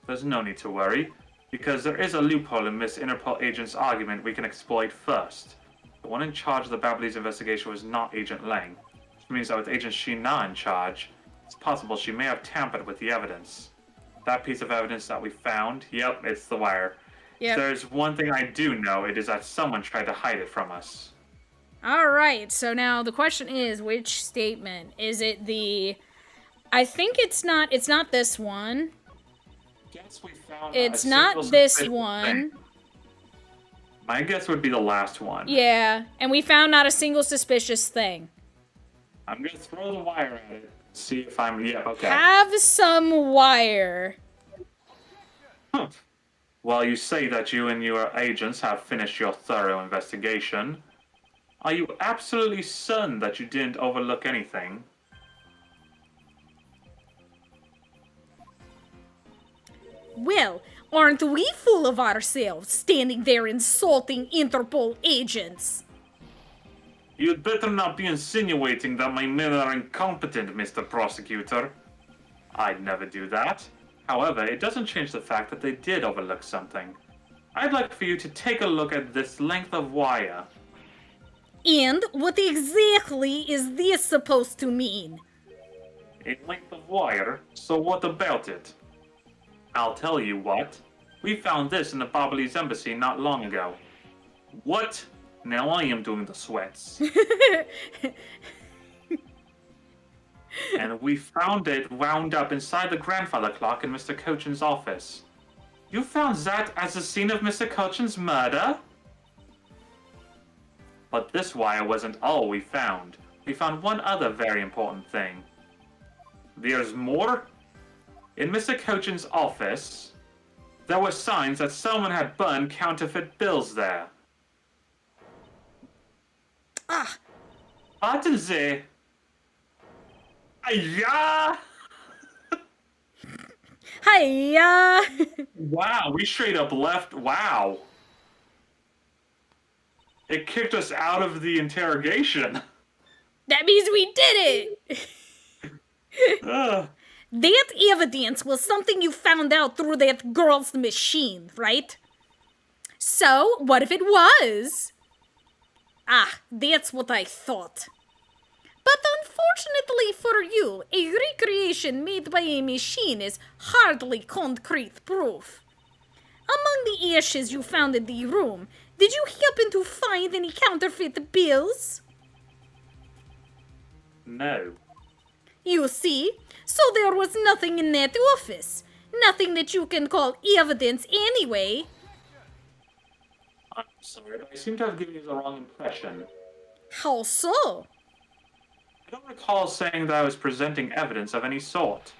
There's no need to worry, because there is a loophole in Miss Interpol agent's argument we can exploit first. The one in charge of the Babalese investigation was not Agent Lang, which means that with Agent Shina in charge, it's possible she may have tampered with the evidence. That piece of evidence that we found, yep, it's the wire. Yep. If there's one thing I do know, it is that someone tried to hide it from us. Alright, so now the question is, which statement? Is it the I think it's not this one. Guess we found It's a not single this suspicious one. thing. My guess would be the last one. Yeah, and we found not a single suspicious thing. I'm gonna throw the wire at it. See if I'm. Yeah, okay. Have some wire. Huh. Well, you say that you and your agents have finished your thorough investigation. Are you absolutely certain that you didn't overlook anything? Well, aren't we full of ourselves, standing there insulting Interpol agents? You'd better not be insinuating that my men are incompetent, Mr. Prosecutor. I'd never do that. However, it doesn't change the fact that they did overlook something. I'd like for you to take a look at this length of wire. And what exactly is this supposed to mean? A length of wire? So what about it? I'll tell you what. We found this in the Babalese embassy not long ago. What? Now I am doing the sweats. And we found it wound up inside the grandfather clock in Mr. Cochin's office. You found that as the scene of Mr. Cochin's murder? But this wire wasn't all we found. We found one other very important thing. There's more? In Mr. Cochin's office, there were signs that someone had burned counterfeit bills there. Ah, Warten Sie! Yeah! hiya! Wow, we straight up left. Wow. It kicked us out of the interrogation. That means we did it! Ugh. That evidence was something you found out through that girl's machine, right? So, what if it was? Ah, that's what I thought. But unfortunately for you, a recreation made by a machine is hardly concrete proof. Among the ashes you found in the room, did you happen to find any counterfeit bills? No. You see, so there was nothing in that office. Nothing that you can call evidence anyway. I'm sorry, but I seem to have given you the wrong impression. How so? I don't recall saying that I was presenting evidence of any sort.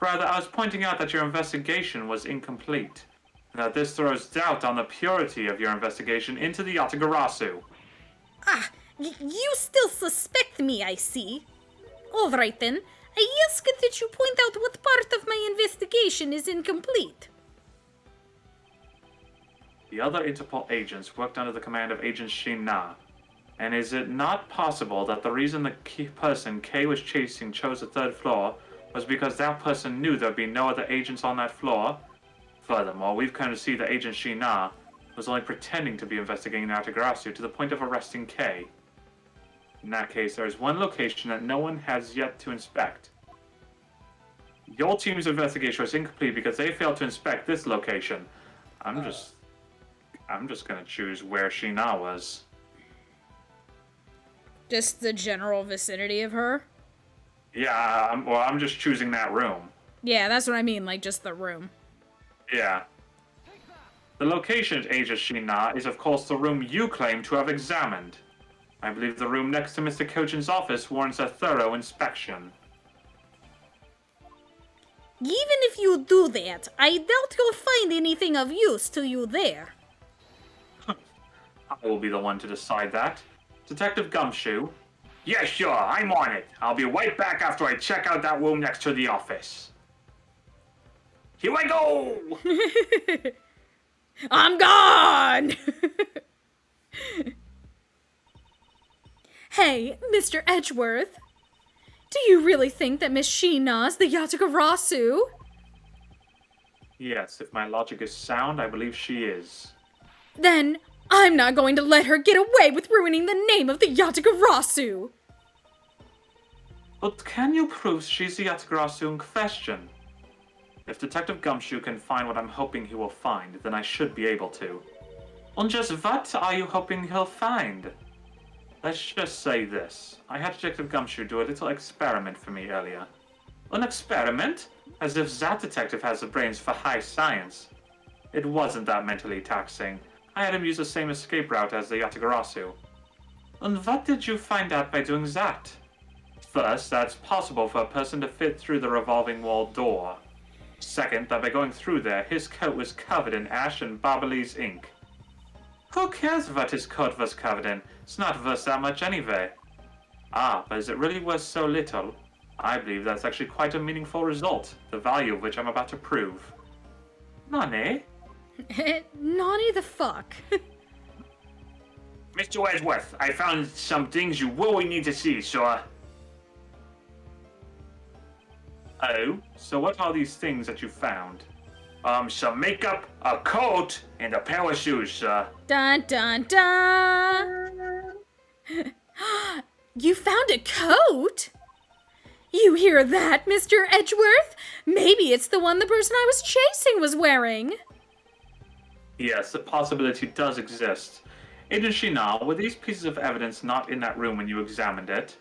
Rather, I was pointing out that your investigation was incomplete, and that this throws doubt on the purity of your investigation into the Yatagarasu. Ah, you still suspect me, I see. All right then, I ask that you point out what part of my investigation is incomplete. The other Interpol agents worked under the command of Agent Shin Na. And is it not possible that the reason the person Kay was chasing chose the third floor was because that person knew there'd be no other agents on that floor? Furthermore, we've come to see that Agent Shin Na was only pretending to be investigating Yatagarasu to the point of arresting Kay. In that case, there is one location that no one has yet to inspect. Your team's investigation was incomplete because they failed to inspect this location. I'm just gonna choose where Shina was. Just the general vicinity of her? Yeah, I'm just choosing that room. Yeah, that's what I mean, like just the room. Yeah. The location at Agent Shina is of course the room you claim to have examined. I believe the room next to Mr. Cochin's office warrants a thorough inspection. Even if you do that, I doubt you'll find anything of use to you there. I will be the one to decide that. Detective Gumshoe? Yeah, sure, I'm on it. I'll be right back after I check out that room next to the office. Here I go! I'm gone! Hey, Mr. Edgeworth. Do you really think that Miss Sheena's the Yatagarasu? Yes, if my logic is sound, I believe she is. Then I'm not going to let her get away with ruining the name of the Yatagarasu. But can you prove she's the Yatagarasu in question? If Detective Gumshoe can find what I'm hoping he will find, then I should be able to. And just what are you hoping he'll find? Let's just say this. I had Detective Gumshoe do a little experiment for me earlier. An experiment? As if that detective has the brains for high science. It wasn't that mentally taxing. I had him use the same escape route as the Yatagarasu. And what did you find out by doing that? First, that it's possible for a person to fit through the revolving wall door. Second, that by going through there, his coat was covered in ash and Babalese ink. Who cares what his coat was covered in? It's not worth that much anyway. Ah, but is it really worth so little? I believe that's actually quite a meaningful result, the value of which I'm about to prove. Nani? Nani the fuck? Mr. Edgeworth, I found some things you really need to see, sir. Oh, so what are these things that you found? Some makeup, a coat, and a pair of shoes, sir. Dun dun dun! You found a coat? You hear that, Mr. Edgeworth? Maybe it's the one the person I was chasing was wearing. Yes, the possibility does exist. Agent Shinal, were these pieces of evidence not in that room when you examined it?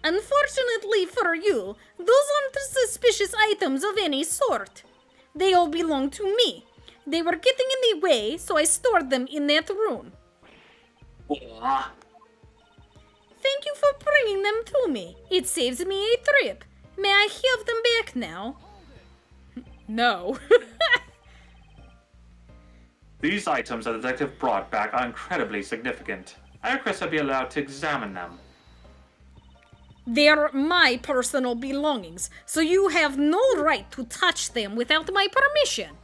Unfortunately for you, those aren't suspicious items of any sort. They all belong to me. They were getting in the way, so I stored them in that room. Ah. Thank you for bringing them to me. It saves me a trip. May I have them back now? No. These items that the detective brought back are incredibly significant. I request I be allowed to examine them. They're my personal belongings, so you have no right to touch them without my permission.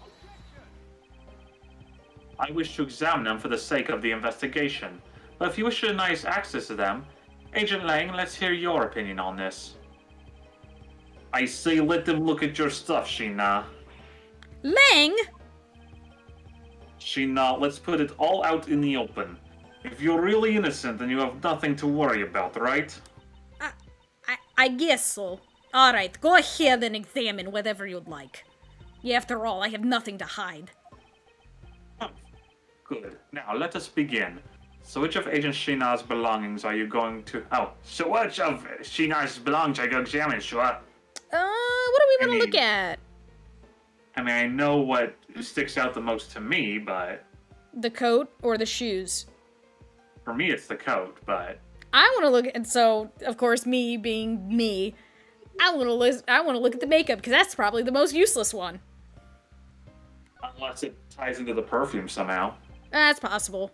I wish to examine them for the sake of the investigation, but if you wish to deny us access to them, Agent Lang, let's hear your opinion on this. I say let them look at your stuff, Sheena. Lang? Sheena, let's put it all out in the open. If you're really innocent, then you have nothing to worry about, right? I guess so. Alright, go ahead and examine whatever you'd like. After all, I have nothing to hide. Good. Now, let us begin. So which of Agent Sheena's belongings are you going to... Oh, so which of Sheena's belongings are you going to examine, sure? What do we want to look at? I mean, I know what sticks out the most to me, but... The coat or the shoes? For me, it's the coat, but... I want to look at, so, of course, me being me, I want to look at the makeup, because that's probably the most useless one. Unless it ties into the perfume somehow. That's possible.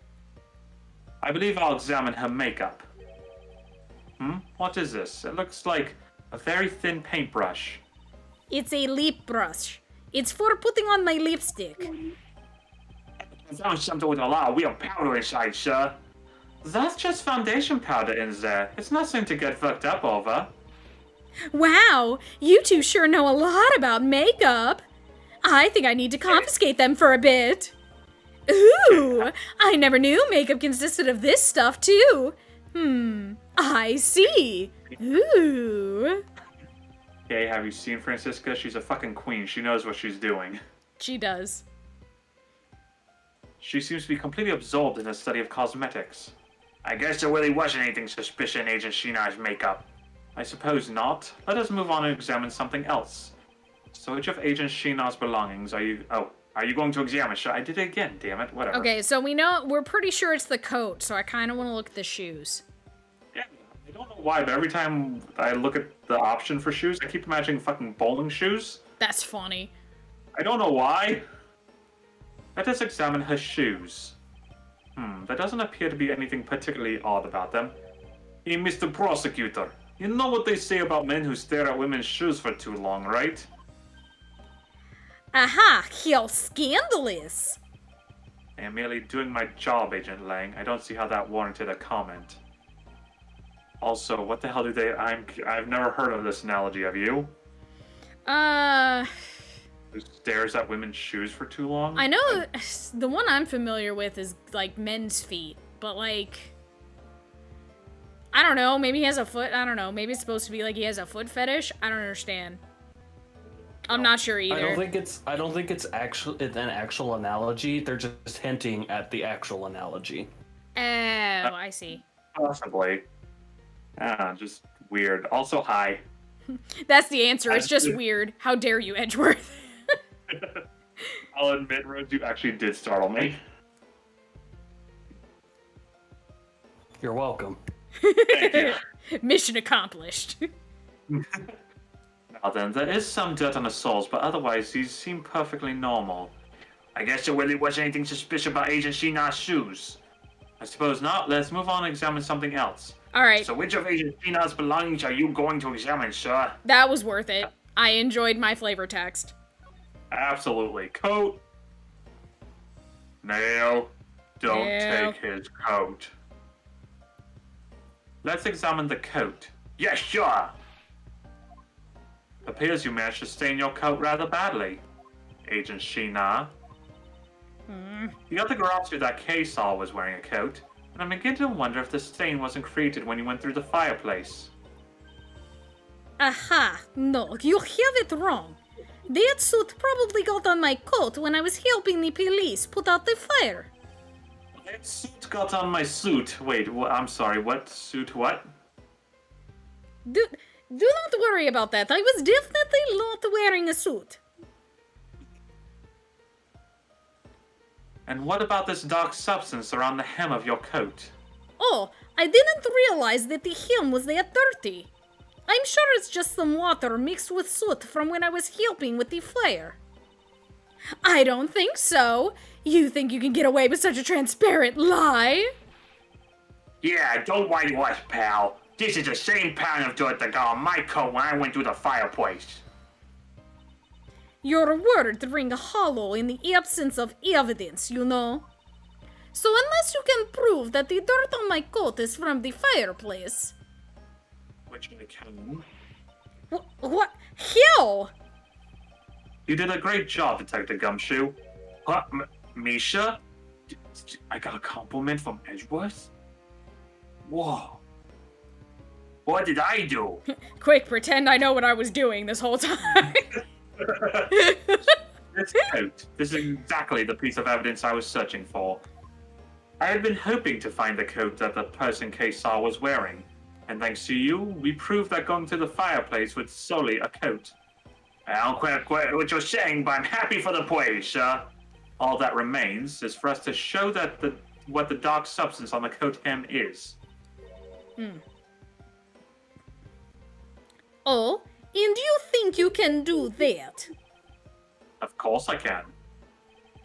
I believe I'll examine her makeup. What is this? It looks like a very thin paintbrush. It's a lip brush. It's for putting on my lipstick. I found something with a lot of real powder inside, sir. That's just foundation powder in there. It's nothing to get fucked up over. Wow, you two sure know a lot about makeup. I think I need to confiscate them for a bit. Ooh, I never knew makeup consisted of this stuff too. I see. Ooh. Okay, have you seen Francisca? She's a fucking queen. She knows what she's doing. She does. She seems to be completely absorbed in the study of cosmetics. I guess there really wasn't anything suspicious in Agent Sheena's makeup. I suppose not. Let us move on and examine something else. So which of Agent Sheena's belongings are you... Oh, are you going to examine? I did it again, damn it. Whatever. Okay, so we're pretty sure it's the coat, so I kind of want to look at the shoes. Yeah, I don't know why, but every time I look at the option for shoes, I keep imagining fucking bowling shoes. That's funny. I don't know why. Let us examine her shoes. There doesn't appear to be anything particularly odd about them. Hey, Mr. Prosecutor, you know what they say about men who stare at women's shoes for too long, right? Aha, how scandalous. I am merely doing my job, Agent Lang. I don't see how that warranted a comment. Also, what the hell do they... I've never heard of this analogy, have you? Who stares at women's shoes for too long? I know the one I'm familiar with is, like, men's feet, but, like... I don't know, maybe he has a foot, I don't know, maybe it's supposed to be like he has a foot fetish? I don't understand. I'm not sure either. I don't think it's an actual analogy. They're just hinting at the actual analogy. Oh, I see. Possibly. Just weird. Also, hi. That's the answer. It's just weird. How dare you, Edgeworth? I'll admit, Rose, you actually did startle me. You're welcome. Thank you. Mission accomplished. Now then, there is some dirt on the soles, but otherwise these seem perfectly normal. I guess there really wasn't anything suspicious about Agent Sheena's shoes. I suppose not. Let's move on and examine something else. All right. So which of Agent Sheena's belongings are you going to examine, sir? That was worth it. I enjoyed my flavor text. Absolutely. Coat. Nail. Don't Nail. take his coat. Let's examine the coat. Yes, sure. Appears you managed to stain your coat rather badly, Agent Sheena. Yatagarasu that Kay saw was wearing a coat, and I'm beginning to wonder if the stain wasn't created when you went through the fireplace. Aha! No, you have it wrong. That suit probably got on my coat when I was helping the police put out the fire. That suit got on my suit. Wait, I'm sorry, what suit what? Do not worry about that. I was definitely not wearing a suit. And what about this dark substance around the hem of your coat? Oh, I didn't realize that the hem was that dirty. I'm sure it's just some water mixed with soot from when I was helping with the fire. I don't think so. You think you can get away with such a transparent lie? Yeah, don't whitewash, pal. This is the same pound of dirt that got on my coat when I went through the fireplace. Your words ring hollow in the absence of evidence, you know. So unless you can prove that the dirt on my coat is from the fireplace... Which I can. What? How? You did a great job, Detective Gumshoe. What, Misha? I got a compliment from Edgeworth? Whoa. What did I do? Quick, pretend I know what I was doing this whole time. This coat. This is exactly the piece of evidence I was searching for. I had been hoping to find the coat that the person Kay saw was wearing, and thanks to you, we proved that going to the fireplace was solely a coat. I don't quite what you're saying, but I'm happy for the play, sir. All that remains is for us to show that what the dark substance on the coat hem is. Oh, and you think you can do that? Of course I can.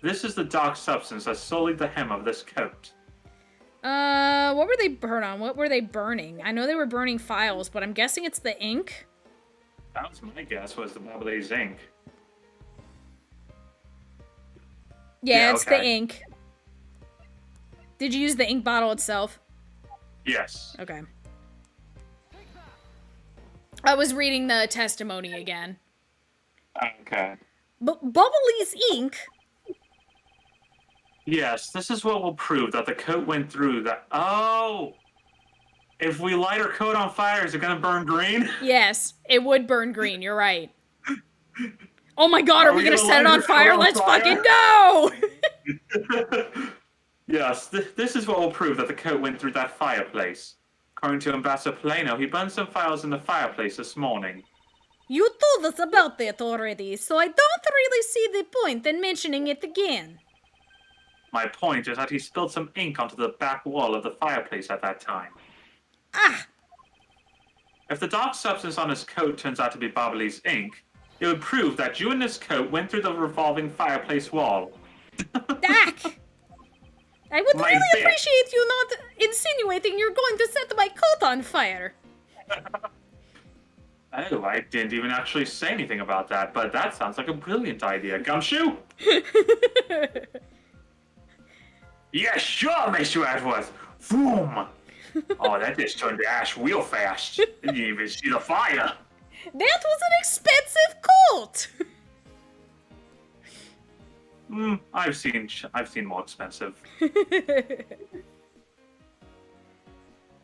This is the dark substance that's solely the hem of this coat. What were they burnt on? What were they burning? I know they were burning files, but I'm guessing it's the ink? That was my guess, was the Bubbly's ink. Yeah, it's the okay. ink. Did you use the ink bottle itself? Yes. Okay. I was reading the testimony again. Okay. But Bubbly's ink? Yes, this is what will prove that the coat went through that. Oh! If we light our coat on fire, is it gonna burn green? Yes, it would burn green, you're right. Oh my god, are we gonna set it on fire? Let's fucking go! Yes, this is what will prove that the coat went through that fireplace. According to Ambassador Plano, he burned some files in the fireplace this morning. You told us about that already, so I don't really see the point in mentioning it again. My point is that he spilled some ink onto the back wall of the fireplace at that time. Ah! If the dark substance on his coat turns out to be Bobbly's ink, it would prove that you and this coat went through the revolving fireplace wall. Dak! I would My really bitch. appreciate you not insinuating you're going to set my coat on fire. Oh, I didn't even actually say anything about that, but that sounds like a brilliant idea. Gumshoe? Yes, sure, Mr. Edgeworth. Boom! Oh, that just turned to ash real fast. Didn't even see the fire. That was an expensive coat! I've seen more expensive.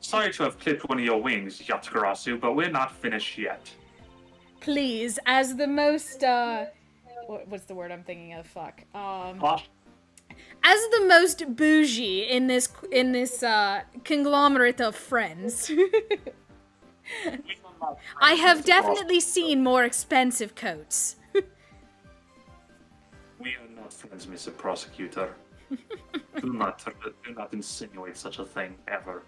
Sorry to have clipped one of your wings, Yatagarasu, but we're not finished yet. Please, as the most, what's the word I'm thinking of? Fuck. As the most bougie in this conglomerate of friends. We don't I have definitely seen more expensive coats. We are not friends, Mr. Prosecutor. do not insinuate such a thing ever.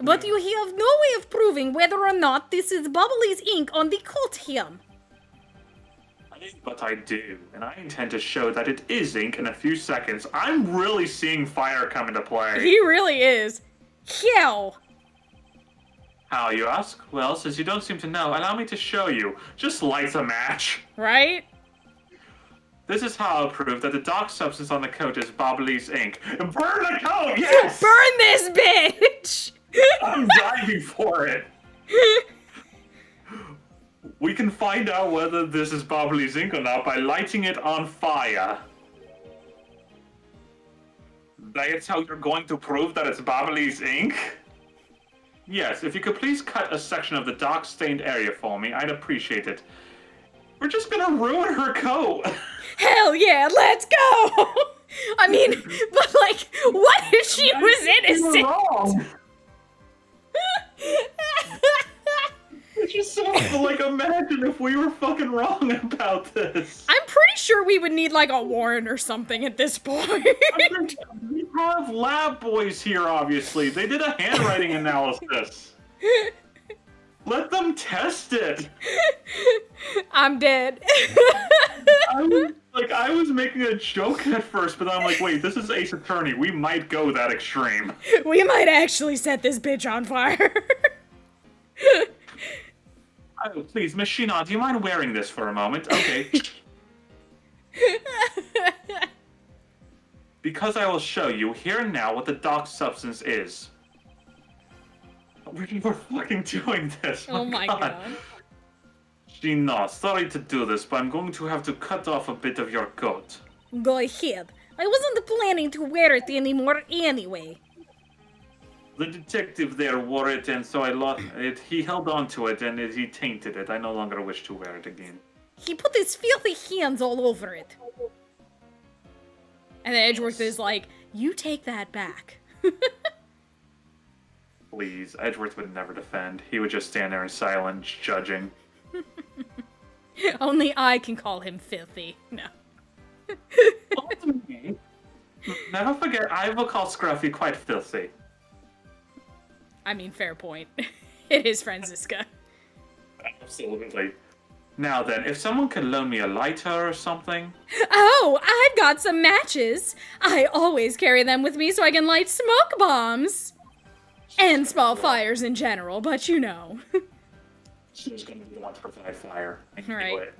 But you have no way of proving whether or not this is Bubbly's ink on the coat hem. But I do, and I intend to show that it is ink in a few seconds. I'm really seeing fire come into play. He really is. Hell. How, you ask? Well, since you don't seem to know, allow me to show you. Just light a match. Right? This is how I'll prove that the dark substance on the coat is Bobbly's ink. Burn the coat, yes! Burn this bitch! I'm diving for it. We can find out whether this is Bobbly's ink or not by lighting it on fire. That's how you're going to prove that it's Bobbly's ink? Yes, if you could please cut a section of the dark stained area for me, I'd appreciate it. We're just gonna ruin her coat. Hell yeah, let's go! I mean, but like, what if she was innocent? Wrong. It's just so, like, imagine if we were fucking wrong about this. I'm pretty sure we would need like a warrant or something at this point. We have lab boys here, obviously. They did a handwriting analysis. Let them test it. I'm dead. I was making a joke at first, but then I'm like, wait, this is Ace Attorney. We might go that extreme. We might actually set this bitch on fire. Oh, please, Miss Sheena, do you mind wearing this for a moment? Okay. Because I will show you here and now what the dark substance is. We're fucking doing this. Oh my god. Sheena, sorry to do this, but I'm going to have to cut off a bit of your coat. Go ahead. I wasn't planning to wear it anymore anyway. The detective there wore it, and so I lost it. He held on to it, and he tainted it. I no longer wish to wear it again. He put his filthy hands all over it. And then Edgeworth is like, you take that back. Please, Edgeworth would never defend. He would just stand there in silence, judging. Only I can call him filthy. No. Never forget, I will call Scruffy quite filthy. I mean, fair point. It is Franziska. Absolutely. Now then, if someone could loan me a lighter or something. Oh, I've got some matches. I always carry them with me so I can light smoke bombs. And small fires in general, but you know. She's going to be the one to provide fire. I knew Right. it.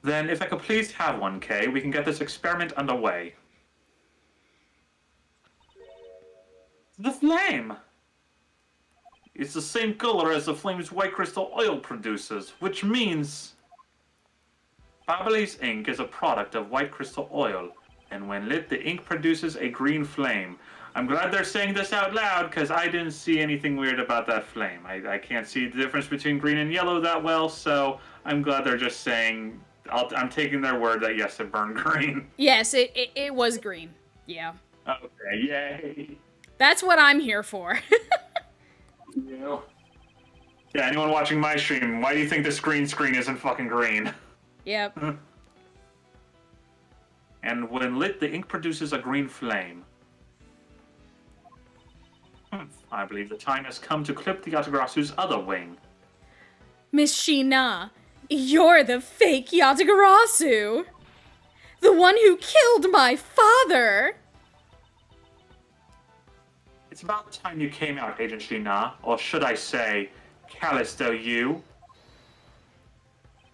Then, if I could please have one, Kay, we can get this experiment underway. The flame! It's the same color as the flame's white crystal oil produces, which means Babyliss ink is a product of white crystal oil, and when lit, the ink produces a green flame. I'm glad they're saying this out loud, because I didn't see anything weird about that flame. I can't see the difference between green and yellow that well, so I'm glad they're just saying, I'm taking their word that yes, it burned green. Yes, it was green. Yeah. Okay, yay. That's what I'm here for. Yeah, anyone watching my stream, why do you think this green screen isn't fucking green? Yep. And when lit, the ink produces a green flame. I believe the time has come to clip the Yatagarasu's other wing. Miss Sheena, you're the fake Yatagarasu. The one who killed my father. It's about time you came out, Agent Sheena, or should I say, Callisto you.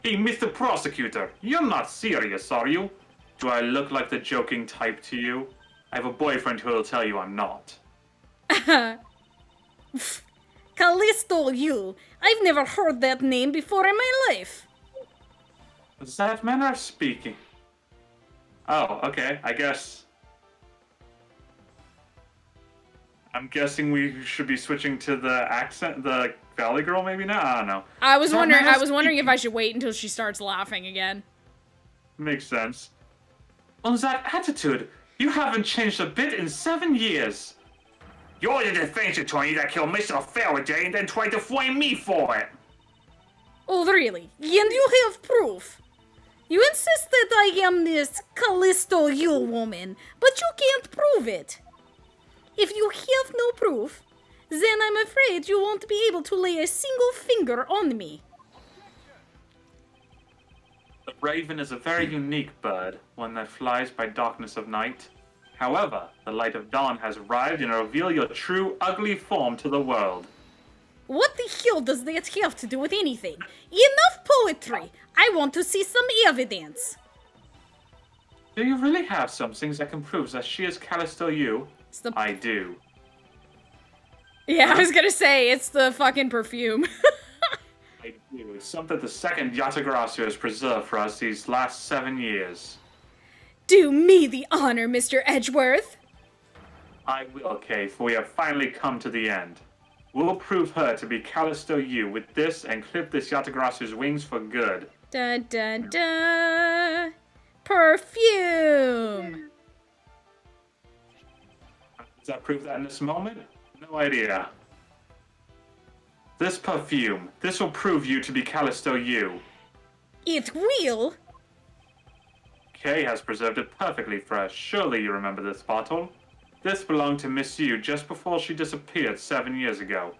Hey, Mr. Prosecutor, you're not serious, are you? Do I look like the joking type to you? I have a boyfriend who will tell you I'm not. Callisto you. I've never heard that name before in my life. Is that manner of speaking? Oh, okay, I guess. I'm guessing we should be switching to the accent, the Valley Girl maybe now? I don't know. I was wondering if I should wait until she starts laughing again. Makes sense. On that attitude, you haven't changed a bit in 7 years. You're the defense attorney that killed Mr. Faraday and then tried to flame me for it. Oh, really? And you have proof? You insist that I am this Callisto Yule woman, but you can't prove it. If you have no proof, then I'm afraid you won't be able to lay a single finger on me. The raven is a very unique bird, one that flies by darkness of night. However, the light of dawn has arrived and revealed your true ugly form to the world. What the hell does that have to do with anything? Enough poetry! I want to see some evidence. Do you really have some things that can prove that she is Callisto you? I do. Yeah, I was gonna say, it's the fucking perfume. I do. It's something the second Yatagarasu has preserved for us these last 7 years. Do me the honor, Mr. Edgeworth. I will, okay, for we have finally come to the end. We'll prove her to be Callisto you with this and clip this Yatagarasu's wings for good. Dun dun dun. Perfume. Does that prove that in this moment? No idea. This perfume, this will prove you to be Callisto you. It will? Kay has preserved it perfectly fresh. Surely you remember this bottle? This belonged to Miss Yu just before she disappeared 7 years ago.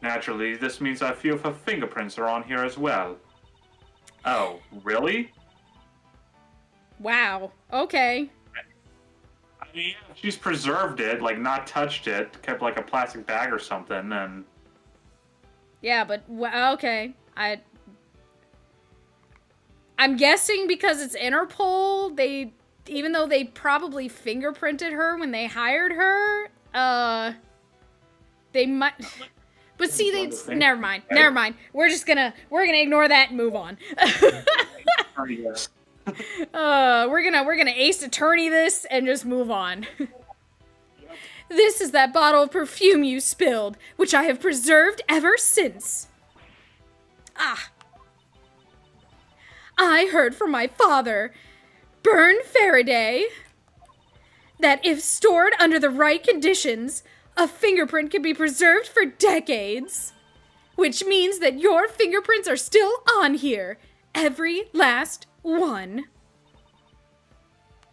Naturally, this means a few of her fingerprints are on here as well. Oh, really? Wow. Okay. I mean, yeah, she's preserved it, like not touched it, kept like a plastic bag or something, and... Yeah, but okay. I'm guessing because it's Interpol, even though they probably fingerprinted her when they hired her, they might. But see, never mind. We're gonna ignore that and move on. Yes. We're gonna ace attorney this and just move on. This is that bottle of perfume you spilled, which I have preserved ever since. Ah. I heard from my father, Byrne Faraday, that if stored under the right conditions, a fingerprint can be preserved for decades. Which means that your fingerprints are still on here. Every last one.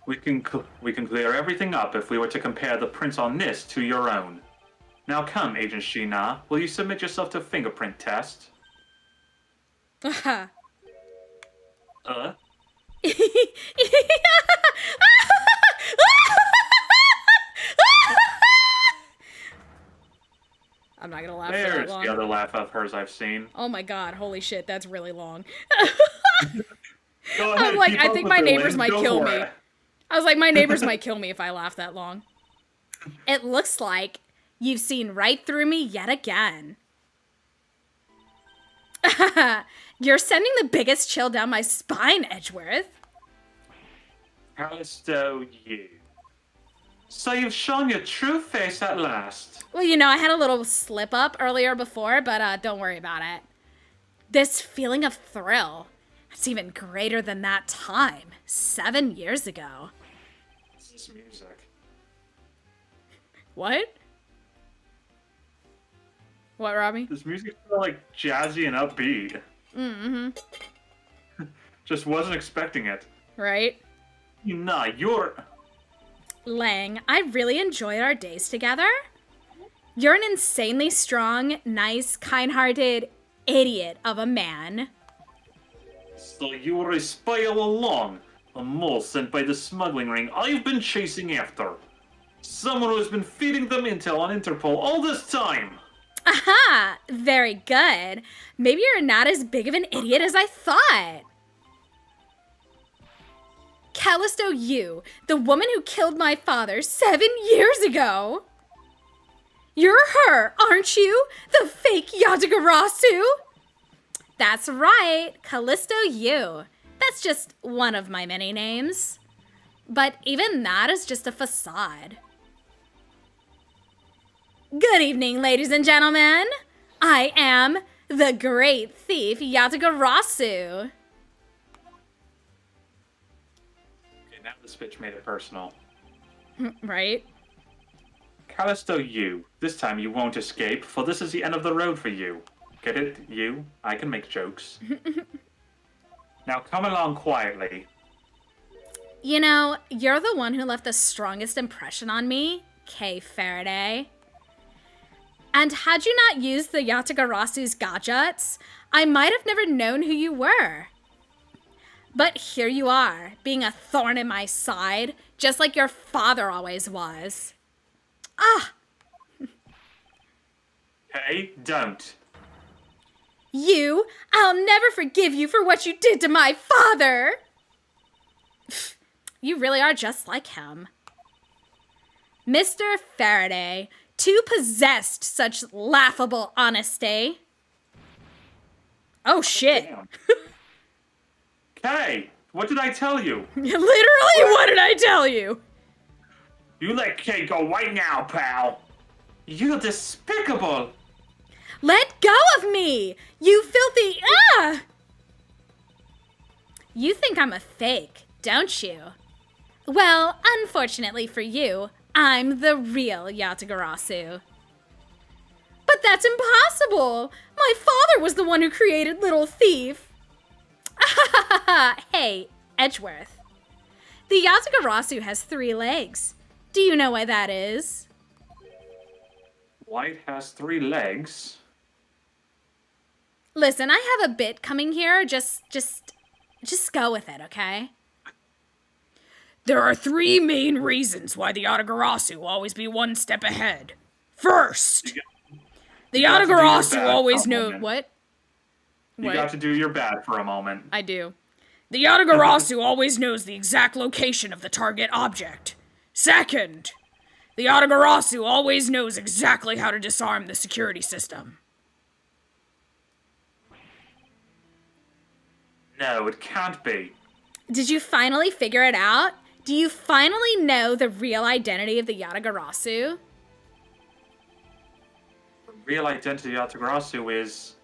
We can clear everything up if we were to compare the prints on this to your own. Now come, Agent Shina, will you submit yourself to a fingerprint test? Aha. I'm not gonna laugh for that There's long. the other laugh of hers I've seen. Oh my god, holy shit, that's really long. Go ahead, I'm like, keep I up think with my her, neighbors Lynn. might Go kill for me. it. I was like, my neighbors might kill me if I laugh that long. It looks like you've seen right through me yet again. You're sending the biggest chill down my spine, Edgeworth. Callisto you. So you've shown your true face at last. Well, you know, I had a little slip up earlier before, but don't worry about it. This feeling of thrill, it's even greater than that time, 7 years ago. What's this music? What? What, Robbie? This music's so, like, jazzy and upbeat. Mm-hmm. Just wasn't expecting it. Right? Nah, you're... Lang, I really enjoyed our days together. You're an insanely strong, nice, kind-hearted idiot of a man. So you were a spy all along. A mole sent by the smuggling ring I've been chasing after. Someone who has been feeding them intel on Interpol all this time. Aha! Very good. Maybe you're not as big of an idiot as I thought. Callisto Yu, the woman who killed my father 7 years ago. You're her, aren't you? The fake Yatagarasu? That's right, Callisto Yu. That's just one of my many names. But even that is just a facade. Good evening, ladies and gentlemen. I am the great thief Yatagarasu. Okay, now this bitch made it personal. Right? Callisto, you. This time you won't escape, for this is the end of the road for you. Get it? You? I can make jokes. Now come along quietly. You know, you're the one who left the strongest impression on me, Kay Faraday. And had you not used the Yatagarasu's gadgets, I might have never known who you were. But here you are, being a thorn in my side, just like your father always was. Ah! Hey, don't. I'll never forgive you for what you did to my father! You really are just like him. Mr. Faraday, too possessed such laughable honesty. Oh, shit. Damn. Kay, what did I tell you? Literally, what did I tell you? You let Kay go right now, pal. You're despicable. Let go of me, you filthy... Ah! You think I'm a fake, don't you? Well, unfortunately for you, I'm the real Yatagarasu. But that's impossible! My father was the one who created Little Thief. Hey, Edgeworth. The Yatagarasu has 3 legs. Do you know why that is? White has 3 legs. Listen, I have a bit coming here. Just go with it, okay? There are 3 main reasons why the Yatagarasu will always be one step ahead. First, the got to do your Yatagarasu bad always for a know moment. What? You got to do your bad for a moment. I do. The Yatagarasu always knows the exact location of the target object. Second, the Yatagarasu always knows exactly how to disarm the security system. No, it can't be. Did you finally figure it out? Do you finally know the real identity of the Yatagarasu? The real identity of Yatagarasu is...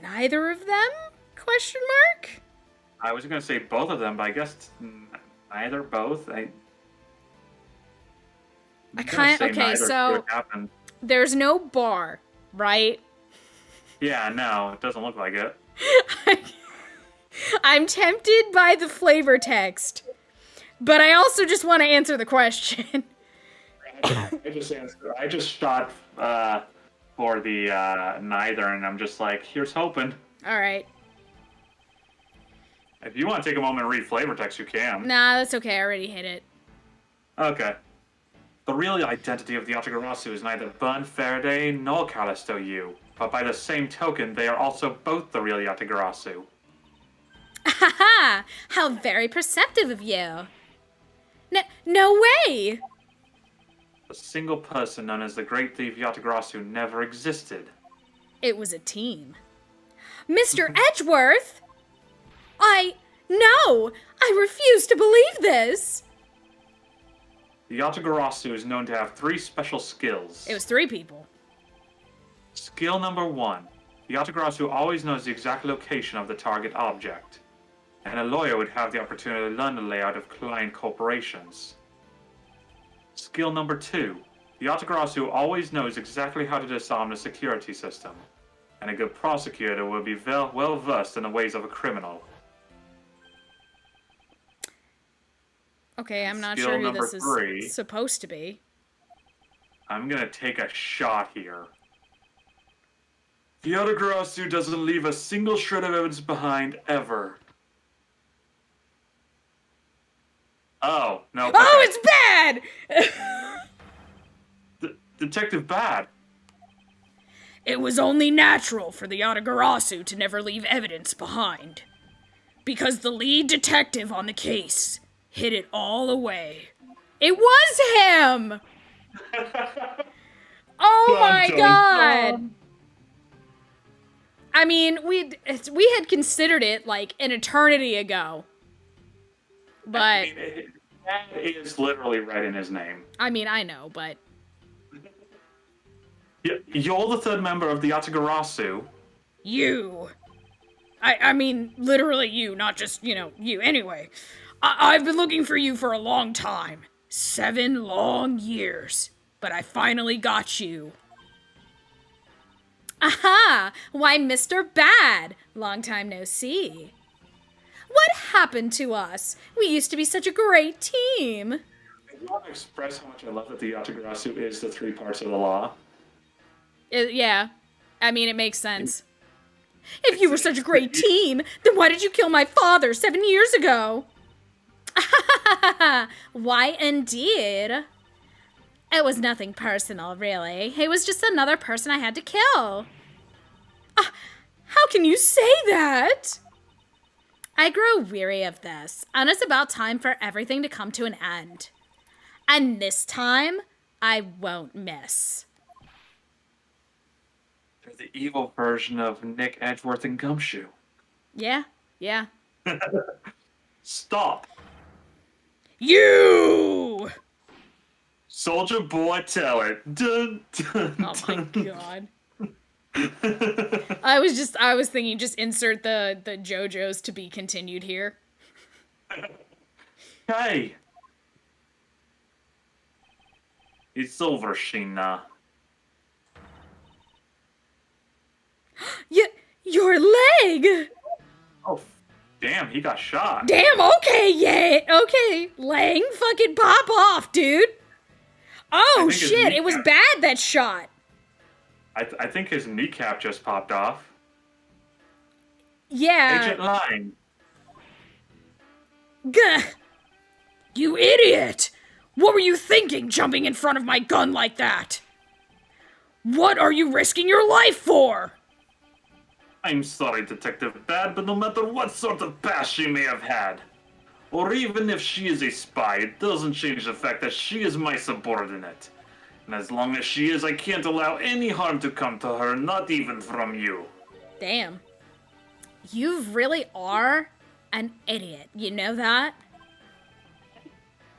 Neither of them? Question mark? I was going to say both of them, but I guess neither, both. I I'm gonna can't... say Okay, neither, see so what happened. there's no bar, right? Yeah, no, it doesn't look like it. I'm tempted by the flavor text, but I also just want to answer the question. I just shot for the neither, and I'm just like, here's hoping. All right. If you want to take a moment and read flavor text, you can. Nah, that's okay. I already hit it. Okay. The real identity of the Yatagarasu is neither Bun Faraday nor Callisto U, but by the same token, they are also both the real Yatagarasu. Haha! How very perceptive of you. No way! A single person known as the Great Thief Yatagarasu never existed. It was a team. Mr. Edgeworth! No! I refuse to believe this! The Yatagarasu is known to have 3 special skills. It was 3 people. Skill number 1. The Yatagarasu always knows the exact location of the target object, and a lawyer would have the opportunity to learn the layout of client corporations. Skill number 2. The Yatagarasu always knows exactly how to disarm the security system, and a good prosecutor will be well versed in the ways of a criminal. Okay, I'm not Skill sure who number this 3. is supposed to be. I'm gonna take a shot here. The Yatagarasu doesn't leave a single shred of evidence behind, ever. Oh, no. Oh, it's bad! Detective Bad. It was only natural for the Yatagarasu to never leave evidence behind, because the lead detective on the case hid it all away. It was him! Oh my god! I mean, we had considered it like an eternity ago. But, I mean, that is literally right in his name. I mean, I know, but... You're the 3rd member of the Yatagarasu. You. I mean, literally you, not just, you. Anyway, I've been looking for you for a long time. 7 long years. but I finally got you. Aha! Why, Mr. Bad! Long time no see. What happened to us? We used to be such a great team. I want to express how much I love that the Yatagarasu is the 3 parts of the law. Yeah. I mean, it makes sense. If you were such a great team, then why did you kill my father 7 years ago? Why, indeed. It was nothing personal, really. It was just another person I had to kill. How can you say that? I grow weary of this, and it's about time for everything to come to an end. And this time, I won't miss. They're the evil version of Nick, Edgeworth, and Gumshoe. Yeah. Stop! You! Soldier boy, tell it. Dun, dun, Oh my dun. god. I was thinking just insert the JoJo's to be continued here. Hey! It's over, Sheena. Your leg! Oh, damn, he got shot. Damn, okay, Lang, fucking pop off, dude. Oh, think his shit, it was kneecap- bad, that shot. I think his kneecap just popped off. Yeah. Agent Line. Gah. You idiot! What were you thinking jumping in front of my gun like that? What are you risking your life for? I'm sorry, Detective Bad, but no matter what sort of past she may have had, or even if she is a spy, it doesn't change the fact that she is my subordinate. And as long as she is, I can't allow any harm to come to her, not even from you. Damn. You really are an idiot, you know that?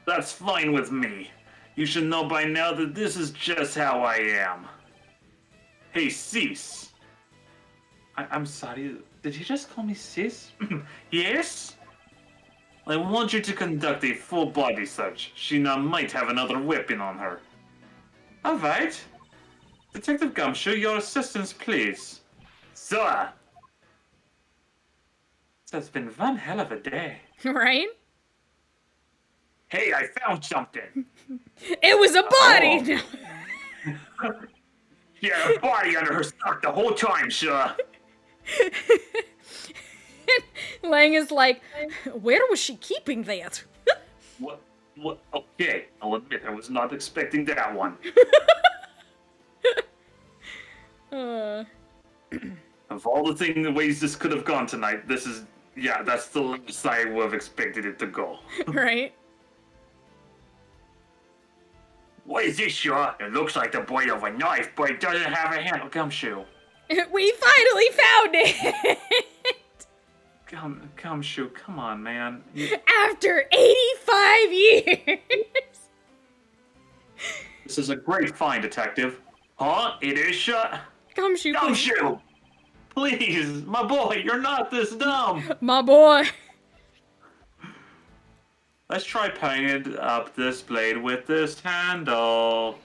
That's fine with me. You should know by now that this is just how I am. Hey, Cease. I'm sorry, did he just call me Sis? Yes? I want you to conduct a full body search. Sheena might have another weapon on her. Alright. Detective Gumshoe, your assistance, please. Sir! So it's been one hell of a day. Right? Hey, I found something! It was a body! Yeah, a body under her sock the whole time, sir. Lang is like, where was she keeping that? What? Okay, I'll admit I was not expecting that one. Of all the ways this could have gone tonight, this is, that's the lowest I would have expected it to go. Right? What is this, sir? It looks like the blade of a knife, but it doesn't have a handle. Gumshoe. We finally found it! Gumshoe, come on, man. After 85 years! This is a great find, Detective. Huh? It is, sir? Gumshoe, please. Gumshoe! Please, my boy, you're not this dumb. My boy. Let's try painting up this blade with this handle.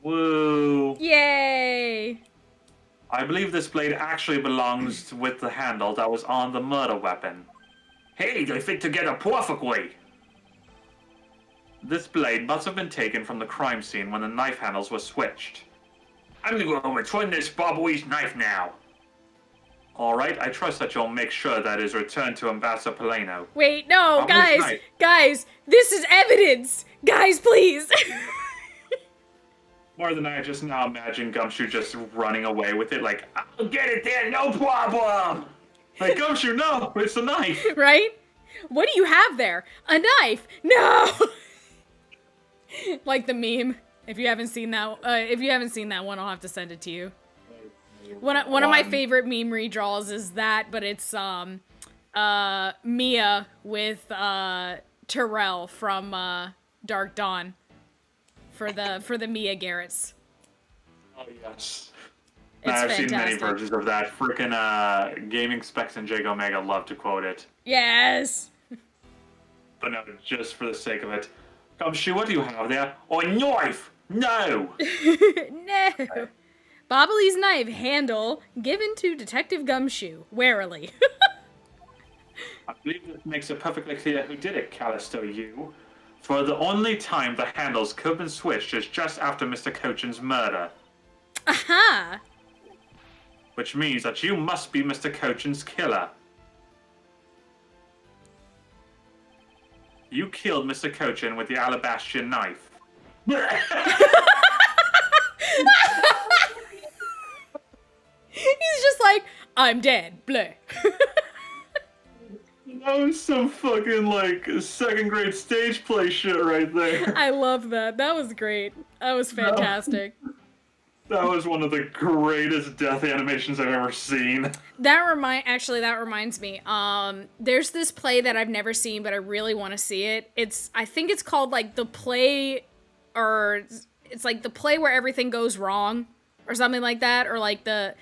Woo. Yay! I believe this blade actually belongs with the handle that was on the murder weapon. Hey, they fit together perfectly. This blade must have been taken from the crime scene when the knife handles were switched. I'm gonna go return this Bob-Wee's knife now. Alright, I trust that you'll make sure that is returned to Ambassador Polano. Wait, no, Bob-Wee's knife. guys, this is evidence! Guys, please! More than I just now imagine Gumshoe just running away with it, like, I'll get it there, no problem! Like, Gumshoe, no, it's a knife! Right? What do you have there? A knife! No! Like the meme. If you haven't seen that one, I'll have to send it to you. One of my favorite meme redraws is that, but it's Mia with Terrell from Dark Dawn for the Mia Garretts. Oh, yes. It's I've seen many fantastic. versions of that. Frickin' Gaming Specs and Jake Omega love to quote it. Yes. But no, just for the sake of it. Gumshoe, what do you have there? Oh, a knife! No! No. Bobbly's knife handle given to Detective Gumshoe, warily. I believe this makes it perfectly clear who did it, Callisto, you. For the only time the handles could have been switched is just after Mr. Cochin's murder. Aha! Which means that you must be Mr. Cochin's killer. You killed Mr. Cochin with the alabaster knife. He's just like, I'm dead. Bleh. That was some fucking, like, second grade stage play shit right there. I love that. That was great. That was fantastic. That was one of the greatest death animations I've ever seen. That reminds me. There's this play that I've never seen, but I really want to see it. I think it's called like the play, or it's like the play where everything goes wrong, or something like that, or like the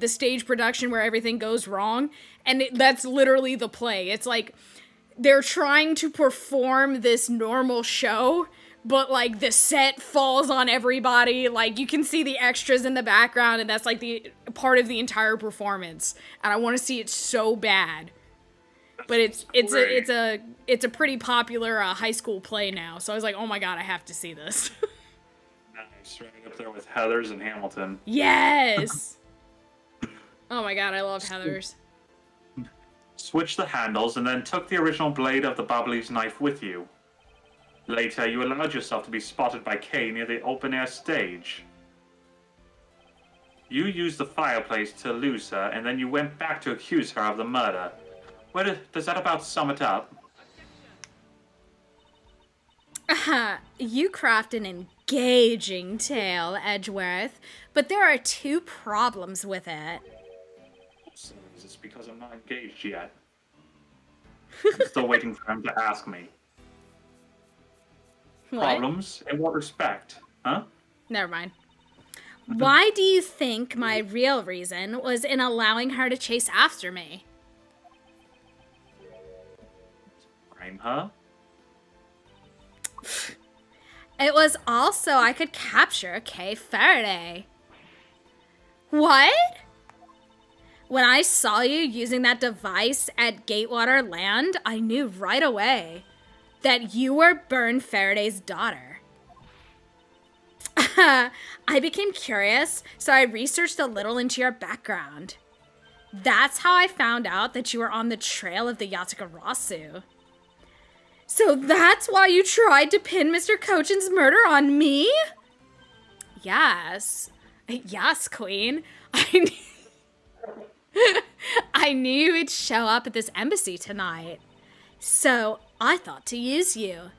stage production where everything goes wrong, and that's literally the play. It's like they're trying to perform this normal show, but like the set falls on everybody. Like you can see the extras in the background, and that's like the part of the entire performance. And I want to see it so bad. But it's a pretty popular high school play now. So I was like, oh my god, I have to see this. Nice, right up there with Heathers and Hamilton. Yes. Oh my god, I love Heathers. Switched the handles and then took the original blade of the Bobbly's knife with you. Later, you allowed yourself to be spotted by Kay near the open-air stage. You used the fireplace to lose her, and then you went back to accuse her of the murder. Does that about sum it up? You craft an engaging tale, Edgeworth, but there are two problems with it. So is this because I'm not engaged yet? I'm still waiting for him to ask me. What? Problems? In what respect? Huh? Never mind. Why do you think my real reason was in allowing her to chase after me? Frame her? It was also I could capture Kay Faraday. What? When I saw you using that device at Gatewater Land, I knew right away that you were Byrne Faraday's daughter. I became curious, so I researched a little into your background. That's how I found out that you were on the trail of the Yatagarasu. So that's why you tried to pin Mr. Cochin's murder on me? Yes. Yes, Queen. I knew you'd show up at this embassy tonight. So I thought to use you.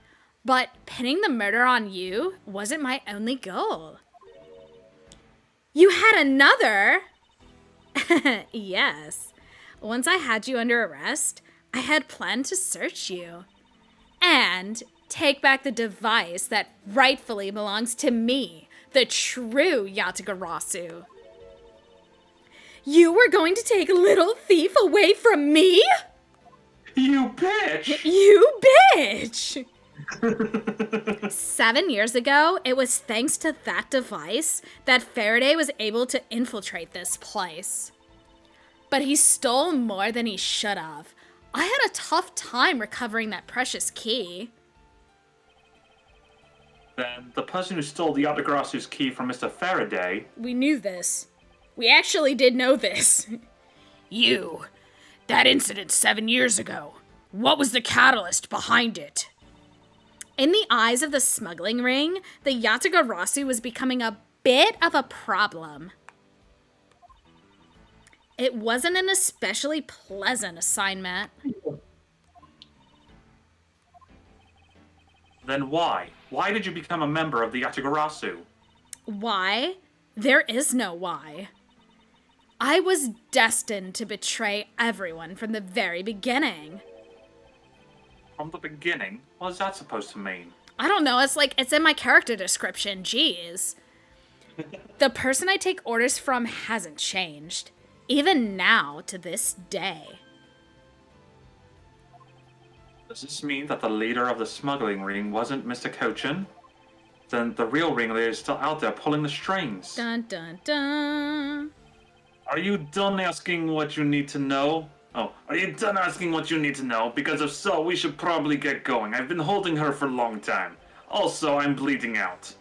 But pinning the murder on you wasn't my only goal. You had another? Yes. Once I had you under arrest, I had planned to search you. And take back the device that rightfully belongs to me, the true Yatagarasu. You were going to take Little Thief away from me? You bitch! You bitch! 7 years ago, it was thanks to that device that Faraday was able to infiltrate this place. But he stole more than he should have. I had a tough time recovering that precious key. Then the person who stole the Yatagarasu's key from Mr. Faraday... We knew this. We actually did know this. You. That incident 7 years ago. What was the catalyst behind it? In the eyes of the smuggling ring, the Yatagarasu was becoming a bit of a problem. It wasn't an especially pleasant assignment. Then why? Why did you become a member of the Yatagarasu? Why? There is no why. I was destined to betray everyone from the very beginning. From the beginning? What is that supposed to mean? I don't know, it's in my character description, jeez. The person I take orders from hasn't changed. Even now, to this day. Does this mean that the leader of the smuggling ring wasn't Mr. Cochin? Then the real ringleader is still out there pulling the strings. Dun dun dun. Are you done asking what you need to know? Oh, are you done asking what you need to know? Because if so, we should probably get going. I've been holding her for a long time. Also, I'm bleeding out.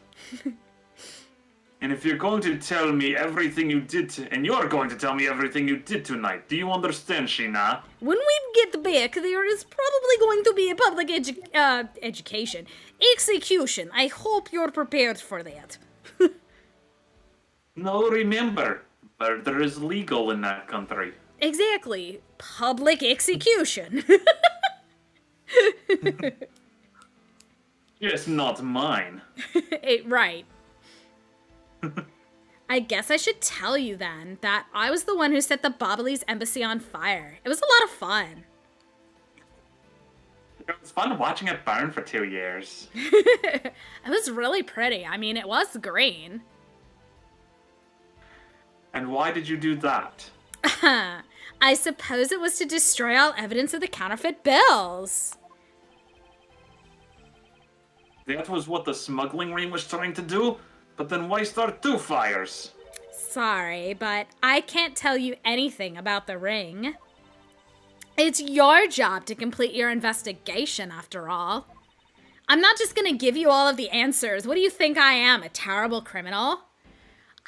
And if you're going to tell me everything you did, and you're going to tell me everything you did tonight, do you understand, Sheena? When we get back, there is probably going to be a public education. Execution. I hope you're prepared for that. No, remember, murder is legal in that country. Exactly. Public execution. Just not mine. Right. I guess I should tell you then that I was the one who set the Bobbly's embassy on fire. It was a lot of fun. It was fun watching it burn for 2 years. It was really pretty. I mean, it was green. And why did you do that? I suppose it was to destroy all evidence of the counterfeit bills. That was what the smuggling ring was trying to do? But then why start 2 fires? Sorry, but I can't tell you anything about the ring. It's your job to complete your investigation, after all. I'm not just gonna give you all of the answers. What do you think I am, a terrible criminal?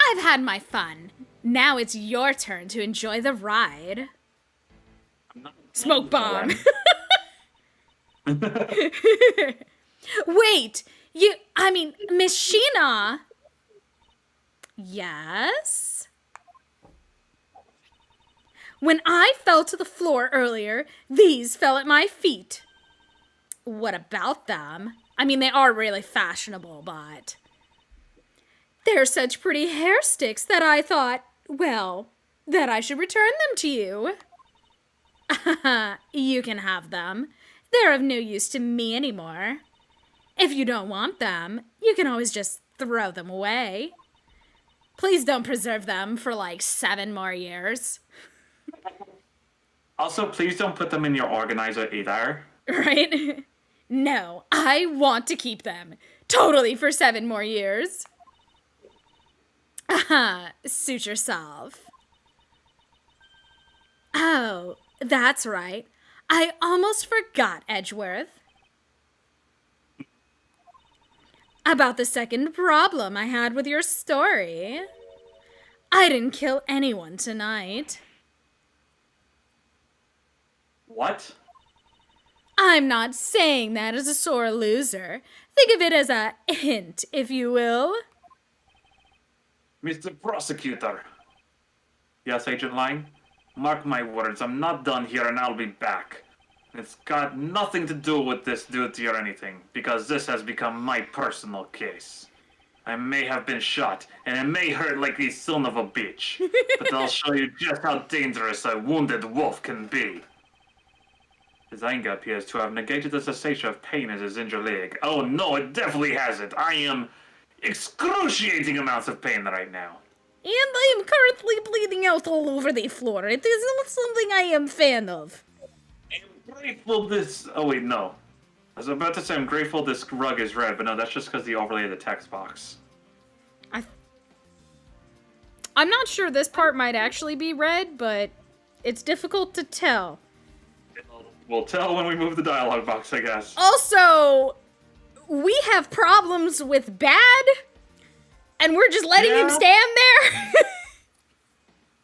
I've had my fun. Now it's your turn to enjoy the ride. Smoke bomb. Wait, Miss Sheena. Yes? When I fell to the floor earlier, these fell at my feet. What about them? I mean, they are really fashionable, but... they're such pretty hair sticks that I thought, well, that I should return them to you. You can have them. They're of no use to me anymore. If you don't want them, you can always just throw them away. Please don't preserve them for like 7 more years. Also, please don't put them in your organizer either. Right? No, I want to keep them. Totally for 7 more years. Suit yourself. Oh, that's right. I almost forgot, Edgeworth. About the second problem I had with your story. I didn't kill anyone tonight. What? I'm not saying that as a sore loser. Think of it as a hint, if you will. Mr. Prosecutor. Yes, Agent Lang? Mark my words, I'm not done here and I'll be back. It's got nothing to do with this duty or anything, because this has become my personal case. I may have been shot, and it may hurt like the son of a bitch, but I'll show you just how dangerous a wounded wolf can be. His anger appears to have negated the sensation of pain in his injured leg. Oh no, it definitely hasn't. I am excruciating amounts of pain right now. And I am currently bleeding out all over the floor. It is not something I am fan of. I'm grateful this... Oh wait, no. I was about to say I'm grateful this rug is red, but no, that's just because the overlay of the text box. I'm not sure this part might actually be red, but it's difficult to tell. We'll tell when we move the dialogue box, I guess. Also, we have problems with Bad, and we're just letting him stand there?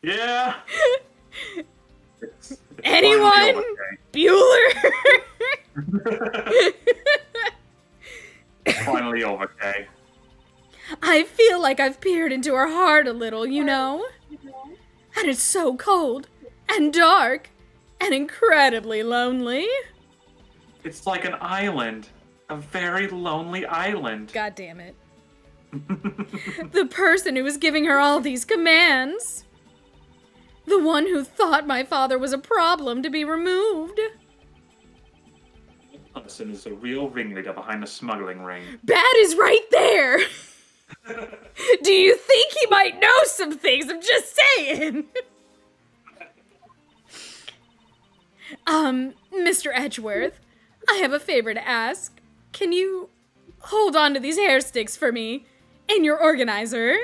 Yeah. It's Anyone? Bueller? finally over, Kay. I feel like I've peered into her heart a little, you know? And it's so cold, and dark, and incredibly lonely. It's like an island. A very lonely island. God damn it. The person who was giving her all these commands. The one who thought my father was a problem to be removed. This person is the real ringleader behind the smuggling ring. Bad is right there. Do you think he might know some things? I'm just saying. Mr. Edgeworth, I have a favor to ask. Can you hold on to these hair sticks for me in your organizer?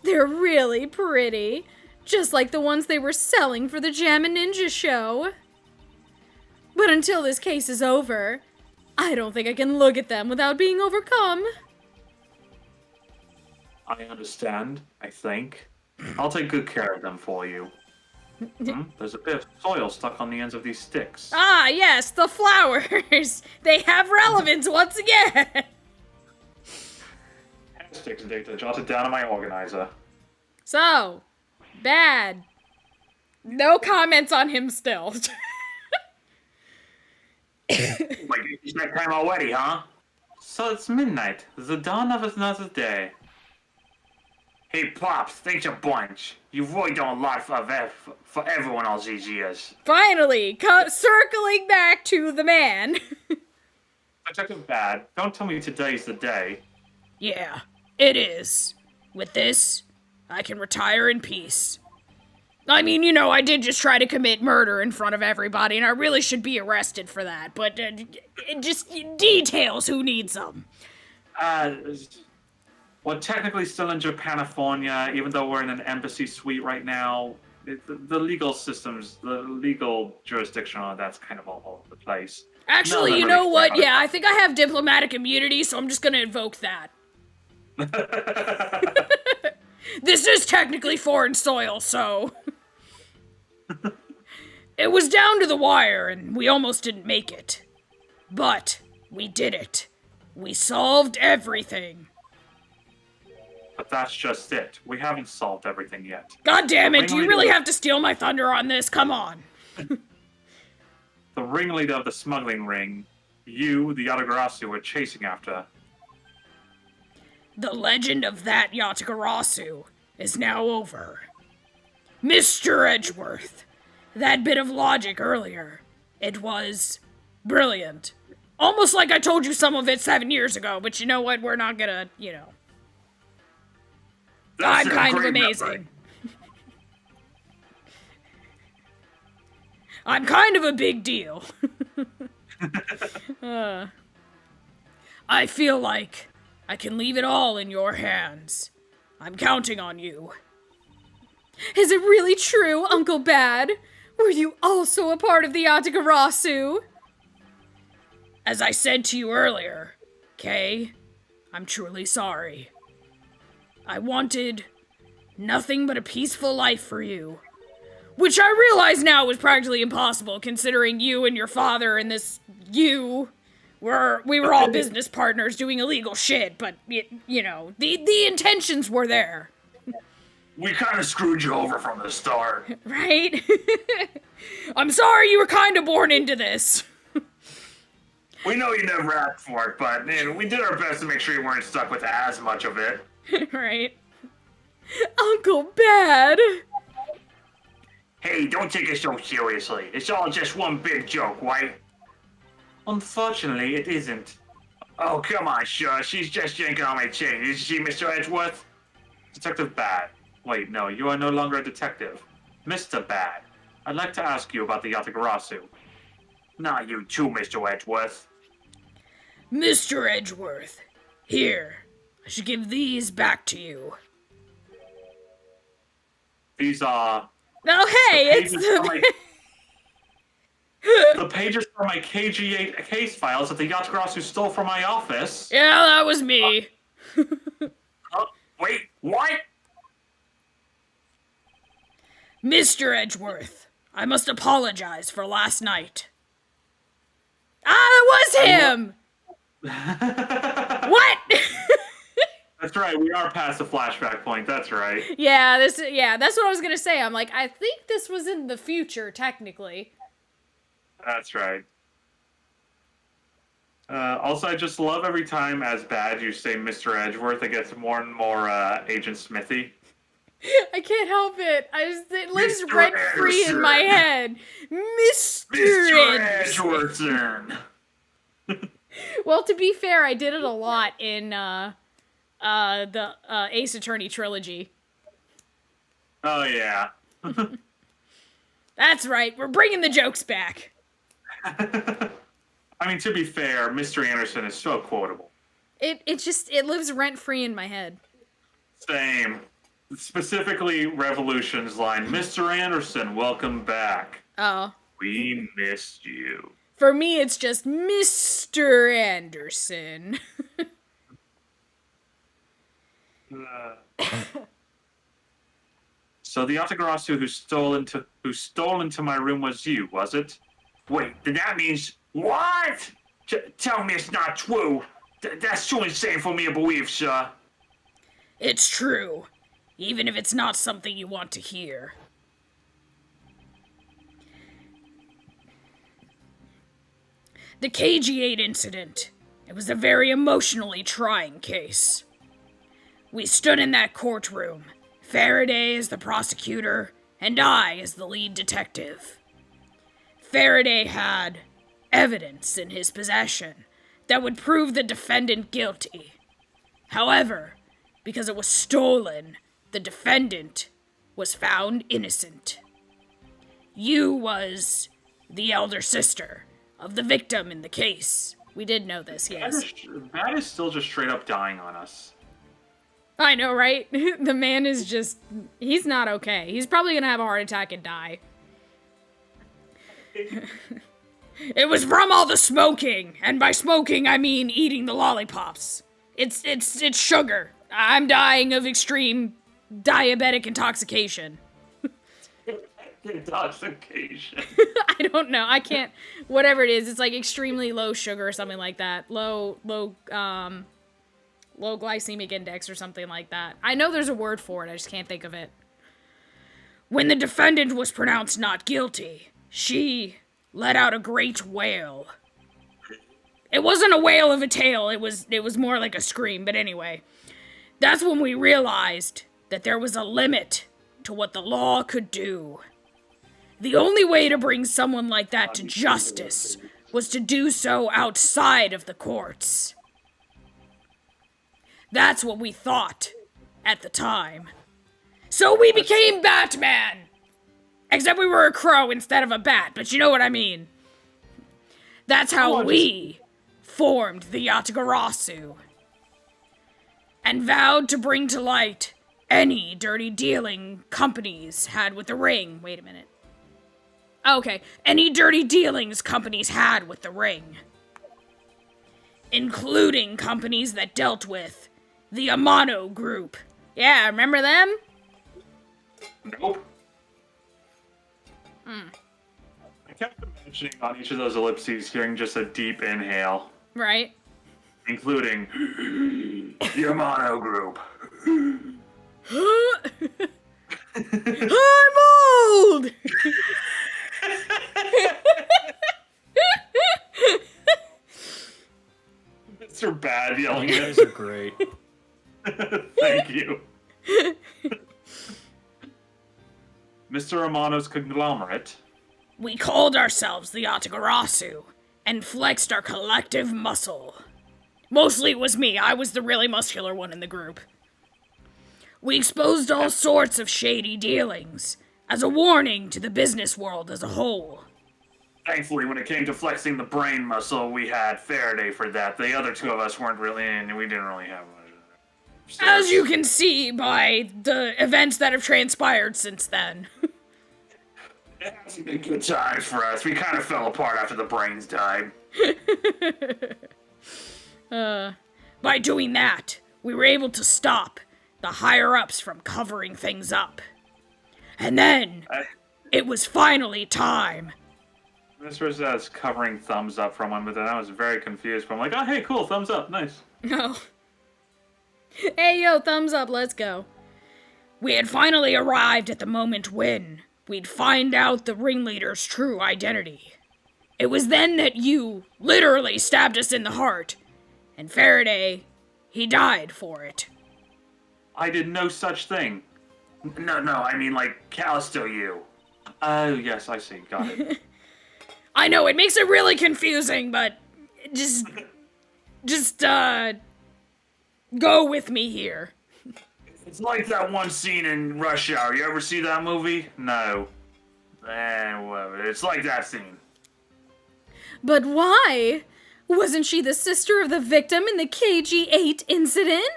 They're really pretty, just like the ones they were selling for the Jammin' Ninja show. But until this case is over, I don't think I can look at them without being overcome. I understand, I think. I'll take good care of them for you. There's a bit of soil stuck on the ends of these sticks. Ah, yes, the flowers. They have relevance once again. Hair sticks data jotted down in my organizer. So, bad. No comments on him still. Like, it's nighttime already, huh? So it's midnight, the dawn of another day. Hey, Pops, thanks a bunch. You've really done a lot for everyone all these years. Finally, circling back to the man. Detective Bad, don't tell me today's the day. Yeah, it is. With this, I can retire in peace. I mean, you know, I did just try to commit murder in front of everybody, and I really should be arrested for that, but just details, who needs them? We're technically still in Japanifornia, even though we're in an embassy suite right now. The legal systems, the legal jurisdiction on that's kind of all over the place. Actually, you know what? Yeah, I think I have diplomatic immunity, so I'm just gonna invoke that. This is technically foreign soil, so... It was down to the wire, and we almost didn't make it. But we did it. We solved everything. But that's just it. We haven't solved everything yet. God damn it, do you really have to steal my thunder on this? Come on. The ringleader of the smuggling ring, you, the Yatagarasu, were chasing after. The legend of that Yatagarasu is now over. Mr. Edgeworth, that bit of logic earlier, it was brilliant. Almost like I told you some of it 7 years ago, but you know what? We're not gonna, you know. I'm kind of amazing. I'm kind of a big deal. I feel like I can leave it all in your hands. I'm counting on you. Is it really true, Uncle Bad? Were you also a part of the Yatagarasu? As I said to you earlier, Kay, I'm truly sorry. I wanted nothing but a peaceful life for you. Which I realize now was practically impossible, considering you and your father and this we were all business partners doing illegal shit, but, you know, the intentions were there. We kind of screwed you over from the start. Right? I'm sorry you were kind of born into this. We know you never asked for it, but we did our best to make sure you weren't stuck with as much of it. Right. Uncle Bad! Hey, don't take it so seriously. It's all just one big joke, right? Unfortunately, it isn't. Oh, come on, sure. She's just yanking on my chain. Is she, Mr. Edgeworth? Detective Bad. Wait, no, you are no longer a detective. Mr. Bad. I'd like to ask you about the Yatagarasu. Not you too, Mr. Edgeworth. Mr. Edgeworth, here. I should give these back to you. These are... Oh, hey, it's the pages from my KG8 case files that the Yatagarasu stole from my office. Yeah, that was me. Wait, what? Mr. Edgeworth, I must apologize for last night. Ah, it was him! What? That's right, we are past the flashback point, that's right. Yeah, that's what I was gonna say. I'm like, I think this was in the future, technically. That's right. Also, I just love every time as Bad you say Mr. Edgeworth, it gets more and more Agent Smithy. I can't help it. It lives Mr. rent-free in my head. Mr. Edgeworth. Well, to be fair, I did it a lot in the Ace Attorney trilogy. Oh, yeah. That's right. We're bringing the jokes back. I mean, to be fair, Mr. Anderson is so quotable. It lives rent-free in my head. Same. Specifically, Revolution's line, Mr. Anderson, welcome back. Oh. We missed you. For me, it's just Mr. Anderson. So the Yatagarasu who stole into my room was you, was it? Wait, then that means what? Tell me it's not true. That's too insane for me to believe, sir. It's true, even if it's not something you want to hear. The KG8 incident. It was a very emotionally trying case. We stood in that courtroom, Faraday as the prosecutor, and I as the lead detective. Faraday had evidence in his possession that would prove the defendant guilty. However, because it was stolen, the defendant was found innocent. You was the elder sister of the victim in the case. We did know this, yes. That is still just straight up dying on us. I know, right? The man is just... He's not okay. He's probably gonna have a heart attack and die. It was from all the smoking, and by smoking I mean eating the lollipops. It's sugar. I'm dying of extreme diabetic intoxication. Intoxication. I don't know. I can't... Whatever it is, it's like extremely low sugar or something like that. Low glycemic index or something like that. I know there's a word for it, I just can't think of it. When the defendant was pronounced not guilty, she let out a great wail. It wasn't a wail of a tail, it was more like a scream, but anyway. That's when we realized that there was a limit to what the law could do. The only way to bring someone like that to justice was to do so outside of the courts. That's what we thought at the time. So we became Batman! Except we were a crow instead of a bat, but you know what I mean. That's how we formed the Yatagarasu. And vowed to bring to light any dirty dealing companies had with the ring. Wait a minute. Okay, any dirty dealings companies had with the ring. Including companies that dealt with the Amano Group. Yeah, remember them? Nope. I kept imagining on each of those ellipses hearing just a deep inhale. Right. Including the Amano Group. I'm old! Mr. Bad yelling You at guys are great. Thank you. Mr. Amano's conglomerate. We called ourselves the Yatagarasu and flexed our collective muscle. Mostly it was me, I was the really muscular one in the group. We exposed all sorts of shady dealings as a warning to the business world as a whole. Thankfully, when it came to flexing the brain muscle, we had Faraday for that. The other two of us weren't really in, and we didn't really have much of that. As you can see by the events that have transpired since then. It hasn't been good times for us. We kind of fell apart after the brains died. By doing that, we were able to stop the higher-ups from covering things up. And then, it was finally time. This was us covering thumbs up from him, but then I was very confused. But I'm like, oh, hey, cool, thumbs up, nice. No. Hey, yo, thumbs up, let's go. We had finally arrived at the moment when we'd find out the ringleader's true identity. It was then that you literally stabbed us in the heart. And Faraday, he died for it. I did no such thing. No, I mean, like, Callisto you. Oh, yes, I see, got it. I know, it makes it really confusing, but just go with me here. It's like that one scene in Rush Hour. You ever see that movie? No. Whatever. It's like that scene. But why? Wasn't she the sister of the victim in the KG-8 incident?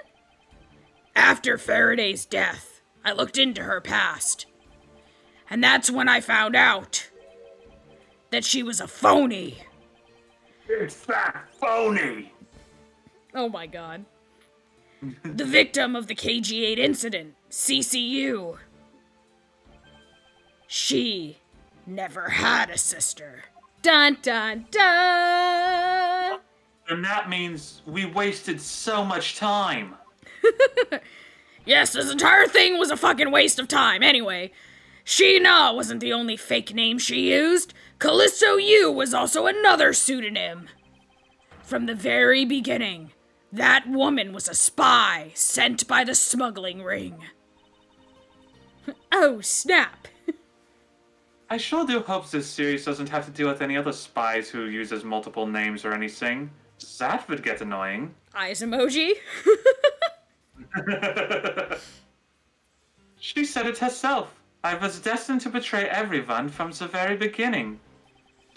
After Faraday's death, I looked into her past. And that's when I found out that she was a phony. It's that phony! Oh my god. The victim of the KG-8 incident, CCU. She never had a sister. Dun dun dun! And that means we wasted so much time. Yes, this entire thing was a fucking waste of time. Anyway, Sheena wasn't the only fake name she used. Callisto U was also another pseudonym. From the very beginning, that woman was a spy sent by the smuggling ring. Oh, snap. I sure do hope this series doesn't have to deal with any other spies who uses multiple names or anything. That would get annoying. Eyes emoji. She said it herself. I was destined to betray everyone from the very beginning.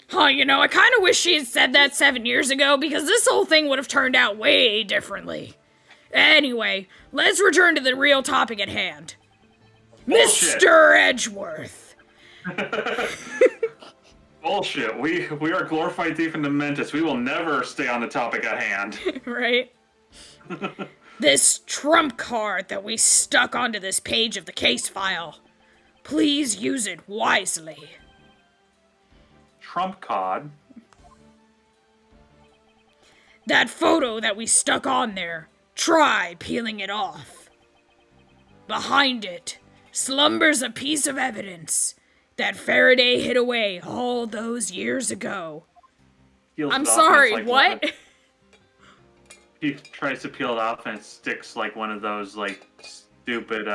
Huh, you know, I kind of wish she had said that 7 years ago, because this whole thing would have turned out way differently. Anyway, let's return to the real topic at hand. Bullshit. Mr. Edgeworth. Bullshit. We are glorified thief and dementus. We will never stay on the topic at hand. Right? This trump card that we stuck onto this page of the case file. Please use it wisely. Trump card? That photo that we stuck on there, try peeling it off. Behind it slumbers a piece of evidence that Faraday hid away all those years ago. Peels I'm it off sorry, and it's what? He tries to peel it off and it sticks like one of those like stupid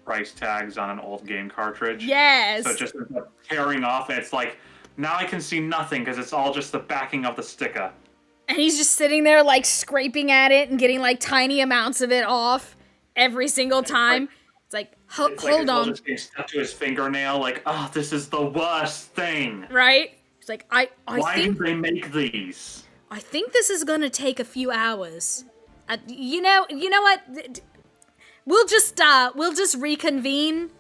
price tags on an old game cartridge. Yes. So it just ends up tearing off and it's like, now I can see nothing because it's all just the backing of the sticker. And he's just sitting there, like, scraping at it and getting, like, tiny amounts of it off every single time. It's like, hold It's all on. just being stuck to his fingernail, like, oh, this is the worst thing. Right? It's like, I Why think do they make these? I think this is gonna take a few hours. You know what? We'll just reconvene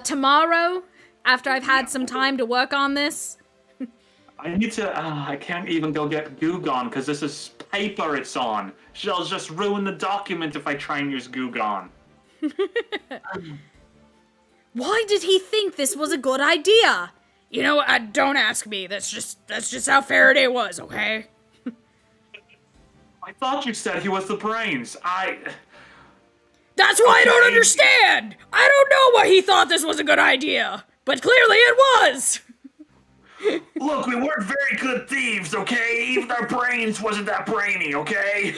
tomorrow after I've had some time to work on this. I need to, I can't even go get Goo Gone because this is paper it's on. She'll just ruin the document if I try and use Goo Gone. Why did he think this was a good idea? You know what? Don't ask me. That's just how Faraday was, okay? I thought you said he was the brains. That's why I don't understand! I don't know why he thought this was a good idea, but clearly it was! Look, we weren't very good thieves, okay? Even our brains wasn't that brainy, okay?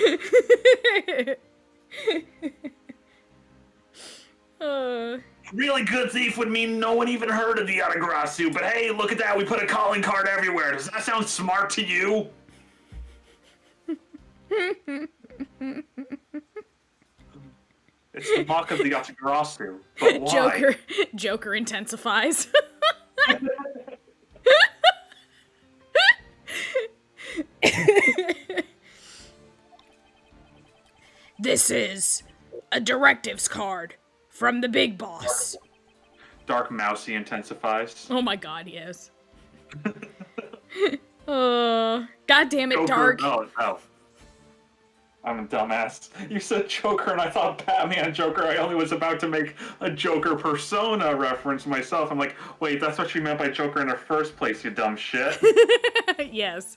Really good thief would mean no one even heard of the Yatagarasu, but hey, look at that, we put a calling card everywhere. Does that sound smart to you? It's the mock of the Yatagarasu, but why? Joker intensifies. This is a directives card from the big boss. Dark Mousy intensifies. Oh my god, yes. God damn it, Joker, Dark. No. I'm a dumbass. You said Joker and I thought Batman Joker. I only was about to make a Joker persona reference myself. I'm like, wait, that's what you meant by Joker in the first place, you dumb shit. Yes.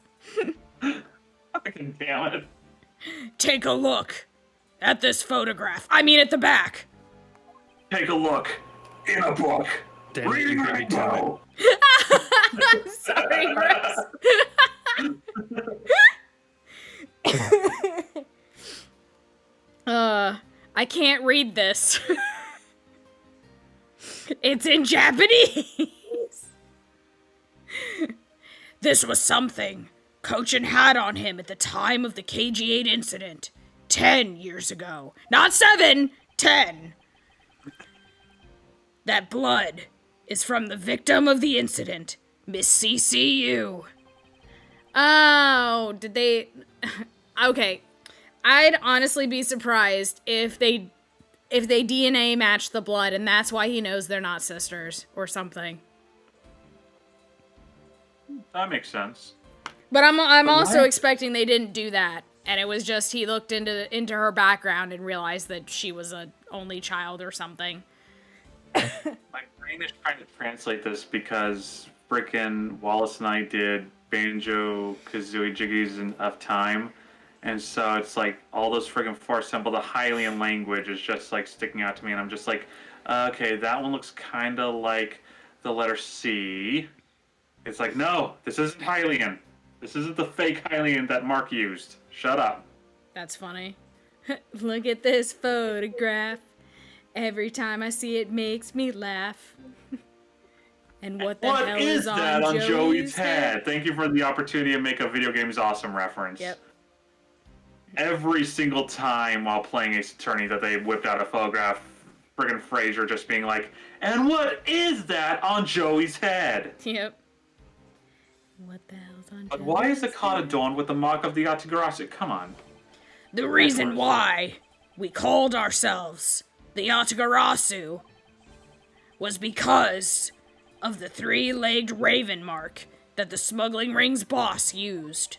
Fucking damn it. Take a look at this photograph. I mean, at the back. Take a look in a book. Damn it, Reading you beat me to rainbow. I'm sorry, Chris. I can't read this. It's in Japanese. This was something Cochin had on him at the time of the KG-8 incident 10 years ago. Not 7, 10. That blood is from the victim of the incident, Miss CCU. Oh, did they... Okay. I'd honestly be surprised if they DNA match the blood, and that's why he knows they're not sisters or something. That makes sense. But I'm also why- expecting they didn't do that, and it was just he looked into her background and realized that she was a only child or something. My brain is trying to translate this because frickin' Wallace and I did Banjo-Kazooie Jiggies of Time, and so it's like all those friggin' force symbol, the Hylian language is just like sticking out to me, and I'm just like, okay, that one looks kind of like the letter C. It's like, no, this isn't Hylian. This isn't the fake Hylian that Mark used. Shut up. That's funny. Look at this photograph. Every time I see it makes me laugh. And what the hell is on that on Joey's head? head? Thank you for the opportunity to make a video game's awesome reference. Yep. Every single time while playing Ace Attorney that they whipped out a photograph, friggin' Fraser just being like, and what is that on Joey's head? Yep. What the hell's on But Joey's why is the head? cod adorned with the mark of the Yatagarasu? Come on. The reason why we called ourselves the Yatagarasu was because of the three-legged raven mark that the smuggling ring's boss used.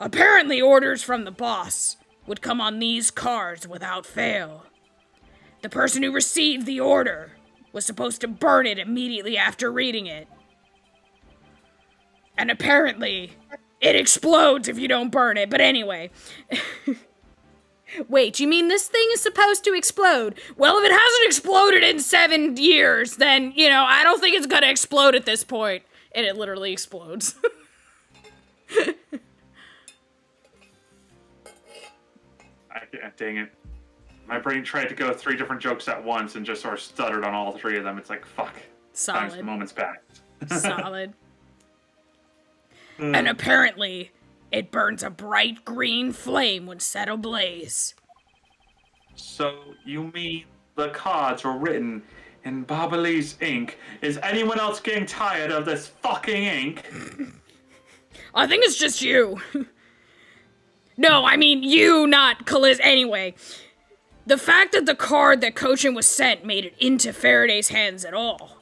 Apparently orders from the boss would come on these cards without fail. The person who received the order was supposed to burn it immediately after reading it. And apparently, it explodes if you don't burn it, but anyway. Wait, you mean this thing is supposed to explode? Well, if it hasn't exploded in 7 years, then, I don't think it's gonna explode at this point. And it literally explodes. Dang it. My brain tried to go 3 different jokes at once and just sort of stuttered on all 3 of them. It's like, fuck. Time's Solid. moment's back. Solid. And apparently, it burns a bright green flame when set ablaze. So, you mean the cards were written in Babalese ink? Is anyone else getting tired of this fucking ink? I think it's just you. No, I mean you, not Caliz. Anyway, the fact that the card that Cochin was sent made it into Faraday's hands at all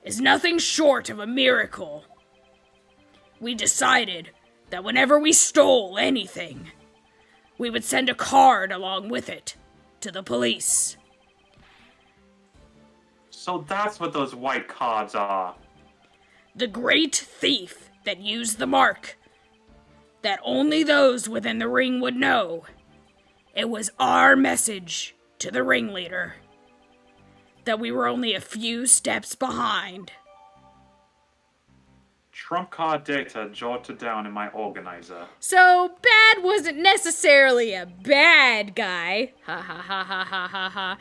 is nothing short of a miracle. We decided that whenever we stole anything, we would send a card along with it to the police. So that's what those white cards are. The great thief that used the mark that only those within the ring would know. It was our message to the ringleader that we were only a few steps behind. Trump card data jotted down in my organizer. So, Bad wasn't necessarily a bad guy. Ha ha ha ha ha ha ha.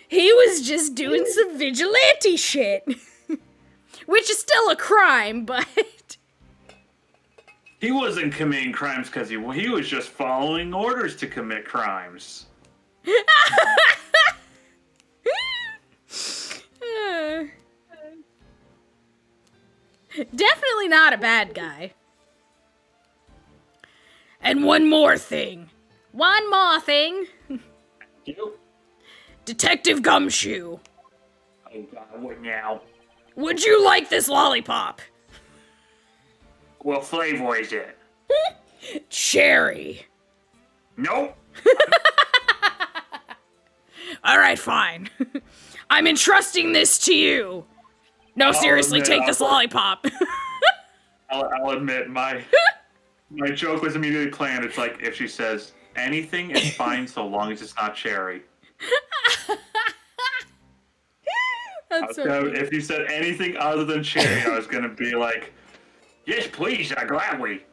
He was just doing some vigilante shit. Which is still a crime, but... He wasn't committing crimes because he was just following orders to commit crimes. Definitely not a bad guy. And one more thing. One more thing. You? Detective Gumshoe, Oh god, what now? would you like this lollipop? What flavor is it? Cherry. Nope. Alright, fine. I'm entrusting this to you. No, seriously, man, take this lollipop. I'll admit, my joke was immediately planned. It's like, if she says, anything is fine so long as it's not cherry. That's so So if you said anything other than cherry, I was gonna be like, yes, please, gladly.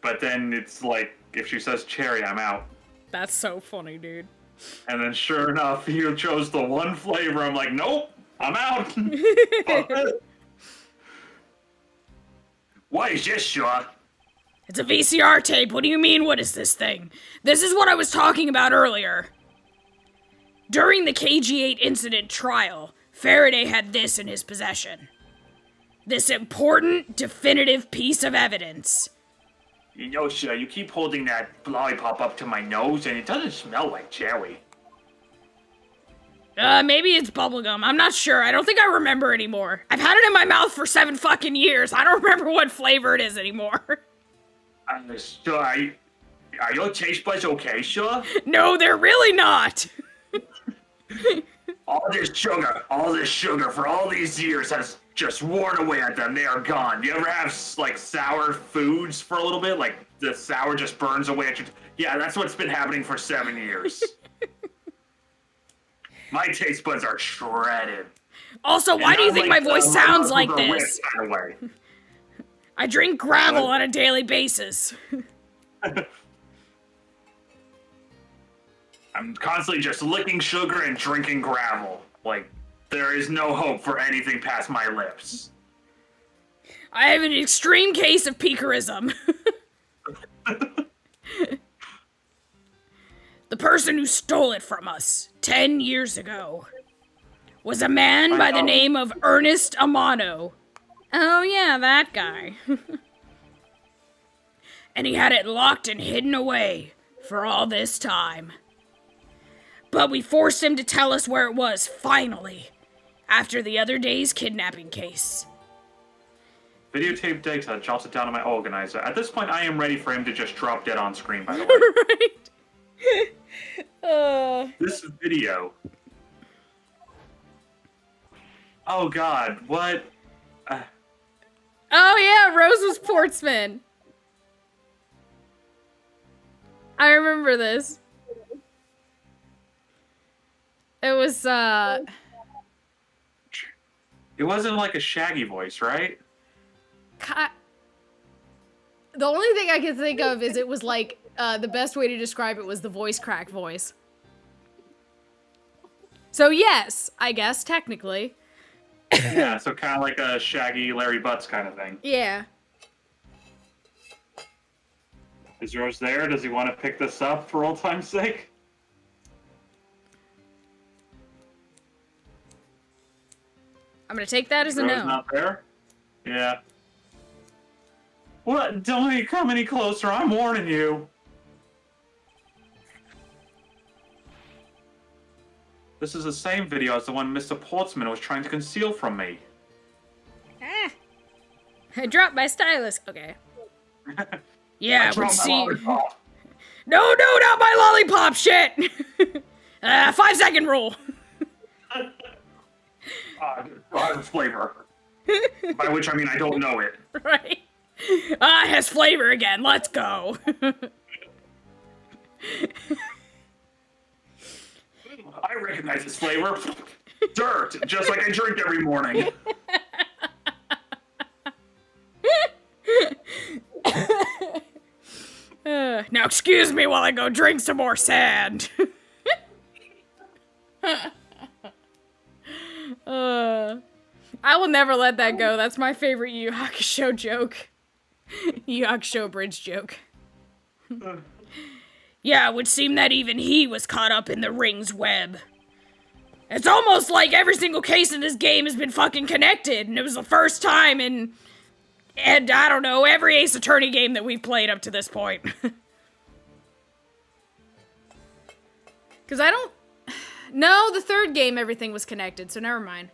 But then it's like, if she says cherry, I'm out. That's so funny, dude. And then sure enough, you chose the one flavor. I'm like, nope, I'm out. Fuck this. What is this, sir? It's a VCR tape. What do you mean, what is this thing? This is what I was talking about earlier. During the KG8 incident trial, Faraday had this in his possession. This important, definitive piece of evidence. You know, sir, you keep holding that lollipop up to my nose, and it doesn't smell like cherry. Maybe it's bubblegum. I'm not sure. I don't think I remember anymore. I've had it in my mouth for 7 fucking years. I don't remember what flavor it is anymore. Sir, are your taste buds okay, sir? No, they're really not. All this sugar for all these years has just worn away at them. They are gone. You ever have, like, sour foods for a little bit? Like, the sour just burns away at your... Yeah, that's what's been happening for 7 years. My taste buds are shredded. Also, why do you think my voice sounds like this? By the way. I drink gravel on a daily basis. I'm constantly just licking sugar and drinking gravel. Like, there is no hope for anything past my lips. I have an extreme case of peakerism. The person who stole it from us 10 years ago was a man by the name of Ernest Amano. Oh yeah, that guy. And he had it locked and hidden away for all this time. But we forced him to tell us where it was, finally, after the other day's kidnapping case. Videotape data, jot it down on my organizer. At this point, I am ready for him to just drop dead on screen, by the way. Right. This video. Oh god, what? Oh yeah, Rose was Portsman. I remember this. It was, It wasn't like a Shaggy voice, right? The only thing I can think of is it was like, the best way to describe it was the voice crack voice. So yes, I guess, technically. Yeah, so kind of like a Shaggy Larry Butts kind of thing. Yeah. Is Rose there? Does he want to pick this up for old time's sake? I'm gonna take that as a Rose no. not there? Yeah. What? Don't come any closer, I'm warning you. This is the same video as the one Mr. Portsman was trying to conceal from me. Ah. I dropped my stylus. Okay. Yeah, it would Dropped my seem... lollipop. No, not my lollipop, shit! 5-second rule. Flavor. By which I mean I don't know it. Right. It has flavor again, let's go. I recognize this flavor. Dirt, just like I drink every morning. Now excuse me while I go drink some more sand. I will never let that go. That's my favorite Yu Yu Hakusho joke. Yu Yu Hakusho bridge joke. Yeah, it would seem that even he was caught up in the ring's web. It's almost like every single case in this game has been fucking connected, and it was the first time in, and I don't know, every Ace Attorney game that we've played up to this point. Because I don't... No, the third game everything was connected, so never mind.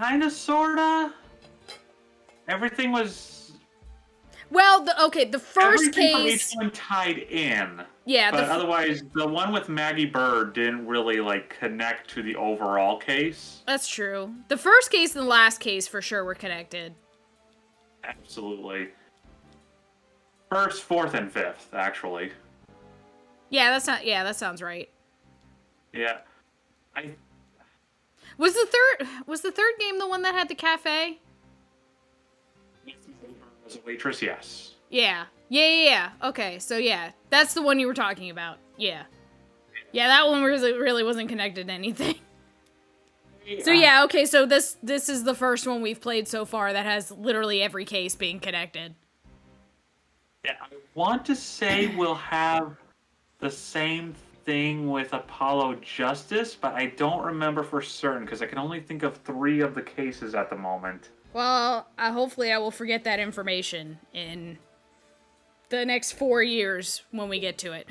Kinda, sorta. Everything was... Well, the first Everything from case... each one tied in. Yeah, But otherwise, the one with Maggie Bird didn't really, like, connect to the overall case. That's true. The first case and the last case for sure were connected. Absolutely. First, fourth, and fifth, actually. Yeah, that's not... Yeah, that sounds right. Yeah. Was the third game the one that had the cafe? As a waitress, yes. Yeah. Yeah. Okay, so yeah. That's the one you were talking about. Yeah. Yeah, that one really wasn't connected to anything. Yeah. So yeah, okay, so this is the first one we've played so far that has literally every case being connected. Yeah, I want to say we'll have the same thing with Apollo Justice, but I don't remember for certain because I can only think of 3 of the cases at the moment. Well, hopefully I will forget that information in the next 4 years when we get to it.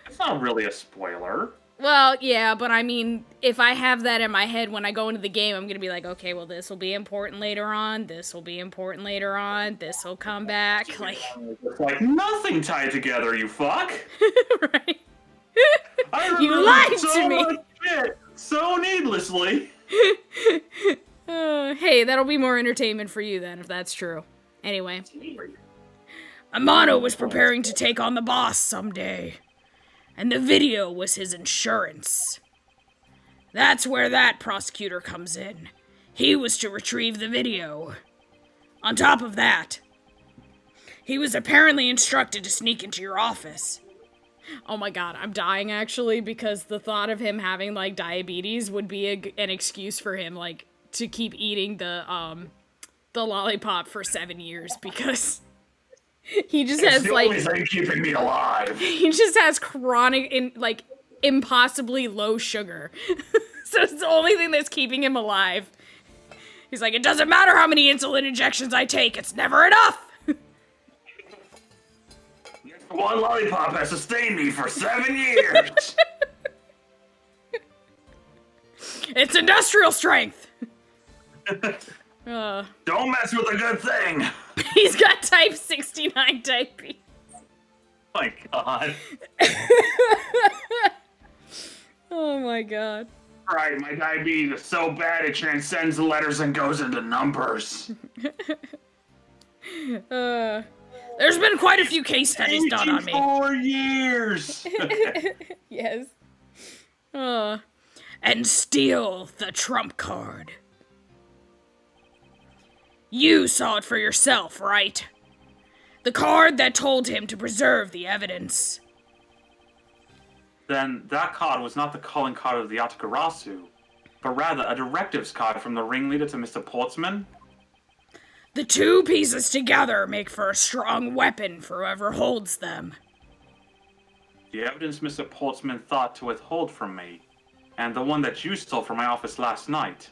It's not really a spoiler. Well, yeah, but I mean, if I have that in my head when I go into the game, I'm gonna be like, okay, well, this will be important later on, this will be important later on, this will come back, like... It's like nothing tied together, you fuck! Right? You lied to me! Much shit so needlessly! Hey, that'll be more entertainment for you then, if that's true. Anyway. Amano was preparing to take on the boss someday. And the video was his insurance. That's where that prosecutor comes in. He was to retrieve the video. On top of that, he was apparently instructed to sneak into your office. Oh my god, I'm dying actually, because the thought of him having, like, diabetes would be an excuse for him, like, to keep eating the lollipop for 7 years, because... He just has, like... It's the only thing keeping me alive. He just has chronic, impossibly low sugar. So it's the only thing that's keeping him alive. He's like, it doesn't matter how many insulin injections I take, it's never enough! One lollipop has sustained me for 7 years! It's industrial strength! Don't mess with a good thing! He's got type 69 diabetes. Oh my god. Oh my god. Right, my diabetes is so bad it transcends the letters and goes into numbers. There's been quite a few case studies done on me. 4 years! Yes. And steal the trump card. You saw it for yourself, right? The card that told him to preserve the evidence. Then that card was not the calling card of the Yatagarasu, but rather a directives card from the ringleader to Mr. Portsman. The two pieces together make for a strong weapon for whoever holds them. The evidence Mr. Portsman thought to withhold from me, and the one that you stole from my office last night.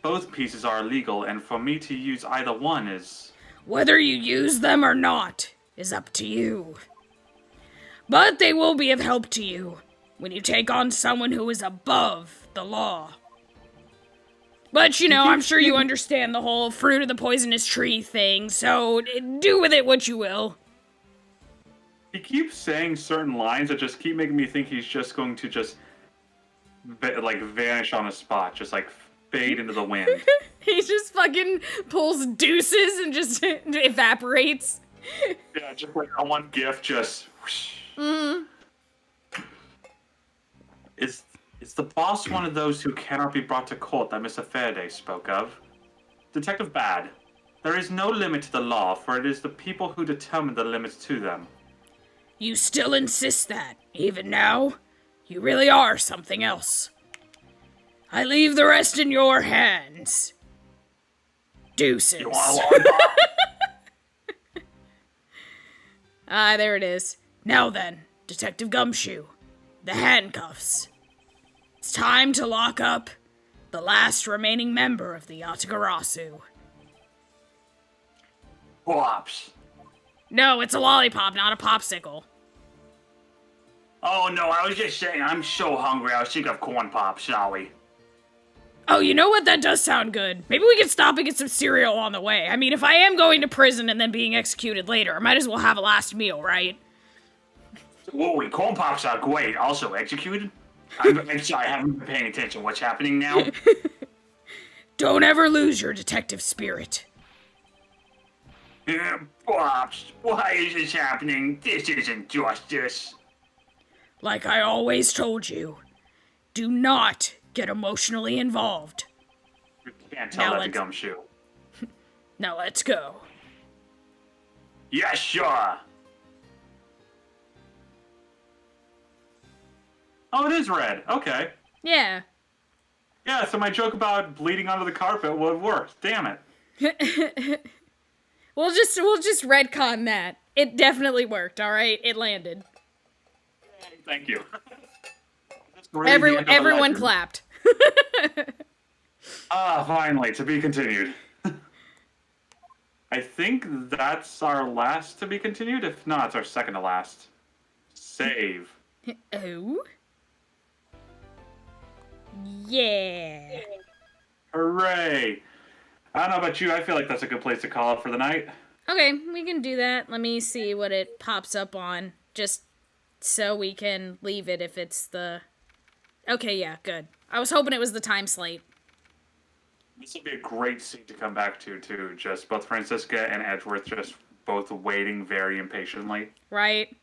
Both pieces are illegal, and for me to use either one is... Whether you use them or not is up to you. But they will be of help to you when you take on someone who is above the law. But, you know, I'm sure you understand the whole fruit of the poisonous tree thing, so do with it what you will. He keeps saying certain lines that just keep making me think he's just going to just, vanish on the spot, just, fade into the wind. He just fucking pulls deuces and just evaporates. Yeah, just like that one gif, just... Is the boss one of those who cannot be brought to court that Mr. Faraday spoke of? Detective Bad, there is no limit to the law, for it is the people who determine the limits to them. You still insist that, even now? You really are something else. I leave the rest in your hands. Deuces. You want a lollipop? There it is. Now then, Detective Gumshoe, the handcuffs. It's time to lock up the last remaining member of the Yatagarasu. Pops. No, it's a lollipop, not a popsicle. Oh no, I was just saying, I'm so hungry, I was sick of corn pops, shall we? Oh, you know what? That does sound good. Maybe we can stop and get some cereal on the way. I mean, if I am going to prison and then being executed later, I might as well have a last meal, right? Whoa, corn pops are great. Also executed? I'm sorry, I haven't been paying attention. What's happening now? Don't ever lose your detective spirit. Pops, why is this happening? This isn't justice. Like I always told you, do not get emotionally involved. You can't tell that to Gumshoe. Now let's go. Yes, sure. Oh, it is red. Okay. Yeah. Yeah, so my joke about bleeding onto the carpet would work. Damn it. We'll just retcon that. It definitely worked, alright? It landed. Thank you. That's really the end of the Everyone legend. clapped. Finally, to be continued. I think that's our last to be continued. If not, it's our second to last. Save. Oh? Yeah. Hooray! I don't know about you, I feel like that's a good place to call it for the night. Okay, we can do that. Let me see what it pops up on, just so we can leave it if it's the... Okay, yeah, good. I was hoping it was the time slate. This would be a great scene to come back to, too. Just both Francisca and Edgeworth just both waiting very impatiently. Right?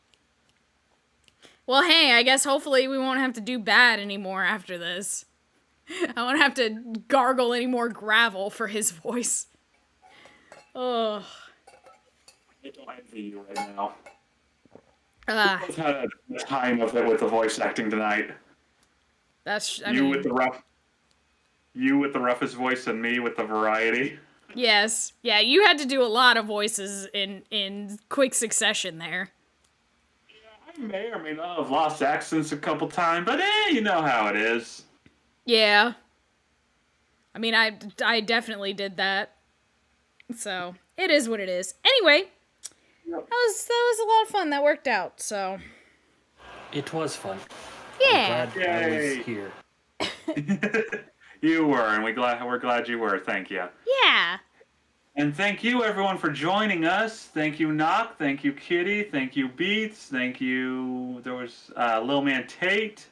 Well, hey, I guess hopefully we won't have to do bad anymore after this. I won't have to gargle any more gravel for his voice. Oh. I don't envy you right now. Ah, Both had a time of it with the voice acting tonight. that's, I You mean, with the roughest voice and me with the variety. yes. Yeah, you had to do a lot of voices in quick succession there. I may or may not have lost accents a couple times, but you know how it is. Yeah. I mean, I definitely did that. So, it is what it is. Anyway, Yep. that was a lot of fun. That worked out, so. It was fun. Yeah. I'm glad I was Yay. here. You were, and we're glad you were. Thank you. Yeah. And thank you, everyone, for joining us. Thank you, Knock. Thank you, Kitty. Thank you, Beats. Thank you. There was Lil Man Tate.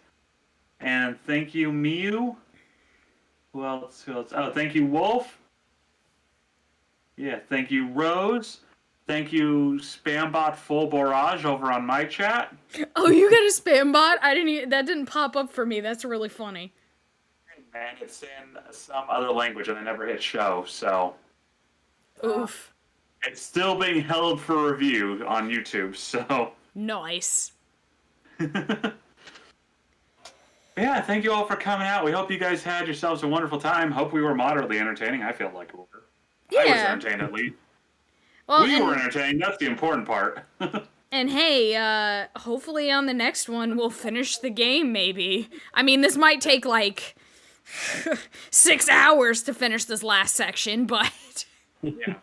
And thank you, Mew. Who else? Oh, thank you, Wolf. Yeah, thank you, Rose. Thank you, Spambot Full Barrage over on my chat. Oh, you got a spam bot? That didn't pop up for me. That's really funny. And it's in some other language, and I never hit show, so Oof. it's still being held for review on YouTube. So Nice. yeah, thank you all for coming out. We hope you guys had yourselves a wonderful time. Hope we were moderately entertaining. I feel like we were. I was Yeah. entertained at least. Well, We were and, entertained. That's the important part. and hey, hopefully on the next one we'll finish the game, maybe. I mean, this might take, like, 6 hours to finish this last section, but... Yeah.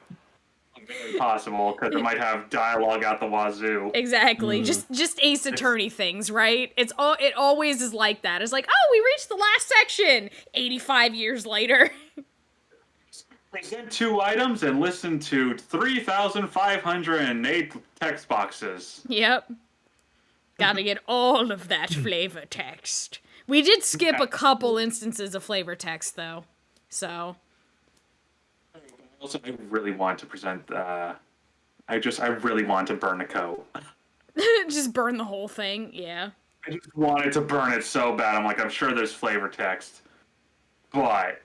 Very possible, because it might have dialogue out the wazoo. Exactly. Just Ace Attorney things, right? It always is like that. It's like, oh, we reached the last section 85 years later. Present 2 items and listen to 3,508 text boxes. Yep. Gotta get all of that flavor text. We did skip a couple instances of flavor text, though. So. Also, I really want to present. I really want to burn a coat. Just burn the whole thing, yeah. I just wanted to burn it so bad. I'm like, I'm sure there's flavor text, but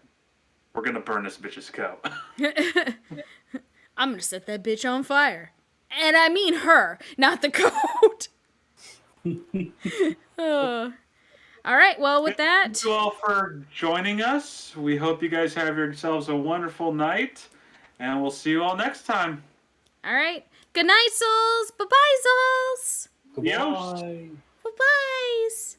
we're gonna burn this bitch's coat. I'm gonna set that bitch on fire. And I mean her, not the coat. All right, well, with that... Thank you all for joining us. We hope you guys have yourselves a wonderful night, and we'll see you all next time. All right. Good night, souls. Bye-bye, souls. Adios. Bye. Bye-byes.